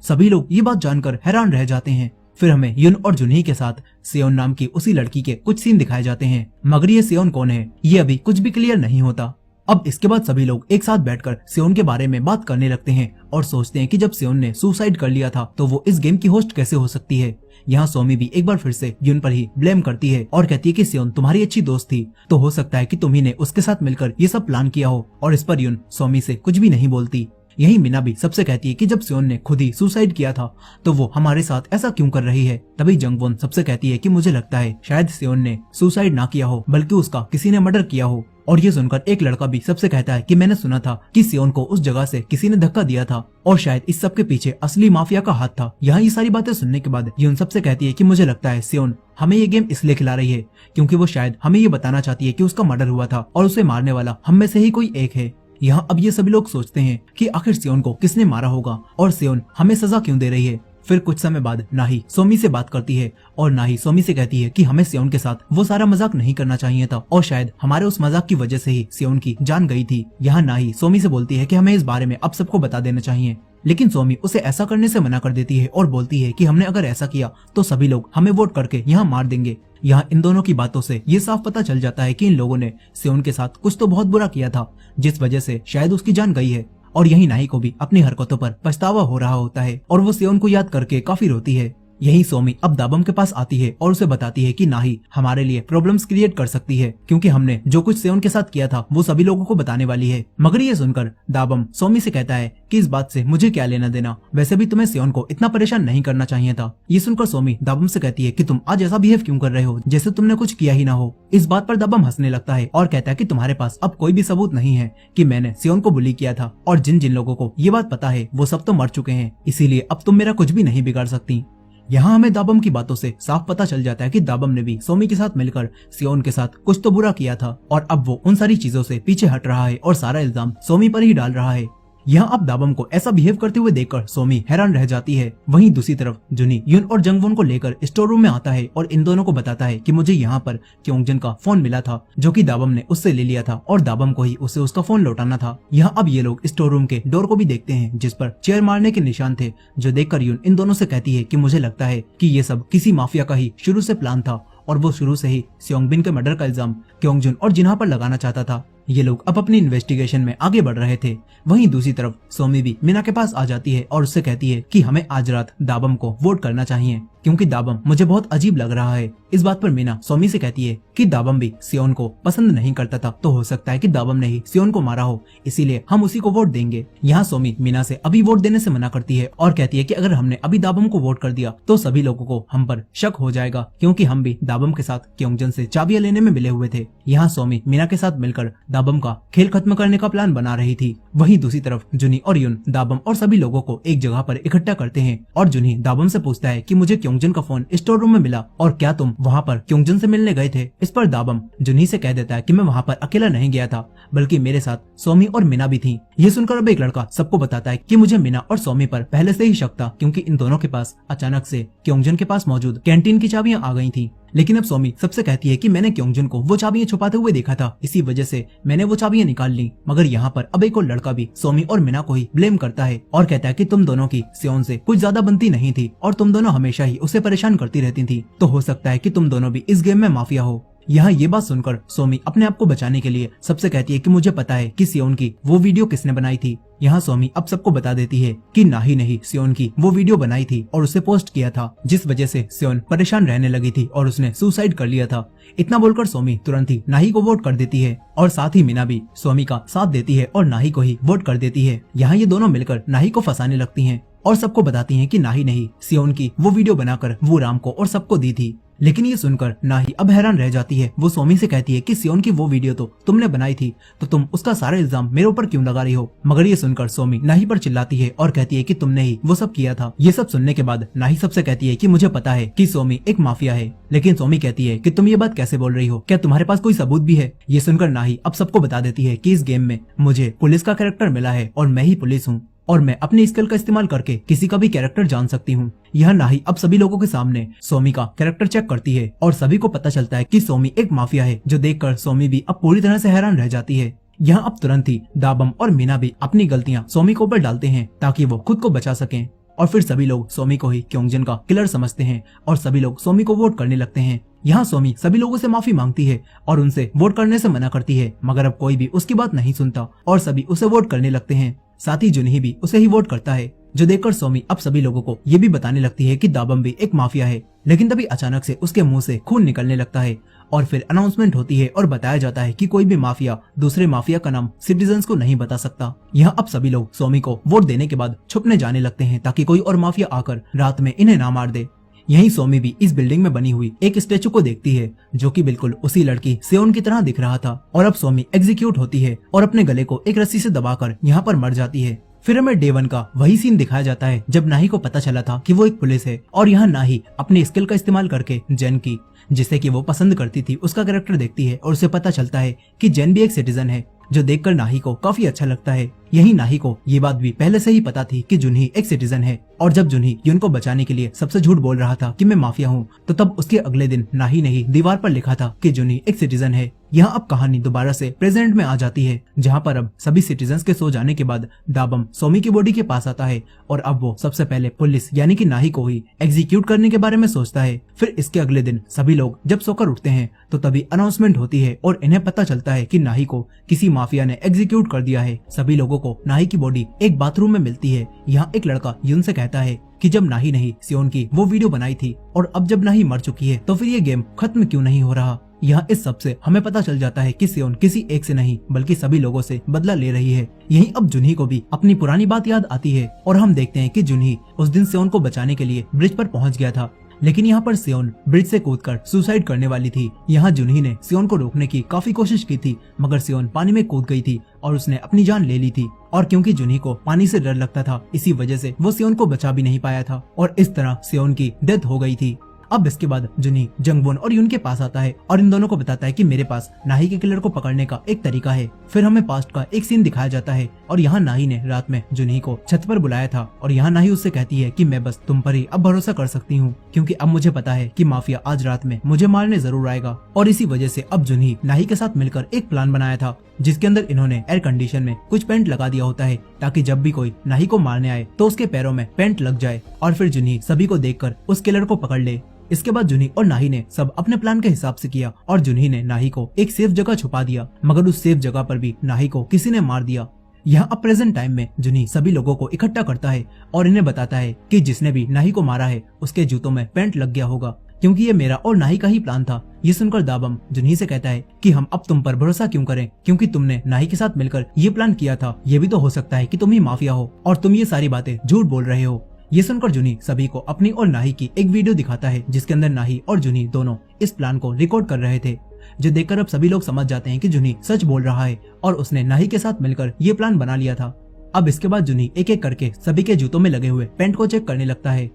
सभी लोग ये बात जानकर हैरान रह जाते हैं। फिर हमें यून और जुनी के साथ सेओन नाम की उसी लड़की के कुछ सीन दिखाए जाते हैं, मगर ये सेओन कौन है ये अभी कुछ भी क्लियर नहीं होता। अब इसके बाद सभी लोग एक साथ बैठकर सेओन के बारे में बात करने लगते हैं और सोचते हैं कि जब सेओन ने सुसाइड कर लिया था तो वो इस गेम की होस्ट कैसे हो सकती है। यहाँ सोमी भी एक बार फिर से यून पर ही ब्लेम करती है और कहती है कि सेओन तुम्हारी अच्छी दोस्त थी, तो हो सकता है कि तुम्ही ने उसके साथ मिलकर ये सब प्लान किया हो। और इस पर यून सोमी से कुछ भी नहीं बोलती। यही मीना भी सबसे कहती है कि जब सेओन ने खुद ही सुसाइड किया था तो वो हमारे साथ ऐसा क्यों कर रही है। तभी जंगवॉन सबसे कहती है कि मुझे लगता है शायद सेओन ने सुसाइड ना किया हो बल्कि उसका किसी ने मर्डर किया हो। और ये सुनकर एक लड़का भी सबसे कहता है कि मैंने सुना था कि सियोन को उस जगह से किसी ने धक्का दिया था और शायद इस सब के पीछे असली माफिया का हाथ था। यहाँ ये सारी बातें सुनने के बाद यून सबसे कहती है कि मुझे लगता है सियोन हमें ये गेम इसलिए खिला रही है क्योंकि वो शायद हमें ये बताना चाहती है कि उसका मर्डर हुआ था और उसे मारने वाला हम में से ही कोई एक है। यहाँ अब ये सभी लोग सोचते हैं कि आखिर सियोन को किसने मारा होगा और सियोन हमें सजा क्यों दे रही है। फिर कुछ समय बाद नाही सोमी से बात करती है और नाही सोमी से कहती है कि हमें सियोन के साथ वो सारा मजाक नहीं करना चाहिए था और शायद हमारे उस मजाक की वजह से ही सियोन की जान गई थी। यहाँ नाही सोमी से बोलती है कि हमें इस बारे में अब सबको बता देना चाहिए, लेकिन सोमी उसे ऐसा करने से मना कर देती है और बोलती है कि हमने अगर ऐसा किया तो सभी लोग हमें वोट करके यहाँ मार देंगे। यहाँ इन दोनों की बातों से ये साफ पता चल जाता है कि इन लोगों ने सियोन के साथ कुछ तो बहुत बुरा किया था जिस वजह से शायद उसकी जान गई है। और यही नाही को भी अपनी हरकतों पर पछतावा हो रहा होता है और वो सियोन को याद करके काफी रोती है। यही सोमी अब दाबम के पास आती है और उसे बताती है कि नाही हमारे लिए प्रॉब्लम्स क्रिएट कर सकती है क्योंकि हमने जो कुछ सियोन के साथ किया था वो सभी लोगों को बताने वाली है। मगर ये सुनकर दाबम सोमी से कहता है कि इस बात से मुझे क्या लेना देना, वैसे भी तुम्हें सियोन को इतना परेशान नहीं करना चाहिए था। ये सुनकर सोमी दाबम से कहती है कि तुम आज ऐसा बिहेव क्यों कर रहे हो जैसे तुमने कुछ किया ही ना हो। इस बात पर दाबम हंसने लगता है और कहता है कि तुम्हारे पास अब कोई भी सबूत नहीं है कि मैंने सियोन को बुली किया था और जिन जिन लोगों को ये बात पता है वो सब तो मर चुके हैं, इसीलिए अब तुम मेरा कुछ भी नहीं बिगाड़ सकती। यहाँ हमें दाबम की बातों से साफ पता चल जाता है कि दाबम ने भी सोमी के साथ मिलकर सियोन के साथ कुछ तो बुरा किया था और अब वो उन सारी चीजों से पीछे हट रहा है और सारा इल्जाम सोमी पर ही डाल रहा है। यहाँ अब दाबम को ऐसा बिहेव करते हुए देखकर सोमी हैरान रह जाती है। वहीं दूसरी तरफ जुनी युन और जंगवोन को लेकर स्टोर रूम में आता है और इन दोनों को बताता है कि मुझे यहाँ पर क्योंगजन का फोन मिला था जो कि दाबम ने उससे ले लिया था और दाबम को ही उसे उसका फोन लौटाना था। यहाँ अब ये लोग स्टोर रूम के डोर को भी देखते हैं जिस पर चेयर मारने के निशान थे, जो देखकर युन इन दोनों से कहती है कि मुझे लगता है कि ये सब किसी माफिया का ही शुरू से प्लान था और वो शुरू से ही सियोंगबिन के मर्डर का इल्जाम क्योंगजुन और जिन्हा पर लगाना चाहता था। ये लोग अब अपनी इन्वेस्टिगेशन में आगे बढ़ रहे थे। वहीं दूसरी तरफ सोमी भी मीना के पास आ जाती है और उससे कहती है कि हमें आज रात दाबम को वोट करना चाहिए क्योंकि दाबम मुझे बहुत अजीब लग रहा है। इस बात पर मीना सोमी से कहती है कि दाबम भी सियोन को पसंद नहीं करता था, तो हो सकता है कि दाबम ने ही सियोन को मारा हो, इसीलिए हम उसी को वोट देंगे। यहाँ सोमी मीना से अभी वोट देने से मना करती है और कहती है कि अगर हमने अभी दाबम को वोट कर दिया तो सभी लोगों को हम पर शक हो जाएगा क्योंकि हम भी दाबम के साथ क्योंगजन से चाबियां लेने में मिले हुए थे। यहाँ सोमी मीना के साथ मिलकर दाबम का खेल खत्म करने का प्लान बना रही थी। वहीं दूसरी तरफ जुनी और युन दाबम और सभी लोगों को एक जगह पर इकट्ठा करते हैं और जुनी दाबम से पूछता है कि मुझे क्योंगजन का फोन स्टोर रूम में मिला और क्या तुम वहाँ पर क्योंगजन से मिलने गए थे। इस पर दाबम जुनी से कह देता है कि मैं वहाँ पर अकेला नहीं गया था बल्कि मेरे साथ सोमी और मीना भी थी। ये सुनकर अब एक लड़का सबको बताता है कि मुझे मीना और सोमी पर पहले से ही शक था क्योंकि इन दोनों के पास अचानक से क्योंगजन के पास मौजूद कैंटीन की चाबियां आ गई थी। लेकिन अब सोमी सबसे कहती है कि मैंने क्योंगजन को वो चाबियां छुपाते हुए देखा था, इसी वजह से मैंने वो चाबियां निकाल ली। मगर यहाँ पर अब एक और लड़का भी सोमी और मीना को ही ब्लेम करता है और कहता है कि तुम दोनों की सियोन से कुछ ज्यादा बनती नहीं थी और तुम दोनों हमेशा ही उसे परेशान करती रहती थी, तो हो सकता है कि तुम दोनों भी इस गेम में माफिया हो। यहाँ ये बात सुनकर सोमी अपने आप को बचाने के लिए सबसे कहती है कि मुझे पता है कि सियोन की वो वीडियो किसने बनाई थी। यहाँ सोमी अब सबको बता देती है कि नाही ने ही सियोन की वो वीडियो बनाई थी और उसे पोस्ट किया था, जिस वजह से सियोन परेशान रहने लगी थी और उसने सुसाइड कर लिया था। इतना बोलकर सोमी तुरंत ही नाही को वोट कर देती है और साथ ही मीना भी सोमी का साथ देती है और नाही को ही वोट कर देती है। यहाँ ये दोनों मिलकर नाही को फंसाने लगती हैं और सबको बताती हैं कि नाही ने ही सियोन की वो वीडियो बनाकर वो राम को और सबको दी थी। लेकिन ये सुनकर नाही अब हैरान रह जाती है। वो सोमी से कहती है कि सियोन की वो वीडियो तो तुमने बनाई थी, तो तुम उसका सारा इल्जाम मेरे ऊपर क्यों लगा रही हो। मगर ये सुनकर सोमी नाही पर चिल्लाती है और कहती है कि तुमने ही वो सब किया था। ये सब सुनने के बाद नाही सबसे कहती है कि मुझे पता है कि सोमी एक माफिया है, लेकिन सोमी कहती है कि तुम ये बात कैसे बोल रही हो, क्या तुम्हारे पास कोई सबूत भी है। ये सुनकर नाही अब सबको बता देती है कि इस गेम में मुझे पुलिस का कैरेक्टर मिला है और मैं ही पुलिस हूँ और मैं अपनी स्किल का इस्तेमाल करके किसी का भी कैरेक्टर जान सकती हूँ। यह नाही अब सभी लोगों के सामने सोमी का कैरेक्टर चेक करती है और सभी को पता चलता है कि सोमी एक माफिया है, जो देखकर सोमी भी अब पूरी तरह से हैरान रह जाती है। यहाँ अब तुरंत ही दाबम और मीना भी अपनी गलतियां सोमी के ऊपर डालते हैं ताकि वो खुद को बचा सकें और फिर सभी लोग सोमी को ही क्योंगजन का किलर समझते हैं और सभी लोग सोमी को वोट करने लगते हैं। यहाँ सोमी सभी लोगों से माफी मांगती है और उनसे वोट करने से मना करती है, मगर अब कोई भी उसकी बात नहीं सुनता और सभी उसे वोट करने लगते हैं। साथ ही जुनही भी उसे ही वोट करता है, जो देखकर सोमी अब सभी लोगों को ये भी बताने लगती है कि दाबम भी एक माफिया है। लेकिन तभी अचानक से उसके मुंह से खून निकलने लगता है और फिर अनाउंसमेंट होती है और बताया जाता है कि कोई भी माफिया दूसरे माफिया का नाम सिटीजन्स को नहीं बता सकता। यहाँ अब सभी लोग सोमी को वोट देने के बाद छुपने जाने लगते हैं ताकि कोई और माफिया आकर रात में इन्हें ना मार दे। यहीं सोमी भी इस बिल्डिंग में बनी हुई एक स्टेचू को देखती है जो कि बिल्कुल उसी लड़की सेओन की तरह दिख रहा था। और अब सोमी एग्जीक्यूट होती है और अपने गले को एक रस्सी से दबाकर यहाँ पर मर जाती है। फिर हमें डे 1 का वही सीन दिखाया जाता है जब नाही को पता चला था कि वो एक पुलिस है, और यहाँ नाही अपनी स्किल का इस्तेमाल करके जेन की, जिसे कि वो पसंद करती थी, उसका कैरेक्टर देखती है और उसे पता चलता है कि जेन भी एक सिटीजन है, जो देखकर नाही को काफी अच्छा लगता है। यही नाही को ये बात भी पहले से ही पता थी कि जुनही एक सिटीजन है, और जब जुनही युन को बचाने के लिए सबसे झूठ बोल रहा था कि मैं माफिया हूँ, तो तब उसके अगले दिन नाही ने ही दीवार पर लिखा था कि जुनही एक सिटीजन है। यहाँ अब कहानी दोबारा से प्रेजेंट में आ जाती है, जहाँ पर अब सभी सिटीजन्स के सो जाने के बाद दाबम सोमी की बॉडी के पास आता है और अब वो सबसे पहले पुलिस यानी कि नाही को ही एग्जीक्यूट करने के बारे में सोचता है। फिर इसके अगले दिन सभी लोग जब सोकर उठते हैं तो तभी अनाउंसमेंट होती है और इन्हें पता चलता है कि नाही को किसी माफिया ने एग्जीक्यूट कर दिया है। सभी लोगों को नाही की बॉडी एक बाथरूम में मिलती है। यहाँ एक लड़का युन से कहता है कि जब नाही नहीं सियोन की वो वीडियो बनाई थी, और अब जब नाही मर चुकी है तो फिर ये गेम खत्म क्यों नहीं हो रहा। यहाँ इस सब से हमें पता चल जाता है कि सियोन किसी एक से नहीं बल्कि सभी लोगों से बदला ले रही है। यहीं अब जुनही को भी अपनी पुरानी बात याद आती है और हम देखते हैं कि जुनही उस दिन सियोन को बचाने के लिए ब्रिज पर पहुंच गया था, लेकिन यहाँ पर सियोन ब्रिज से कूदकर सुसाइड करने वाली थी। यहाँ जुनही ने सियोन को रोकने की काफी कोशिश की थी, मगर सियोन पानी में कूद गई थी और उसने अपनी जान ले ली थी। और क्योंकि जुनही को पानी से डर लगता था, इसी वजह से वो सियोन को बचा भी नहीं पाया था और इस तरह सियोन की डेथ हो गई थी। अब इसके बाद जुनही जंगवोन और युन के पास आता है और इन दोनों को बताता है कि मेरे पास नाही के किलर को पकड़ने का एक तरीका है। फिर हमें पास्ट का एक सीन दिखाया जाता है और यहाँ नाही ने रात में जुनही को छत पर बुलाया था और यहाँ नाही उससे कहती है कि मैं बस तुम पर ही अब भरोसा कर सकती हूँ, क्योंकि अब मुझे पता है कि माफिया आज रात में मुझे मारने जरूर आएगा। और इसी वजह से अब जुनही नाही के साथ मिलकर एक प्लान बनाया था, जिसके अंदर इन्होंने एयर कंडीशन में कुछ पेंट लगा दिया होता है ताकि जब भी कोई नाही को मारने आए तो उसके पैरों में पेंट लग जाए और फिर जुनही सभी को देखकर उस किलर को पकड़ ले। इसके बाद जुनही और नाही ने सब अपने प्लान के हिसाब से किया और जुनही ने नाही को एक सेफ जगह छुपा दिया, मगर उस सेफ जगह पर भी नाही को किसी ने मार दिया। यहाँ अब प्रेजेंट टाइम में जुनही सभी लोगों को इकट्ठा करता है और इन्हें बताता है कि जिसने भी नाही को मारा है उसके जूतों में पेंट लग गया होगा, क्योंकि ये मेरा और नाही का ही प्लान था। ये सुनकर दाबम जुनही से कहता है कि हम अब तुम पर भरोसा क्यों करें, क्योंकि तुमने नाही के साथ मिलकर ये प्लान किया था। ये भी तो हो सकता है कि तुम ही माफिया हो और तुम ये सारी बातें झूठ बोल रहे हो। ये सुनकर जुनही सभी को अपनी और नाही की एक वीडियो दिखाता है, जिसके अंदर नाही और जुनही दोनों इस प्लान को रिकॉर्ड कर रहे थे, जो देखकर अब सभी लोग समझ जाते हैं कि जुनही सच बोल रहा है और उसने नाही के साथ मिलकर ये प्लान बना लिया था। अब इसके बाद जुनही एक एक करके सभी के जूतों में लगे हुए पेंट को चेक करने लगता है।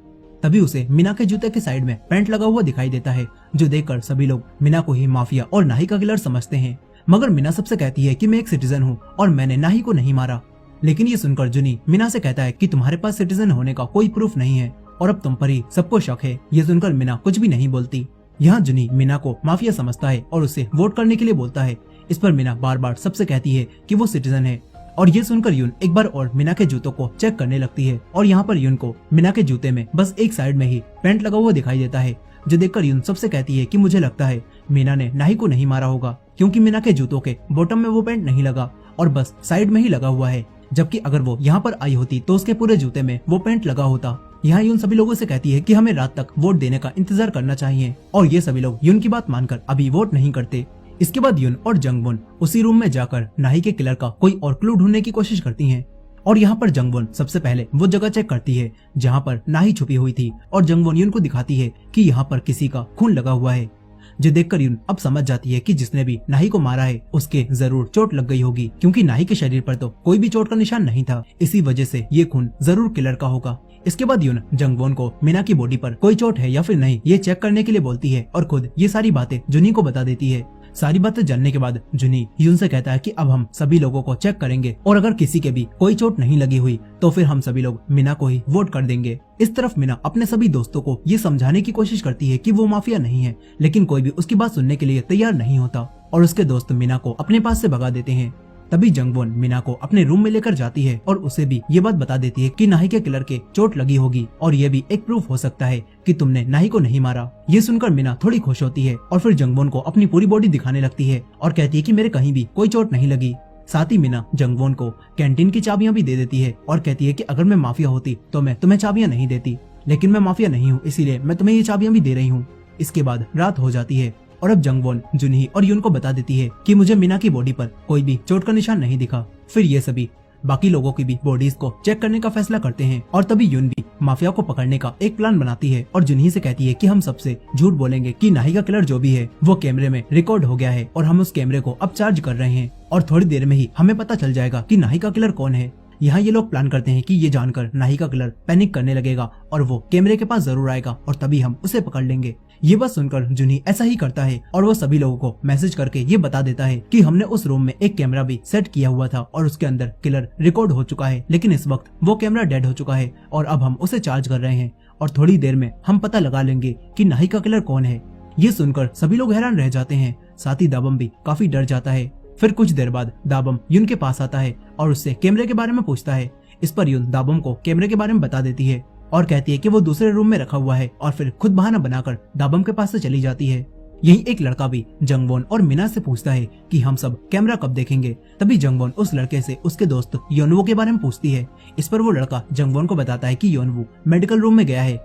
तभी उसे मीना के जूते के साइड में पेंट लगा हुआ दिखाई देता है, जो देखकर सभी लोग मीना को ही माफिया और नाही का किलर समझते हैं। मगर मीना सबसे कहती है कि मैं एक सिटीजन हूँ और मैंने नाही को नहीं मारा। लेकिन ये सुनकर जुनही मीना से कहता है कि तुम्हारे पास सिटीजन होने का कोई प्रूफ नहीं है और अब तुम पर ही सबको शक है। ये सुनकर मीना कुछ भी नहीं बोलती। यहाँ जुनही मीना को माफिया समझता है और उसे वोट करने के लिए बोलता है। इस पर मीना बार बार सबसे कहती है कि वो सिटीजन है, और ये सुनकर युन एक बार और मीना के जूतों को चेक करने लगती है और यहाँ पर युन को मीना के जूते में बस एक साइड में ही पेंट लगा हुआ दिखाई देता है, जो देखकर युन सबसे कहती है कि मुझे लगता है मीना ने नाही को नहीं मारा होगा, क्योंकि मीना के जूतों के बॉटम में वो पेंट नहीं लगा और बस साइड में ही लगा हुआ है, जबकि अगर वो यहाँ पर आई होती तो उसके पूरे जूते में वो पेंट लगा होता। यहाँ युन सभी लोगों से कहती है कि हमें रात तक वोट देने का इंतजार करना चाहिए, और ये सभी लोग युन की बात मानकर अभी वोट नहीं करते। इसके बाद युन और जंगवोन उसी रूम में जाकर नाही के किलर का कोई और क्लू ढूंढने की कोशिश करती हैं। और यहाँ पर जंगवोन सबसे पहले वो जगह चेक करती है जहाँ पर नाही छुपी हुई थी, और जंगवोन युन को दिखाती है कि यहाँ पर किसी का खून लगा हुआ है, जो देखकर युन अब समझ जाती है कि जिसने भी नाही को मारा है उसके जरूर चोट लग गई होगी, क्योंकि नाही के शरीर पर तो कोई भी चोट का निशान नहीं था। इसी वजह से ये खून जरूर किलर का होगा। इसके बाद युन जंगवोन को मीना की बॉडी पर कोई चोट है या फिर नहीं ये चेक करने के लिए बोलती है और खुद ये सारी बातें जुनही को बता देती है। सारी बातें जानने के बाद जुनही युन से कहता है कि अब हम सभी लोगों को चेक करेंगे और अगर किसी के भी कोई चोट नहीं लगी हुई तो फिर हम सभी लोग मीना को ही वोट कर देंगे। इस तरफ मीना अपने सभी दोस्तों को ये समझाने की कोशिश करती है कि वो माफिया नहीं है, लेकिन कोई भी उसकी बात सुनने के लिए तैयार नहीं होता और उसके दोस्त मीना को अपने पास से भगा देते हैं। तभी जंगवोन मीना को अपने रूम में लेकर जाती है और उसे भी ये बात बता देती है कि नाही के किलर के चोट लगी होगी और ये भी एक प्रूफ हो सकता है कि तुमने नाही को नहीं मारा। ये सुनकर मीना थोड़ी खुश होती है और फिर जंगवोन को अपनी पूरी बॉडी दिखाने लगती है और कहती है कि मेरे कहीं भी कोई चोट नहीं लगी। साथ ही मीना जंगवोन को कैंटीन की चाबियां भी दे देती है और कहती है कि अगर मैं माफिया होती तो मैं तुम्हें चाबियां नहीं देती, लेकिन मैं माफिया नहीं हूँ इसीलिए मैं तुम्हें ये चाबियां भी दे रही हूँ। इसके बाद रात हो जाती है और अब जंगवोन जुनही और युन को बता देती है कि मुझे मीना की बॉडी पर कोई भी चोट का निशान नहीं दिखा। फिर ये सभी बाकी लोगों की भी बॉडीज को चेक करने का फैसला करते हैं। और तभी युन भी माफिया को पकड़ने का एक प्लान बनाती है और जुनही से कहती है कि हम सबसे झूठ बोलेंगे कि नाही का किलर जो भी है वो कैमरे में रिकॉर्ड हो गया है और हम उस कैमरे को अब चार्ज कर रहे हैं और थोड़ी देर में ही हमें पता चल जाएगा कि नाही का किलर कौन है। यहाँ ये लोग प्लान करते हैं कि ये जानकर नाही का किलर पैनिक करने लगेगा और वो कैमरे के पास जरूर आएगा और तभी हम उसे पकड़ लेंगे। ये बात सुनकर जुनही ऐसा ही करता है और वो सभी लोगों को मैसेज करके ये बता देता है कि हमने उस रूम में एक कैमरा भी सेट किया हुआ था और उसके अंदर किलर रिकॉर्ड हो चुका है, लेकिन इस वक्त वो कैमरा डेड हो चुका है और अब हम उसे चार्ज कर रहे हैं और थोड़ी देर में हम पता लगा लेंगे कि नाही का किलर कौन है। ये सुनकर सभी लोग हैरान रह जाते हैं, साथ ही दाबम भी काफी डर जाता है। फिर कुछ देर बाद दाबम युन के पास आता है और उससे कैमरे के बारे में पूछता है। इस पर युन दाबम को कैमरे के बारे में बता देती है और कहती है कि वो दूसरे रूम में रखा हुआ है और फिर खुद बहाना बनाकर दाबम के पास से चली जाती है। यही एक लड़का भी जंगवॉन और मीना से पूछता है कि हम सब कैमरा कब देखेंगे। तभी जंगवॉन उस लड़के से उसके दोस्त योनवू के बारे में पूछती है। इस पर वो लड़का जंगवॉन को बताता है कि योनवू मेडिकल रूम में गया है।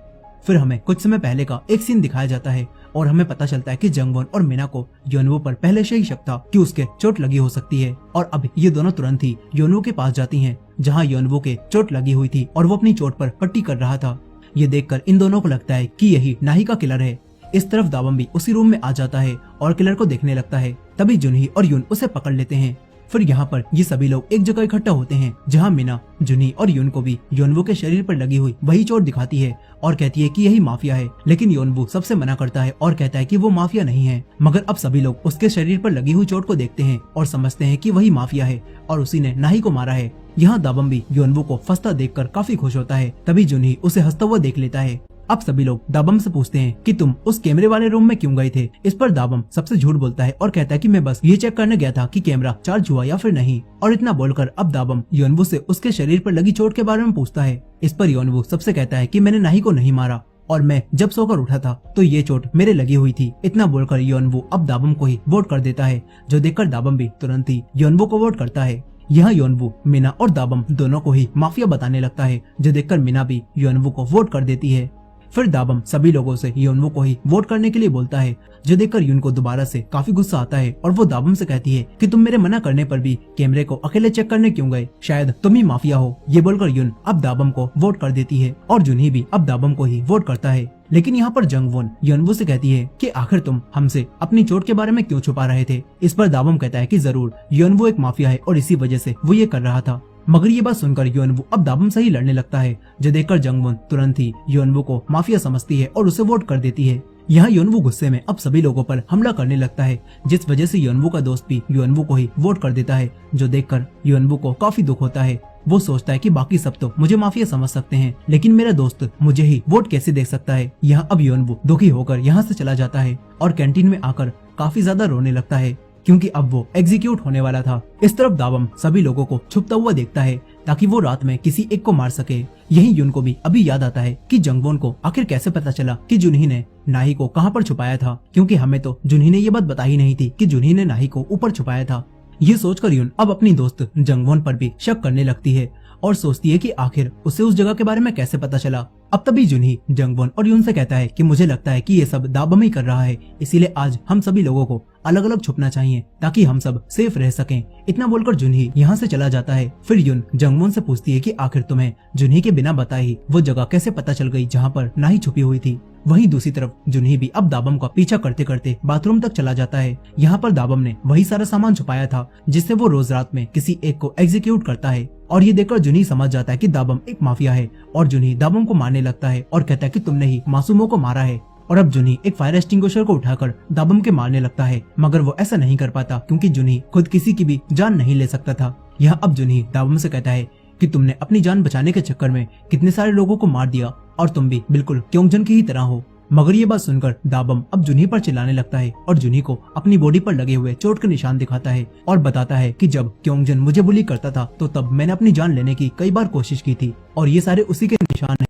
फिर हमें कुछ समय पहले का एक सीन दिखाया जाता है और हमें पता चलता है कि जंगवॉन और मीना को योनवू पर पहले से ही शक था कि उसके चोट लगी हो सकती है और अब ये दोनों तुरंत ही योनवू के पास जाती हैं जहां योनवू के चोट लगी हुई थी और वो अपनी चोट पर पट्टी कर रहा था। ये देखकर इन दोनों को लगता है कि यही नाही का किलर है। इस तरफ दाबम भी उसी रूम में आ जाता है और किलर को देखने लगता है। तभी जुनही और युन उसे पकड़ लेते हैं। फिर यहाँ पर ये सभी लोग एक जगह इकट्ठा होते हैं जहाँ मीना जुनही और युन को भी योनवू के शरीर पर लगी हुई वही चोट दिखाती है और कहती है कि यही माफिया है, लेकिन योनवू सबसे मना करता है और कहता है कि वो माफिया नहीं है। मगर अब सभी लोग उसके शरीर पर लगी हुई चोट को देखते हैं और समझते हैं कि वही माफिया है और उसी ने नाही को मारा है। यहाँ दाबम भी योनवू को फंसता देखकर काफी खुश होता है। तभी जुनही उसे हंसता हुआ देख लेता है। अब सभी लोग दाबम से पूछते हैं कि तुम उस कैमरे वाले रूम में क्यों गए थे। इस पर दाबम सबसे झूठ बोलता है और कहता है कि मैं बस ये चेक करने गया था कि कैमरा चार्ज हुआ या फिर नहीं। और इतना बोलकर अब दाबम योनवू से उसके शरीर पर लगी चोट के बारे में पूछता है। इस पर योनवू सबसे कहता है कि मैंने नाही को नहीं मारा और मैं जब सोकर उठा था तो ये चोट मेरे लगी हुई थी। इतना बोलकर योनवू अब दाबम को ही वोट कर देता है, जो देखकर दाबम भी तुरंत ही योनवू को वोट करता है। यहाँ योनवू मीना और दाबम दोनों को ही माफिया बताने लगता है, जो देखकर मीना भी योनवू को वोट कर देती है। फिर दाबम सभी लोगों से योनवू को ही वोट करने के लिए बोलता है, जो देखकर युन को दोबारा से काफी गुस्सा आता है और वो दाबम से कहती है कि तुम मेरे मना करने पर भी कैमरे को अकेले चेक करने क्यों गए, शायद तुम ही माफिया हो। ये बोलकर युन अब दाबम को वोट कर देती है और जुनही भी अब दाबम को ही वोट करता है। लेकिन यहाँ पर जंगवॉन योनवू से कहती है कि आखिर तुम हमसे अपनी चोट के बारे में क्यों छुपा रहे थे। इस पर दाबम कहता है कि जरूर योनवू एक माफिया है और इसी वजह से वो ये कर रहा था। मगर ये बात सुनकर योनवू अब दाबम से ही लड़ने लगता है, जो देखकर जंगवॉन तुरंत ही योनवू को माफिया समझती है और उसे वोट कर देती है। यहाँ योनवू गुस्से में अब सभी लोगों पर हमला करने लगता है, जिस वजह से योनवू का दोस्त भी योनवू को ही वोट कर देता है, जो देखकर योनवू को काफी दुख होता है। वो सोचता है कि बाकी सब तो मुझे माफिया समझ सकते हैं, लेकिन मेरा दोस्त मुझे ही वोट कैसे दे सकता है। यहाँ अब योनवू दुखी होकर यहाँ से चला जाता है और कैंटीन में आकर काफी ज्यादा रोने लगता है, क्योंकि अब वो एग्जीक्यूट होने वाला था। इस तरफ दाबम सभी लोगों को छुपता हुआ देखता है ताकि वो रात में किसी एक को मार सके। यही युन को भी अभी याद आता है कि जंगवॉन को आखिर कैसे पता चला कि जुनही ने नाही को कहां पर छुपाया था, क्योंकि हमें तो जुनही ने ये बात बताई नहीं थी कि जुनही ने नाही को ऊपर छुपाया था। ये सोचकर युन अब अपनी दोस्त जंगवॉन पर भी शक करने लगती है और सोचती है कि आखिर उसे उस जगह के बारे में कैसे पता चला। अब तभी जुनही जंगवॉन और युन से कहता है कि मुझे लगता है कि ये सब दाबम ही कर रहा है, इसीलिए आज हम सभी लोगों को अलग अलग छुपना चाहिए ताकि हम सब सेफ रह सकें। इतना बोलकर जुनही यहाँ से चला जाता है। फिर युन जंगवॉन से पूछती है कि आखिर तुम्हें जुनही के बिना बताए ही वो जगह कैसे पता चल गई जहाँ पर नाही छुपी हुई थी। वहीं दूसरी तरफ जुनही भी अब दाबम का पीछा करते करते बाथरूम तक चला जाता है। यहाँ पर दाबम ने वही सारा सामान छुपाया था जिससे वो रोज रात में किसी एक को एग्जीक्यूट करता है। और ये देखकर जुनही समझ जाता है कि दाबम एक माफिया है और जुनही दाबम को मारने लगता है और कहता है कि तुमने ही मासूमों को मारा है। और अब जुनही एक फायर एक्सटिंग्विशर को उठाकर दाबम के मारने लगता है, मगर वो ऐसा नहीं कर पाता क्योंकि जुनही खुद किसी की भी जान नहीं ले सकता था। यहाँ अब जुनही दाबम से कहता है कि तुमने अपनी जान बचाने के चक्कर में कितने सारे लोगों को मार दिया और तुम भी बिल्कुल क्योंजन की ही तरह हो। मगर ये बात सुनकर दाबम अब जुनही पर चिल्लाने लगता है और जुनही को अपनी बॉडी पर लगे हुए चोट के निशान दिखाता है और बताता है कि जब क्योंजन मुझे बुली करता था तो तब मैंने अपनी जान लेने की कई बार कोशिश की थी और ये सारे उसी के निशान